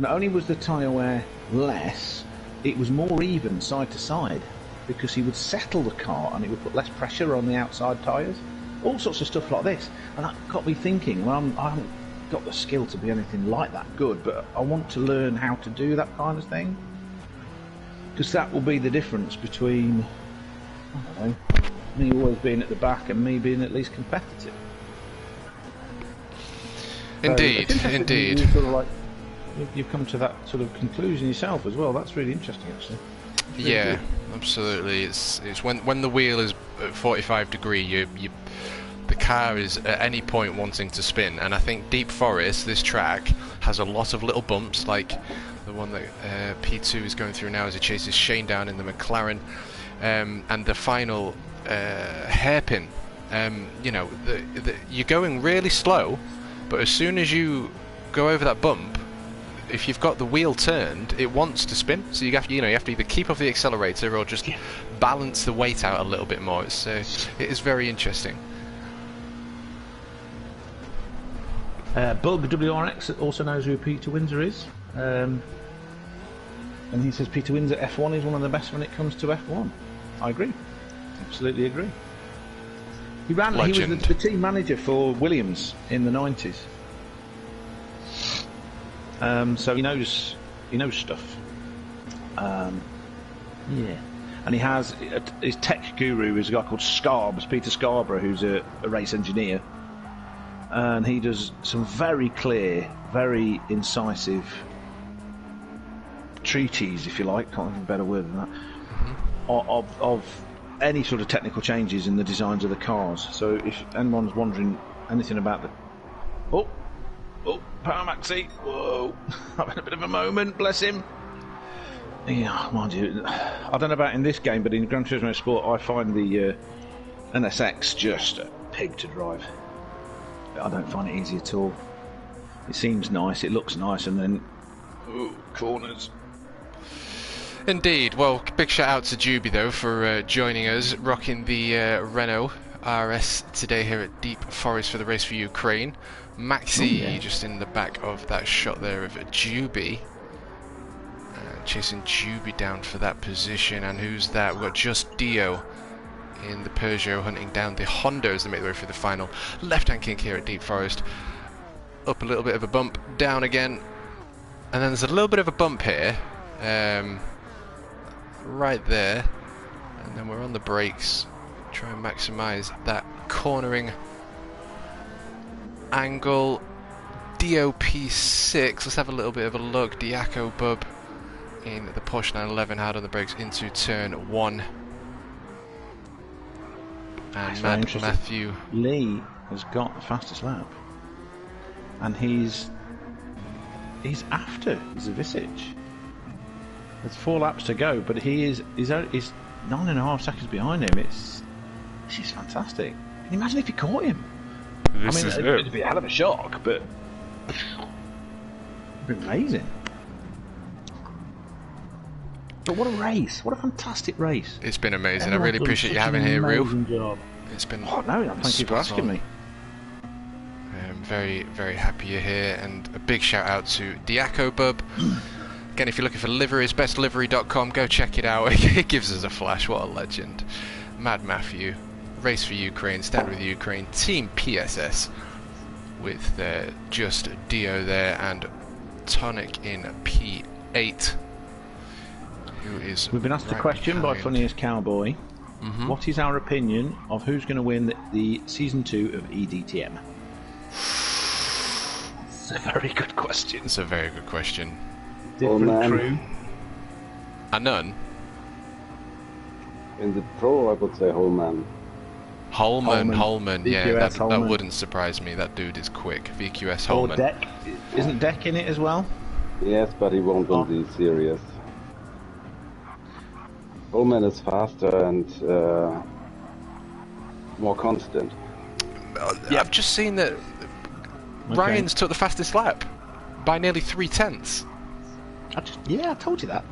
not only was the tyre wear less, it was more even side to side, because he would settle the car and it would put less pressure on the outside tyres. All sorts of stuff like this, and that got me thinking, well, I haven't got the skill to be anything like that good, but I want to learn how to do that kind of thing, because that will be the difference between, I don't know, me always being at the back and me being at least competitive. Indeed, so indeed. You've come to that sort of conclusion yourself as well. That's really interesting, actually. Yeah, good. Absolutely. It's when the wheel is at 45 degree, the car is at any point wanting to spin, and I think Deep Forest, this track, has a lot of little bumps, like the one that P2 is going through now as he chases Shane down in the McLaren. and the final hairpin. You know, you're going really slow, but as soon as you go over that bump, if you've got the wheel turned, it wants to spin. So you have to either keep off the accelerator or just balance the weight out a little bit more. It is very interesting. Bug WRX also knows who Peter Windsor is, and he says Peter Windsor F1 is one of the best when it comes to F1. I agree, absolutely agree. He was the team manager for Williams in the 90s, so he knows stuff. Yeah, and he has his tech guru is a guy called Peter Scarborough, who's a race engineer. And he does some very clear, very incisive treatise, if you like, can't think of a better word than that, of any sort of technical changes in the designs of the cars. So if anyone's wondering anything about the... Oh, Power Maxi, whoa, having a bit of a moment, bless him. Yeah, mind you, I don't know about in this game, but in Gran Turismo Sport, I find the NSX just a pig to drive. I don't find it easy at all. It seems nice, it looks nice, and then corners. Indeed. Well, big shout out to Juby though for joining us, rocking the Renault RS today here at Deep Forest for the Race for Ukraine. Maxi just in the back of that shot there of Juby, chasing Juby down for that position. And who's that? We've got just Dio in the Peugeot hunting down the Hondas to make their way through the final. Left-hand kick here at Deep Forest. Up a little bit of a bump, down again, and then there's a little bit of a bump here, right there, and then we're on the brakes. Try and maximise that cornering angle. DOP6, let's have a little bit of a look. Diaco Bub in the Porsche 911, hard on the brakes into turn 1. And Matthew Lee has got the fastest lap, and he's after Zavicic. There's 4 laps to go, but he's 9.5 seconds behind him. It's fantastic. Can you imagine if he caught him? It'd be a hell of a shock, but it'd be amazing. But what a race! What a fantastic race! It's been amazing. I really appreciate you having here, Real. It's been thank you for asking me. I'm very, very happy you're here, and a big shout out to Diaco Bub. Again, if you're looking for liveries, bestlivery.com, go check it out. It gives us a flash. What a legend! Mad Matthew, Race for Ukraine, Stand with Ukraine, Team PSS, with just Dio there and Tonic in P8. We've been asked a question by Funniest Cowboy. What is our opinion of who's going to win the Season 2 of EDTM? It's a very good question. It's a very good question. Different crew? A none? In the Pro, I would say Holman. Holman, yeah, VQS that Holman. wouldn't surprise me. That dude is quick. VQS Holman. Or Deck. Isn't Deck in it as well? Yes, but he won't win the series. Holman is faster and more constant. Yeah, I've just seen that Ryan's took the fastest lap by nearly 3/10. I told you that.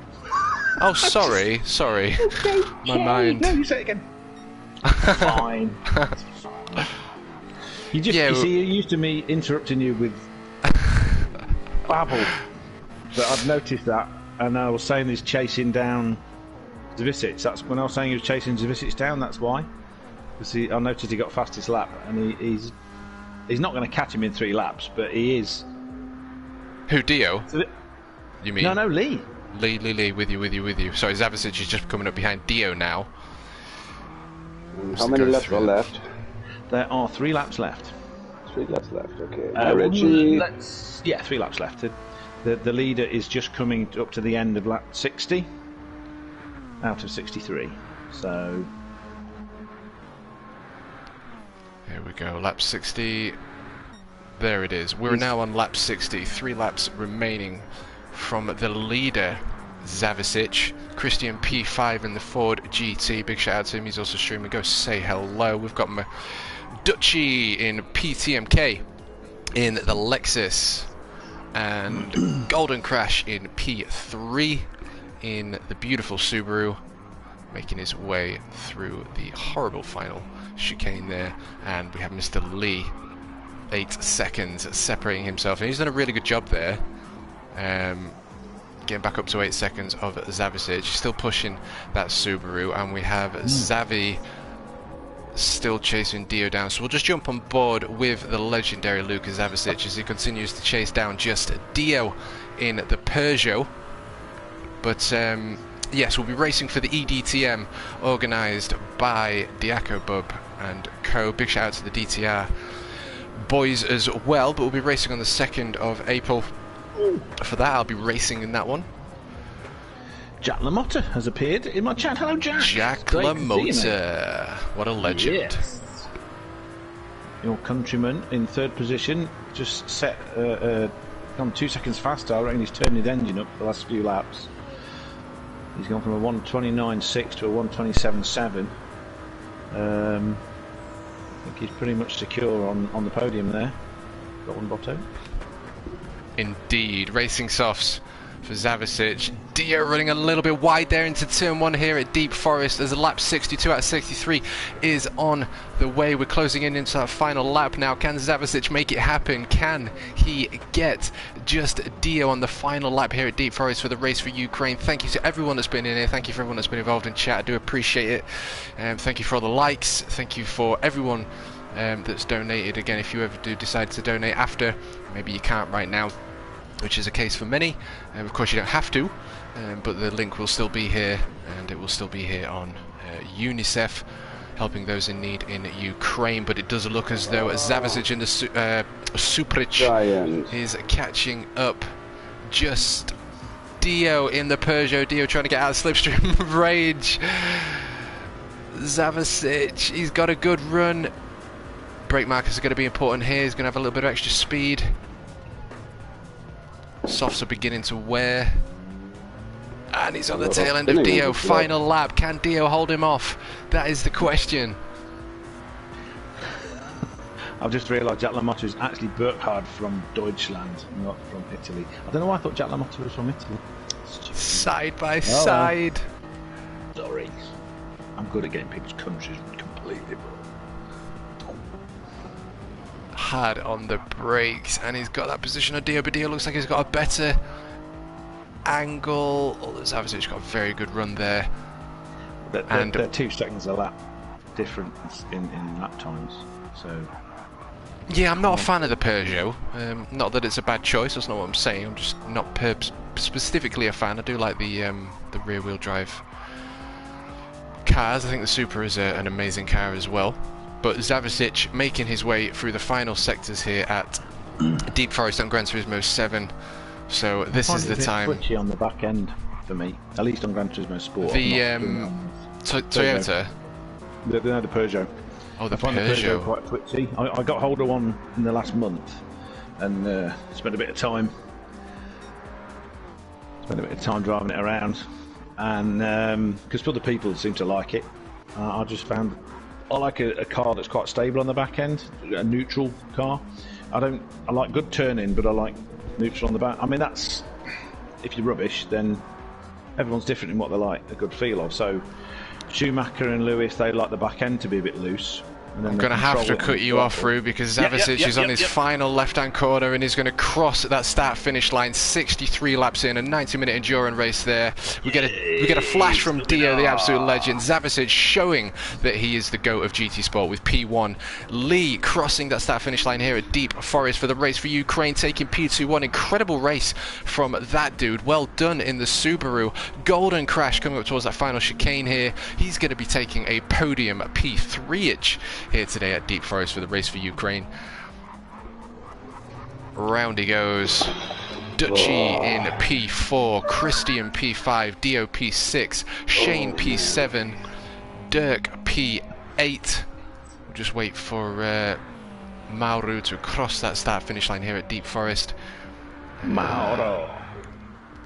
Oh, sorry. Okay, My mind. No, you say it again. Fine. You see, you're used to me interrupting you with babble. But I've noticed that, and I was saying he's chasing down Zavicic. That's when I was saying he was chasing Zavicic down. That's why. Because I noticed he got fastest lap, and he's not going to catch him in 3 laps, but he is. Who, Dio? You mean? No, Lee. Lee, with you. Sorry, Zavicic is just coming up behind Dio now. How many laps are left? There are 3 laps left. 3 laps left, okay. 3 laps left. The leader is just coming up to the end of lap 60 out of 63. So here we go, lap 60. There it is. We're now on lap 60. 3 laps remaining from the leader, Zavicic. Christian P5 in the Ford GT. Big shout out to him. He's also streaming. Go say hello. We've got Duchy in PTMK in the Lexus. And Golden Crash in P3 in the beautiful Subaru. Making his way through the horrible final chicane there. And we have Mr. Lee. 8 seconds separating himself. And he's done a really good job there. Getting back up to 8 seconds of Zavicic, still pushing that Subaru, and we have Zavi still chasing Dio down. So we'll just jump on board with the legendary Luka Zavicic as he continues to chase down just Dio in the Peugeot. But yes, we'll be racing for the EDTM organised by Diaco Bub and co. Big shout out to the DTR boys as well, but we'll be racing on the 2nd of April. For that, I'll be racing in that one. Jack LaMotta has appeared in my chat. Hello, Jack. Jack LaMotta. What a legend. Yes. Your countryman in 3rd position, just set gone 2 seconds faster. I reckon he's turned his engine up for the last few laps. He's gone from a 1:29.6 to a 1:27.7. I think he's pretty much secure on the podium there. Got one Botto. Indeed, racing softs for Zavicic. Dio running a little bit wide there into turn 1 here at Deep Forest as a lap 62 out of 63 is on the way. We're closing in into that final lap now. Can Zavicic make it happen? Can he get just Dio on the final lap here at Deep Forest for the Race for Ukraine? Thank you to everyone that's been in here. Thank you for everyone that's been involved in chat. I do appreciate it. Thank you for all the likes. Thank you for everyone that's donated. Again, if you ever do decide to donate after, maybe you can't right now, which is a case for many. Of course you don't have to, but the link will still be here, and it will still be here on UNICEF, helping those in need in Ukraine. But it does look as though Zavicic in the Supric is catching up. Just Dio in the Peugeot. Dio trying to get out of slipstream rage. Zavicic, he's got a good run. Brake markers are going to be important here. He's going to have a little bit of extra speed. Softs are beginning to wear. And he's on the tail end of Dio. Final lap. Can Dio hold him off? That is the question. I've just realised Jack LaMotta is actually Burkhard from Deutschland, not from Italy. I don't know why I thought Jack LaMotta was from Italy. Side by side. Sorry. I'm good at getting people's countries completely wrong. Hard on the brakes, and he's got that position of Dio, but Dio looks like he's got a better angle. Although Zavicic got a very good run there. They're 2 seconds a lap difference in lap times. So yeah, I'm not a fan of the Peugeot. Not that it's a bad choice. That's not what I'm saying. I'm just not specifically a fan. I do like the rear-wheel drive cars. I think the Supra is an amazing car as well. But Zavicic making his way through the final sectors here at Deep Forest on Gran Turismo 7. So this is the time. Twitchy on the back end for me, at least on Gran Turismo Sport. The Toyota. The Peugeot. Oh, the I find the Peugeot Peugeot. quite twitchy. I got hold of one in the last month and spent a bit of time driving it around, and because other people seem to like it, I just found I like a car that's quite stable on the back end, a neutral car. I like good turning, but I like neutral on the back. I mean, that's, if you're rubbish, then everyone's different in what they like, a good feel of. So Schumacher and Lewis, they like the back end to be a bit loose. I'm going to have to cut you off, Rue, because Zavicic is on his final left-hand corner and he's going to cross that start-finish line. 63 laps in, a 90-minute endurance race there. We get a flash from Dio, the absolute legend. Zavicic showing that he is the GOAT of GT Sport with P1. Lee crossing that start-finish line here at Deep Forest for the Race for Ukraine, taking P2-1. Incredible race from that dude. Well done in the Subaru. Golden Crash coming up towards that final chicane here. He's going to be taking a podium P3-ish here today at Deep Forest for the Race for Ukraine. Round he goes. Duchy in P4, Christian P5, Dio P6, Shane P7, Dirk P8. We'll just wait for Mauro to cross that start-finish line here at Deep Forest. Mauro.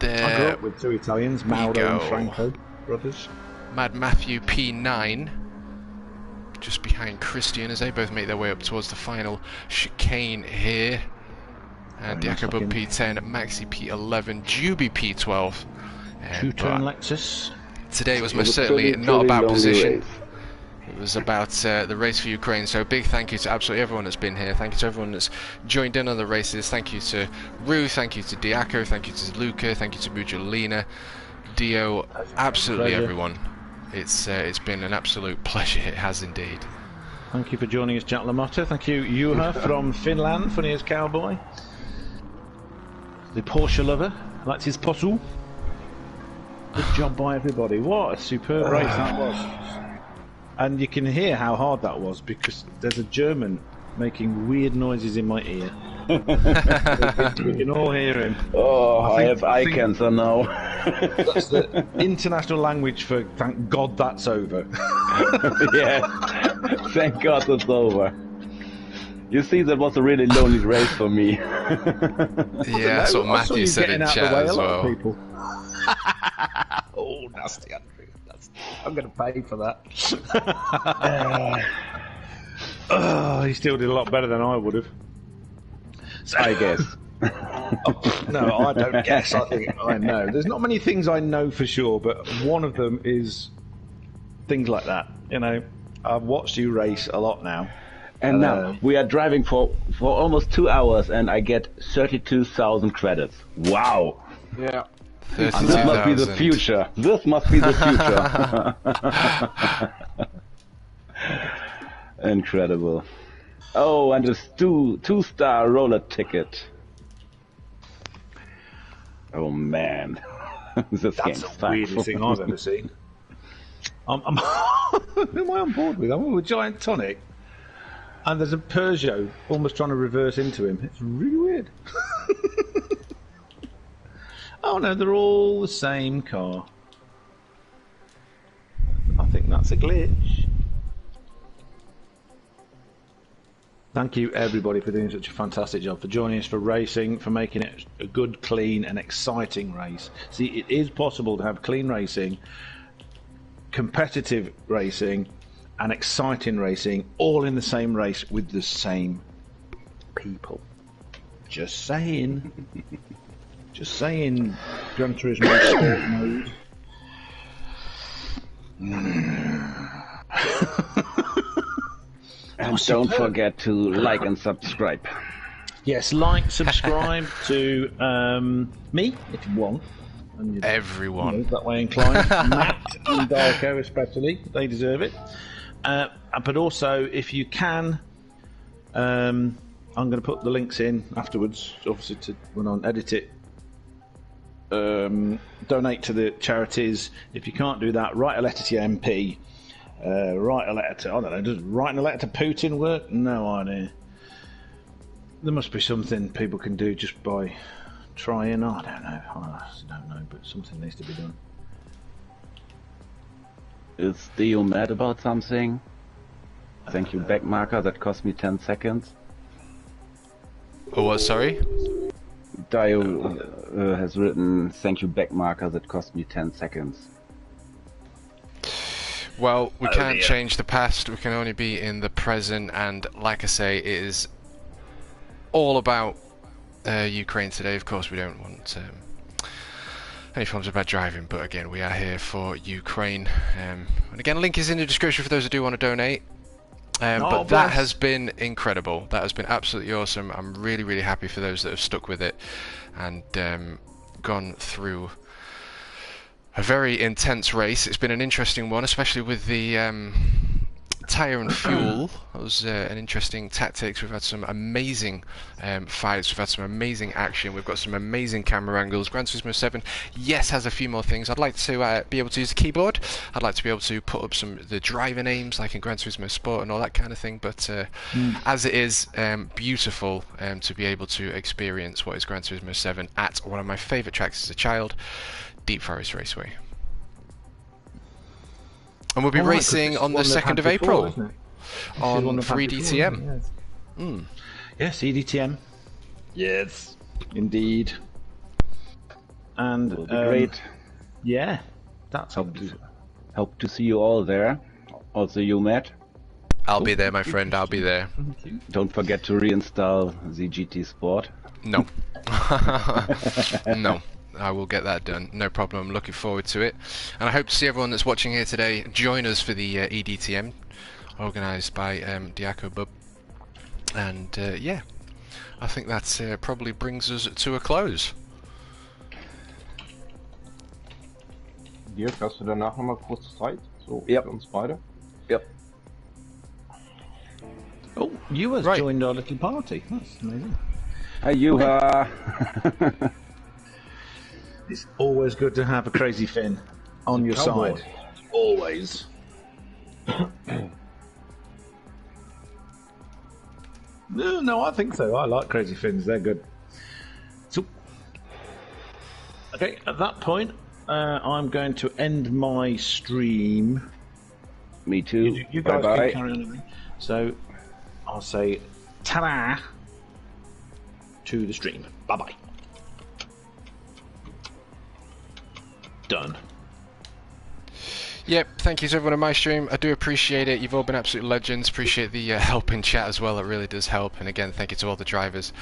I grew up with two Italians, Mauro and Franco brothers. Mad Matthew P9, just behind Christian, as they both make their way up towards the final chicane here. And Diakobo P10, Maxi P11, Juby P12. Two-turn Lexus. Today was most certainly not about position. It was about the Race for Ukraine. So big thank you to absolutely everyone that's been here. Thank you to everyone that's joined in on the races. Thank you to Rue. Thank you to Diaco. Thank you to Luca. Thank you to Mujolina, Dio. Absolutely everyone. It's been an absolute pleasure. It has indeed. Thank you for joining us, Jack LaMotta. Thank you, Juha from Finland, funny as cowboy. The Porsche lover, likes his Porsche. Good job by everybody. What a superb race that was. And you can hear how hard that was because there's a German making weird noises in my ear. We can all hear him. Oh, I have eye cancer now. That's the international language for thank God that's over. Yeah, thank God it's over. You see, that was a really lonely race for me. Yeah, that's what Matthew said in chat as well. Oh, nasty, Andrew. I'm going to pay for that. He still did a lot better than I would have. So, I guess. No, I don't guess. I think I know. There's not many things I know for sure, but one of them is things like that. You know, I've watched you race a lot now. And now we are driving for almost 2 hours, and I get 32,000 credits. Wow! Yeah. This must be the future. This must be the future. Incredible. Oh, and a two-star roller ticket. Oh man, this That's the weirdest thing I've ever seen. Who am I on board with? I'm with Giant Tonic. And there's a Peugeot almost trying to reverse into him. It's really weird. Oh no, they're all the same car. I think that's a glitch. Thank you everybody for doing such a fantastic job, for joining us for racing, for making it a good, clean and exciting race. See, it is possible to have clean racing, competitive racing and exciting racing all in the same race with the same people. Just saying. Just saying, Gran Turismo sport mode. And don't forget to like and subscribe. Yes, like, subscribe to me if you want. And everyone. You know, that way inclined. Matt and Darko especially, they deserve it. But also, if you can, I'm going to put the links in afterwards, obviously, to when I edit it. Donate to the charities. If you can't do that, write a letter to your MP. Write a letter to, I don't know, does writing a letter to Putin work? No idea. There must be something people can do just by trying. I don't know. I don't know, but something needs to be done. Is Theo mad about something? Thank you, backmarker. That cost me 10 seconds. Oh, what? Sorry? Dio has written, thank you, backmarker. That cost me 10 seconds. Well, we can't change the past. We can only be in the present. And like I say, it is all about Ukraine today. Of course, we don't want any forms of bad driving, but again, we are here for Ukraine. And again, link is in the description for those who do want to donate. But that has been incredible. That has been absolutely awesome. I'm really, really happy for those that have stuck with it and gone through a very intense race. It's been an interesting one, especially with the tyre and fuel. That was an interesting tactics. We've had some amazing fights. We've had some amazing action. We've got some amazing camera angles. Gran Turismo 7, yes, has a few more things. I'd like to be able to use the keyboard. I'd like to be able to put up some of the driver names, like in Gran Turismo Sport and all that kind of thing. But as it is, beautiful to be able to experience what is Gran Turismo 7 at one of my favourite tracks as a child, Deep Forest Raceway. And we'll be racing on the 2nd of April on 3DTM. Yes, EDTM. Yes, indeed. and Will be great. Yeah, that's Hope to see you all there. Also you, Matt. I'll be there, my friend. I'll be there. Don't forget to reinstall the GT Sport. No. No. I will get that done. No problem. I'm looking forward to it. And I hope to see everyone that's watching here today join us for the EDTM organised by Diaco Bub. And yeah, I think that probably brings us to a close. Dirk, hast du danach nochmal kurz Zeit? So, Yep. für uns beide? Yep. Oh, you has Right. joined our little party. That's amazing. Hey, you. It's always good to have a crazy Finn on your Cowboy. side. Always. No, I think so. I like crazy Finns. They're good. So, okay, at that point, I'm going to end my stream. Me too. You guys Bye-bye. can carry on with me. So, I'll say ta-da to the stream. Bye-bye. Done. Yep, thank you to everyone on my stream. I do appreciate it. You've all been absolute legends. Appreciate the help in chat as well. It really does help. And again, thank you to all the drivers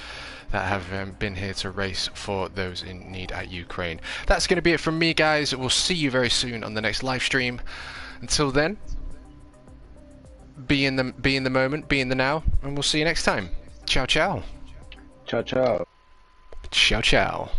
that have been here to race for those in need at Ukraine. That's going to be it from me, guys. We'll see you very soon on the next live stream. Until then, be in the moment, be in the now, and we'll see you next time. Ciao, ciao. Ciao, ciao. Ciao, ciao.